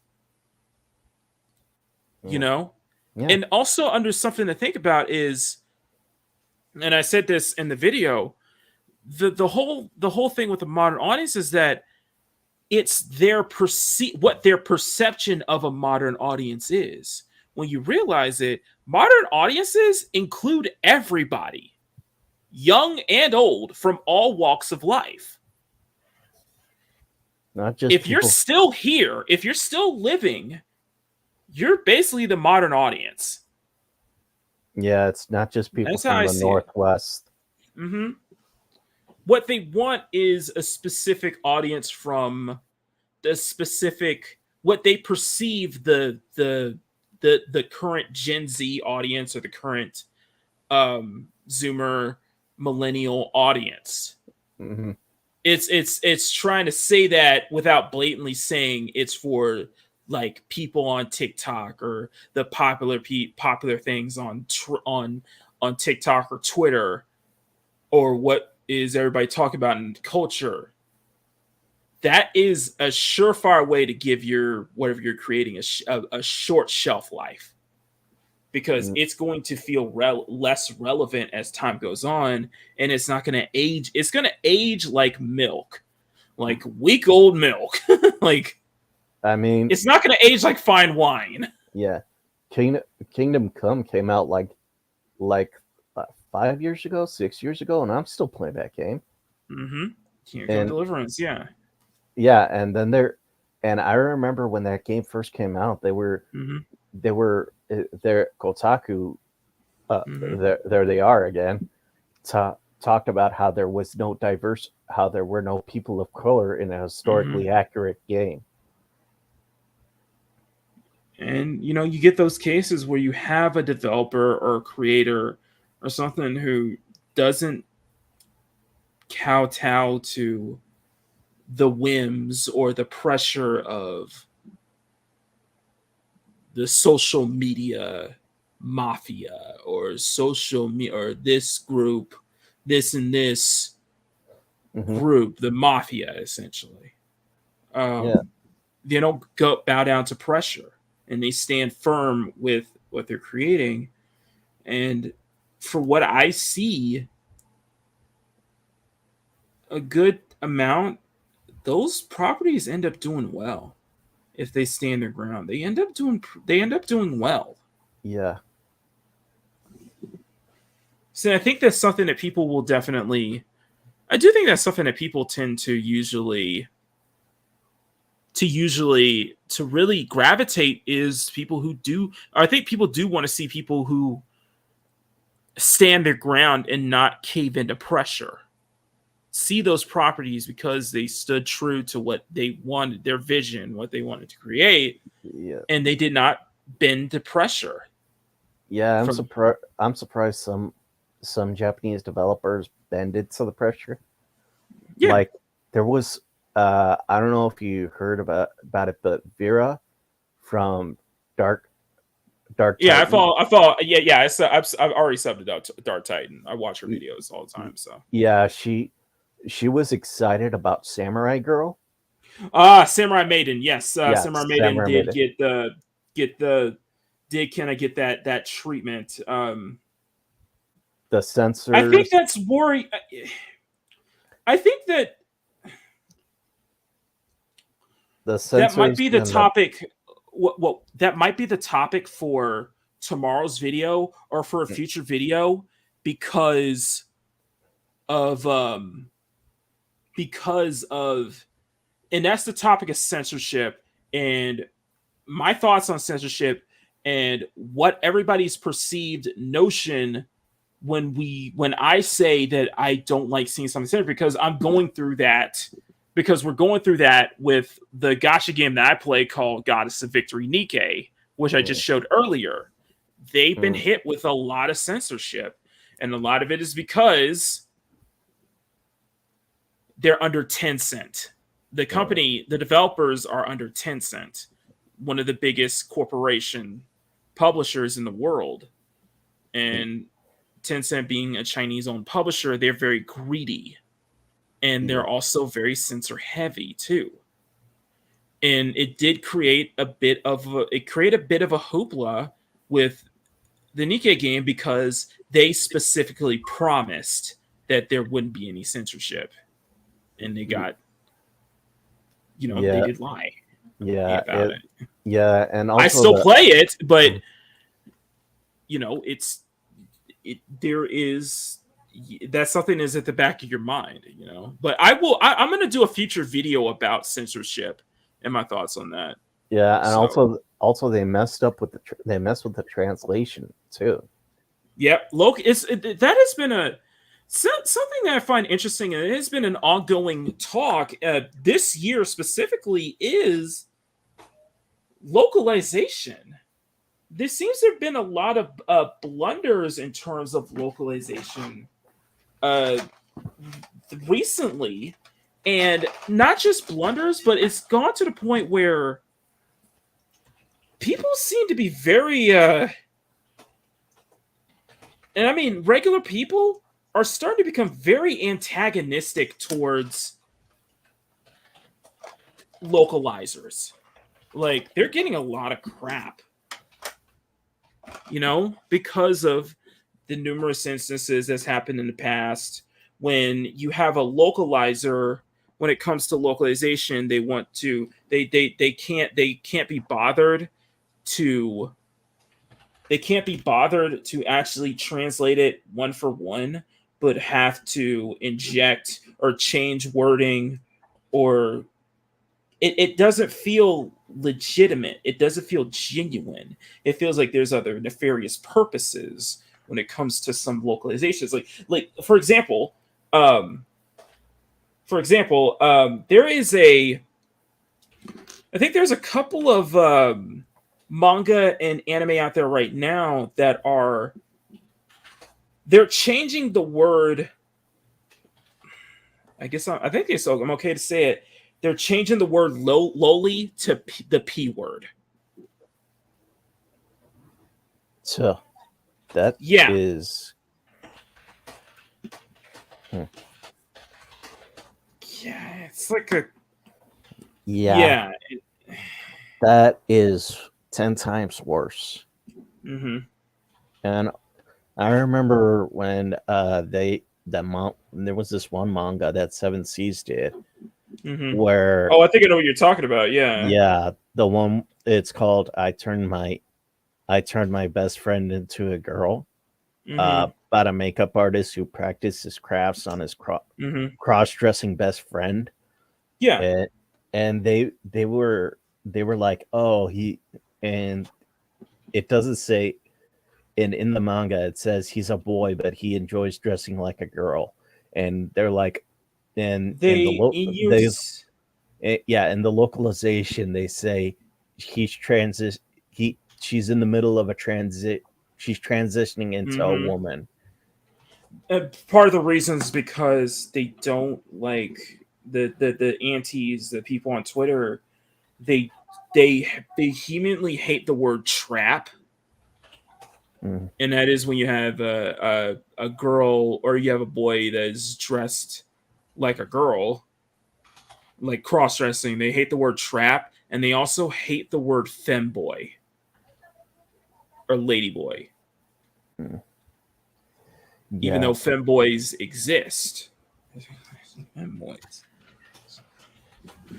And also under something to think about is, and I said this in the video, the whole thing with the modern audience is that it's what their perception of a modern audience is. When you realize it, modern audiences include everybody, young and old, from all walks of life. Not just if you're still here, if you're still living, you're basically the modern audience. Yeah, it's not just people from the Northwest. Mm-hmm. What they want is a specific audience from the specific, what they perceive the current Gen Z audience or the current Zoomer millennial audience. Mm-hmm. It's trying to say that without blatantly saying it's for like people on TikTok or the popular things on TikTok or Twitter, or what is everybody talking about in culture. That is a surefire way to give your whatever you're creating a short shelf life, because it's going to feel less relevant as time goes on, and it's not going to age. It's going to age like milk, like week old milk. Like, I mean, it's not going to age like fine wine. Yeah, Kingdom Come came out like 5 years ago, 6 years ago, and I'm still playing that game. Mm-hmm. Kingdom Come Deliverance, yeah. Yeah, and then and I remember when that game first came out, they were Kotaku, there they are again, talked about how there was how there were no people of color in a historically accurate game. And, you know, you get those cases where you have a developer or a creator or something who doesn't kowtow to the whims or the pressure of the social media mafia or or this group, this and this group, the mafia, essentially. They don't bow down to pressure, and they stand firm with what they're creating. And for what I see, a good amount, those properties end up doing well if they stand their ground. They end up doing well. Yeah. So I think that's something that people will definitely. I do think that's something that people tend to really gravitate is people who do. I think people do want to see people who stand their ground and not cave into pressure. See those properties because they stood true to what they wanted, their vision, what they wanted to create, and they did not bend to pressure. Yeah, I'm surprised some Japanese developers bended to the pressure. Yeah. Like there was, I don't know if you heard about it, but Vera from Dark. Yeah, Titan. I follow. Yeah. I've already subbed to Dark Titan. I watch her videos all the time. So yeah, she was excited about Samurai Girl. Samurai Maiden. Yes, Samurai Maiden did kind of get that treatment. The censors. I think that's worry. I think that the censors that might be the topic. What that might be the topic for tomorrow's video or for a future video because of and that's the topic of censorship and my thoughts on censorship and what everybody's perceived notion when I say that I don't like seeing something censored, because I'm going through that, because we're going through that with the gacha game that I play called Goddess of Victory Nikkei, which I just showed earlier. They've been hit with a lot of censorship, and a lot of it is because they're under Tencent. The company, the developers are under Tencent, one of the biggest corporation publishers in the world. And Tencent being a Chinese-owned publisher, they're very greedy. And they're also very censor-heavy, too. And it did create a bit of a hoopla with the Nikkei game because they specifically promised that there wouldn't be any censorship. And they got they did lie. Yeah, about it. Yeah, and also I still play it, but there is that something is at the back of your mind, But I'm going to do a future video about censorship and my thoughts on that. Yeah, and also they messed up with the translation too. Yep, that has been something that I find interesting, and it has been an ongoing talk this year specifically is localization. There seems to have been a lot of blunders in terms of localization recently, and not just blunders, but it's gone to the point where people seem to be very and I mean regular people are starting to become very antagonistic towards localizers. Like, they're getting a lot of crap, because of the numerous instances that's happened in the past when you have a localizer. When it comes to localization, they can't be bothered to actually translate it one for one, but have to inject or change wording, or it doesn't feel legitimate. It doesn't feel genuine. It feels like there's other nefarious purposes when it comes to some localizations. Like for example, there is I think there's a couple of manga and anime out there right now that they're changing the word. I guess I'm okay to say it. They're changing the word lowly to the P word. So that is. Yeah, it's like a. Yeah. That is 10 times worse. Mm-hmm. And I remember when there was this one manga that Seven Seas did, where I think I know what you're talking about. Yeah, the one, it's called "I Turned My Best Friend into a Girl," about a makeup artist who practices crafts on his cross-dressing best friend. Yeah, and they were like, oh, and it doesn't say. In the manga, it says he's a boy, but he enjoys dressing like a girl. And they're like, in the localization, they say she's in the middle of a transit. She's transitioning into a woman. Part of the reason is because they don't like the antis, the people on Twitter. They vehemently hate the word trap. And that is when you have a girl or you have a boy that is dressed like a girl, like cross-dressing. They hate the word trap, and they also hate the word femboy or ladyboy. Even though femboys exist. Femboys.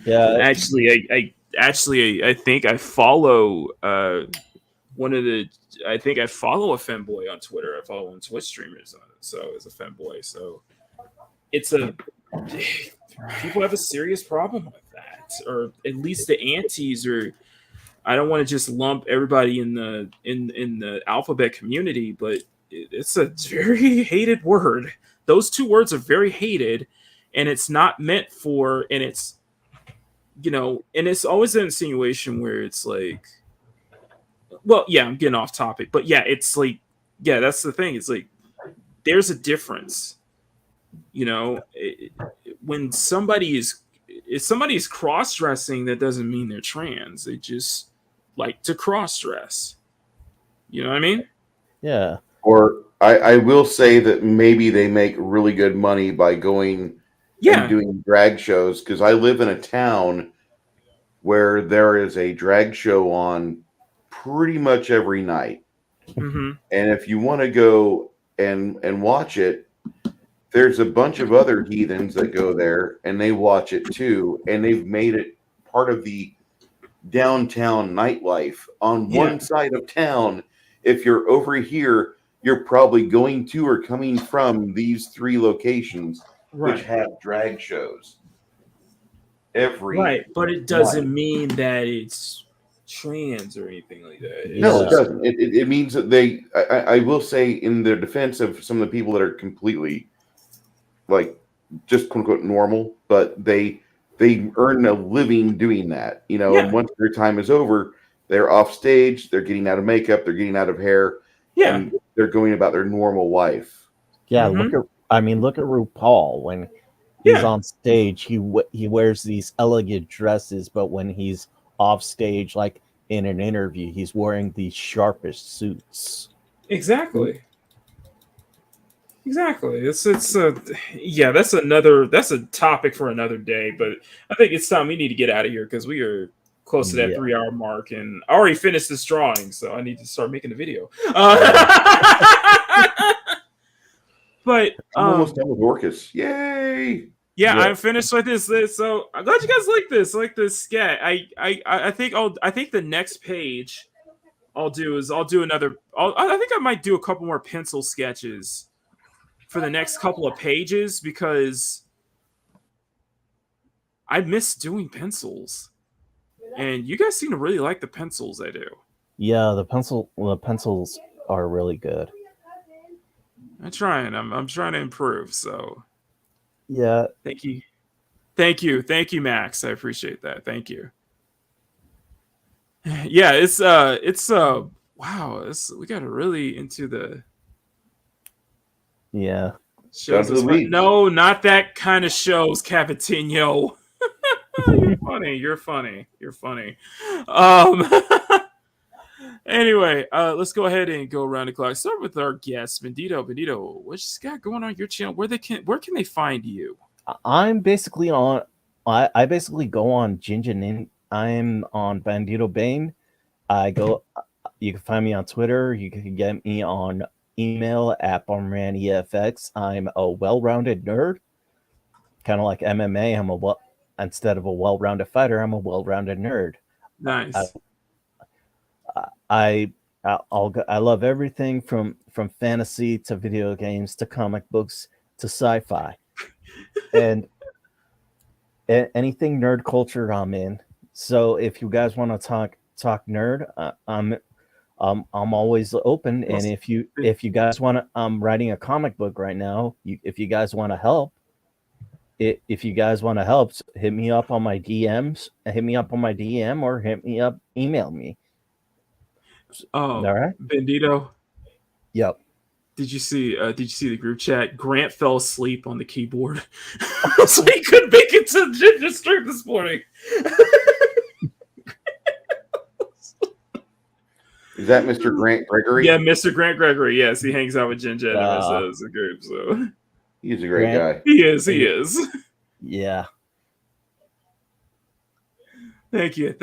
Yeah. Actually, I think I follow I follow a femboy on Twitter. I follow on Twitch streamers on it. So it's a femboy. So people have a serious problem with that, or at least the antis. Or I don't want to just lump everybody in the alphabet community, but it's a very hated word. Those two words are very hated, and it's not meant for. And it's and it's always an insinuation where it's like. Well, yeah, I'm getting off topic, but yeah, it's like, yeah, that's the thing. It's like, there's a difference, when if somebody's cross-dressing, that doesn't mean they're trans. They just like to cross-dress. You know what I mean? Yeah. Or I will say that maybe they make really good money by going and doing drag shows, because I live in a town where there is a drag show on pretty much every night. Mm-hmm. And if you want to go and watch it, there's a bunch of other heathens that go there and they watch it too, and they've made it part of the downtown nightlife. On one side of town, if you're over here, you're probably going to or coming from these 3 locations, which have drag shows. But it doesn't mean that it's trans or anything like that. No, it doesn't. It means that they. I will say, in their defense of some of the people that are completely, like, just quote unquote normal, but they earn a living doing that, And once their time is over, they're off stage. They're getting out of makeup. They're getting out of hair. And they're going about their normal life. Yeah, look at RuPaul when he's on stage. He wears these elegant dresses, but when he's off stage, like in an interview, he's wearing these sharpest suits. Exactly. That's a topic for another day. But I think it's time we need to get out of here because we are close to that 3-hour mark, and I already finished this drawing, so I need to start making the video. But I'm almost done with Orcus. Yay! Yeah, I'm finished with this. So I'm glad you guys like this. I like this sketch. I think the next page I'll do another. I think I might do a couple more pencil sketches for the next couple of pages because I miss doing pencils, and you guys seem to really like the pencils I do. Yeah, the pencils are really good. I'm trying to improve. So yeah, thank you, Max. I appreciate that. Thank you. Yeah, it's wow. We got to really into the shows. No, not that kind of shows, Cavatinho. You're funny. Anyway, let's go ahead and go around the clock. Start with our guest, Bandito. What's got going on your channel? Where can they find you? I'm basically on. I basically go on Jinjin. I'm on Banditobane. You can find me on Twitter. You can get me on email at BombermanEFX. I'm a well-rounded nerd, kind of like MMA. Instead of a well-rounded fighter, I'm a well-rounded nerd. Nice. I love everything from fantasy to video games to comic books to sci-fi, and anything nerd culture I'm in. So if you guys want to talk nerd, I'm always open. And if you guys want to, I'm writing a comic book right now. If you guys want to help, hit me up on my DMs. Hit me up on my DM or email me. Oh, all right, Bandito. Yep. Did you see the group chat? Grant fell asleep on the keyboard, so he couldn't make it to Ginger stream this morning. Is that Mr. Grant Gregory? Yeah, Mr. Grant Gregory. Yes, he hangs out with Ginger and the rest of the group. So he's a great guy. He is. Yeah. Thank you.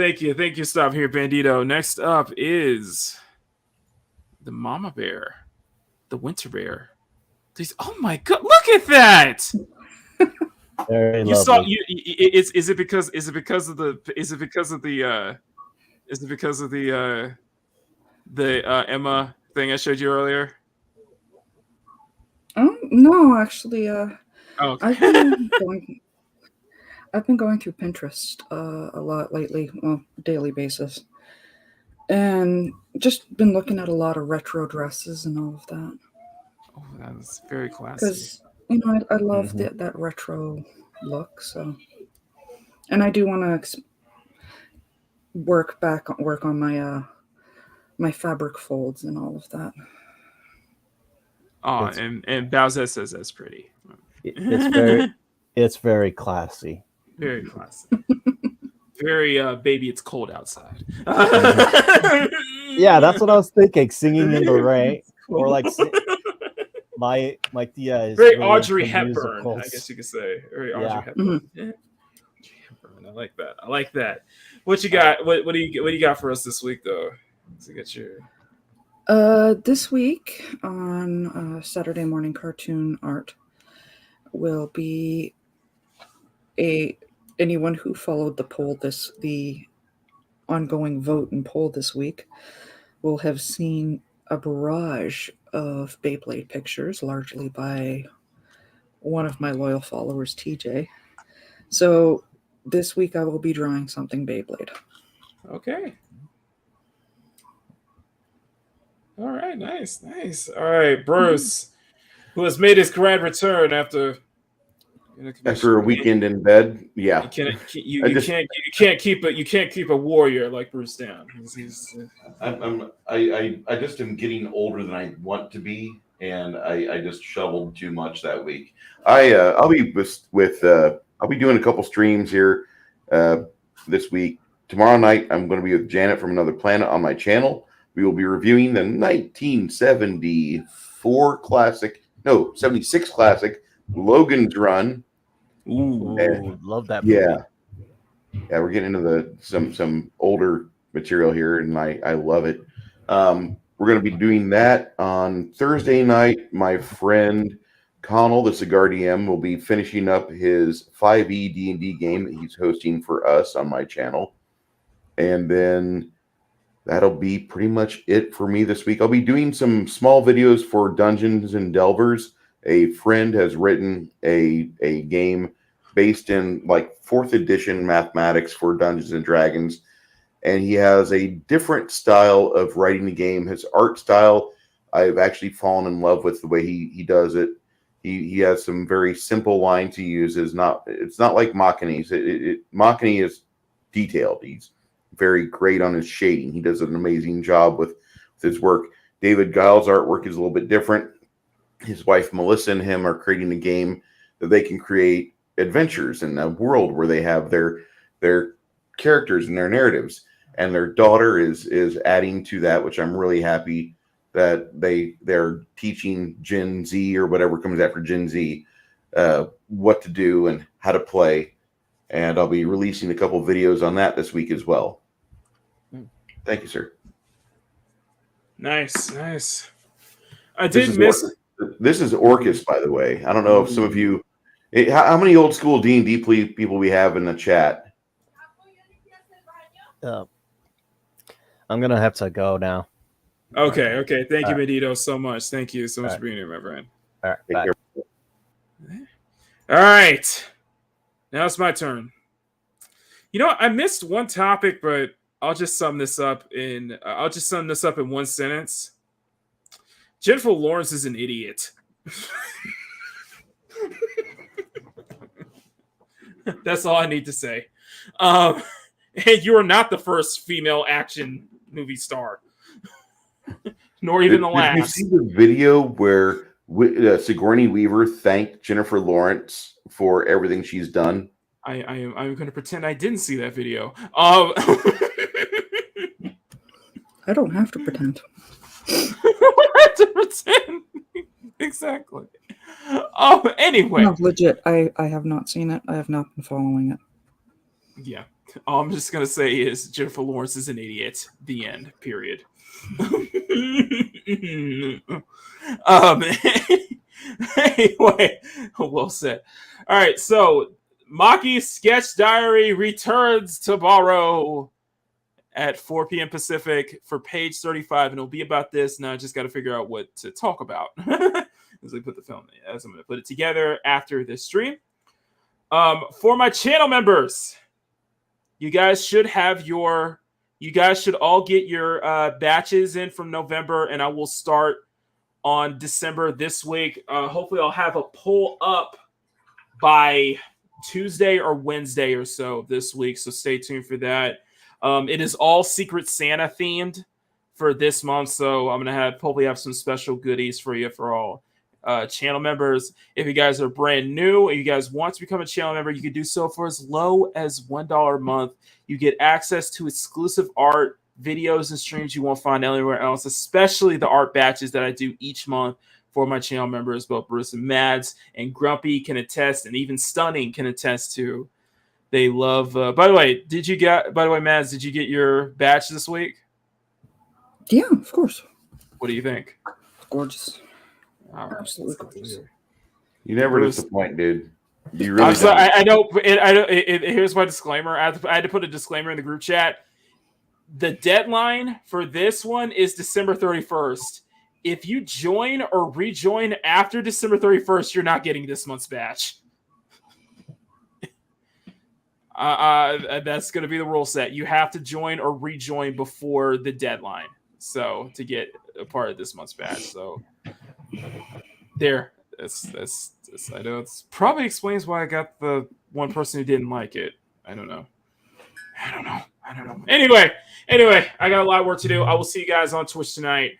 Stop here, Bandito. Next up is the Mamabear, the Winter Bear. Oh my god! Look at that. Very you lovely. saw you. Is it because of the Emma thing I showed you earlier? No, actually. Okay. I've been going through Pinterest a lot lately, well, daily basis, and just been looking at a lot of retro dresses and all of that. Oh, that's very classy. Because I love that retro look. So, and I do want to work on my my fabric folds and all of that. Oh, and Bowsette says that's pretty. It's very classy. Very classy. Very baby, it's cold outside. Yeah, that's what I was thinking. Singing in the rain, or like my Tia is very really Audrey Hepburn. Musicals. I guess you could say very Audrey Hepburn. Mm-hmm. Yeah. I like that. What you got? What do you got for us this week, though? So get your. This week on Saturday morning cartoon art will be a anyone who followed the ongoing vote and poll this week will have seen a barrage of Beyblade pictures, largely by one of my loyal followers, TJ. So this week I will be drawing something Beyblade. Okay. All right, nice. All right, Bruce, who has made his grand return after a weekend in bed. Yeah, you can't keep a warrior like Bruce down. I just am getting older than I want to be, and I just shoveled too much that week. I'll be I'll be doing a couple streams here this week. Tomorrow night I'm going to be with Janet from Another Planet on my channel. We will be reviewing the 76 classic Logan's Run. Ooh, love that movie. Yeah, we're getting into some older material here, and I love it. We're going to be doing that on Thursday night. My friend Connell, the Cigar DM, will be finishing up his 5e D&D game that he's hosting for us on my channel, and then that'll be pretty much it for me this week. I'll be doing some small videos for Dungeons and Delvers. A friend has written a game based in like 4th edition mathematics for Dungeons and Dragons, and he has a different style of writing the game. His art style, I've actually fallen in love with the way he does it. He has some very simple lines he uses. It's not like Makini's. Makini is detailed. He's very great on his shading. He does an amazing job with his work. David Giles' artwork is a little bit different. His wife Melissa and him are creating a game that they can create adventures in a world where they have their characters and their narratives. And their daughter is adding to that, which I'm really happy that they're teaching Gen Z or whatever comes after Gen Z what to do and how to play. And I'll be releasing a couple videos on that this week as well. Thank you, sir. Nice. I did miss. This is Orcus, by the way. I don't know if some of you. How many old school D&D people we have in the chat? I'm gonna have to go now. Okay. Thank you, Meadow, so much. Thank you so much for being here, my friend. All right. Bye. All right. Now it's my turn. You know, I missed one topic, but I'll just sum this up in one sentence. Jennifer Lawrence is an idiot. That's all I need to say. And you are not the first female action movie star, nor even the last. Did you see the video where Sigourney Weaver thanked Jennifer Lawrence for everything she's done? I'm going to pretend I didn't see that video. I don't have to pretend. Exactly. Anyway. No, legit, I have not seen it. I have not been following it. Yeah. All I'm just going to say is Jennifer Lawrence is an idiot. The end. Period. Anyway, well said. All right, so Maki's sketch diary returns tomorrow at 4 p.m. Pacific for page 35, and it'll be about this. Now I just got to figure out what to talk about as we put the film, as I'm going to put it together after this stream. For my channel members, you guys should all get your batches in from November, and I will start on December this week. Hopefully I'll have a poll up by Tuesday or Wednesday or so this week, so stay tuned for that. It is all Secret Santa themed for this month, so I'm going to hopefully have some special goodies for you for all channel members. If you guys are brand new and you guys want to become a channel member, you can do so for as low as $1 a month. You get access to exclusive art, videos, and streams you won't find anywhere else, especially the art batches that I do each month for my channel members. Both Bruce and Mads and Grumpy can attest, and even Stunning can attest to. They love. By the way, Mads, did you get your batch this week? Yeah, of course. What do you think? Gorgeous. Right. Absolutely gorgeous. You never disappoint, dude. You really I'm sorry, I know. Here's my disclaimer. I had to put a disclaimer in the group chat. The deadline for this one is December 31st. If you join or rejoin after December 31st, you're not getting this month's batch. That's going to be the rule set. You have to join or rejoin before the deadline, so to get a part of this month's batch. So there, that's I know it's probably explains why I got the one person who didn't like it. I don't know. Anyway, I got a lot of work to do. I will see you guys on Twitch tonight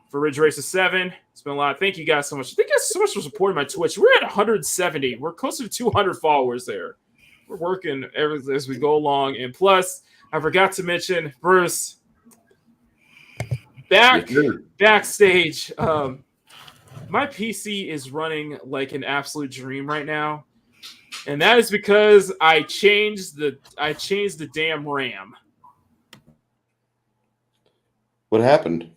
for Ridge Racer 7. It's been a lot. Thank you guys so much. Thank you guys so much for supporting my Twitch. We're at 170. We're closer to 200 followers there. We're working as we go along. And plus, I forgot to mention, Bruce, backstage, my PC is running like an absolute dream right now. And that is because I changed the damn RAM. What happened?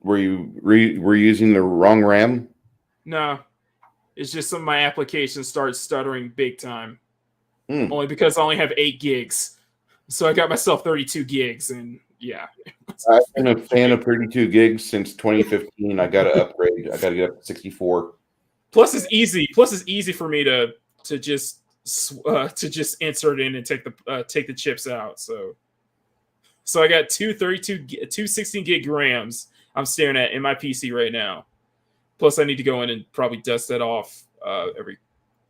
Were you using the wrong RAM? No. It's just some of my applications start stuttering big time. Only because I only have 8 gigs. So I got myself 32 gigs, and yeah. I've been a fan of 32 gigs since 2015. I got to upgrade. I got to get up to 64. Plus, it's easy for me to just insert in and take the chips out. So I got two 16 gig RAMs I'm staring at in my PC right now. Plus, I need to go in and probably dust that off every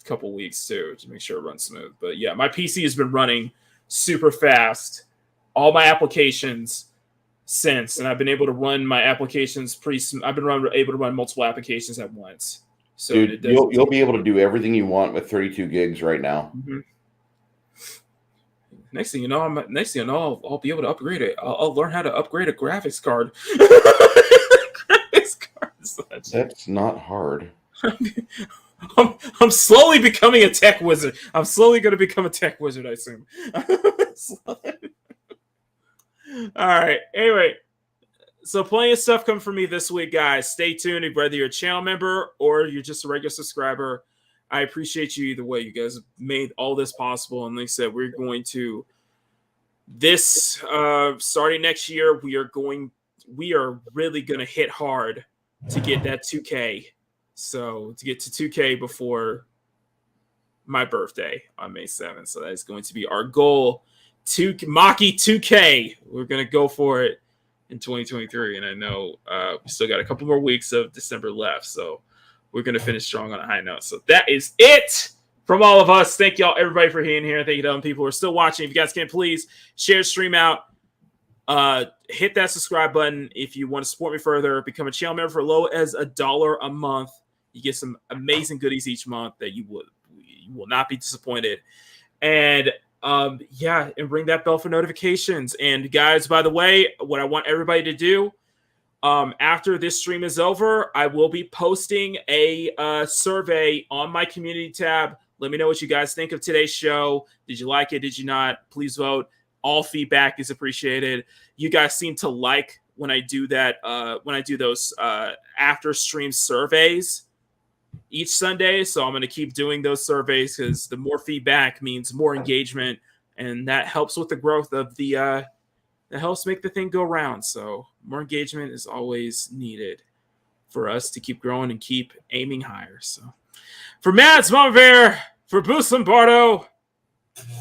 couple weeks too to make sure it runs smooth. But yeah, my PC has been running super fast. All my applications since, and I've been able to run my applications able to run multiple applications at once. So dude, you'll be able to do everything you want with 32 gigs right now. Mm-hmm. Next thing you know, I'll be able to upgrade it. I'll learn how to upgrade a graphics card. That's not hard. I'm slowly becoming a tech wizard. I'm slowly going to become a tech wizard, I assume. All right. Anyway, so plenty of stuff coming from me this week, guys. Stay tuned. Whether you're a channel member or you're just a regular subscriber, I appreciate you either way. You guys have made all this possible. And like I said, we're going to starting next year, we are really going to hit hard to get that 2K. So to get to 2K before my birthday on May 7th. So that is going to be our goal. Maki 2K. We're going to go for it in 2023. And I know we still got a couple more weeks of December left. So we're going to finish strong on a high note. So that is it from all of us. Thank y'all, everybody, for being here. Thank you to other people who are still watching. If you guys can, please share the stream out. Hit that subscribe button if you want to support me further. Become a channel member for as low as $1 a month. You get some amazing goodies each month that you will not be disappointed. And and ring that bell for notifications. And guys, by the way, what I want everybody to do after this stream is over, I will be posting a survey on my community tab. Let me know what you guys think of today's show. Did you like it? Did you not? Please vote. All feedback is appreciated. You guys seem to like when I do that, when I do those after stream surveys each Sunday. So I'm going to keep doing those surveys because the more feedback means more engagement, and that helps with the growth of that helps make the thing go round. So more engagement is always needed for us to keep growing and keep aiming higher. So for Mads, Mamabear, for Boost Lombardo,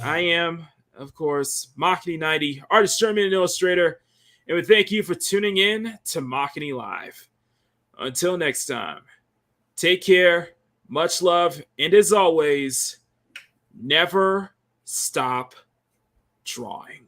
I am, of course, Makini 90, artist, journeyman, and illustrator. And we thank you for tuning in to Makini Live. Until next time, take care, much love, and as always, never stop drawing.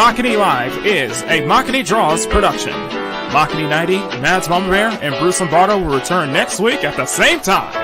Makini Live is a Makini Draws production. Makini 90, Mads Mamabear, and Bruce Lombardo will return next week at the same time.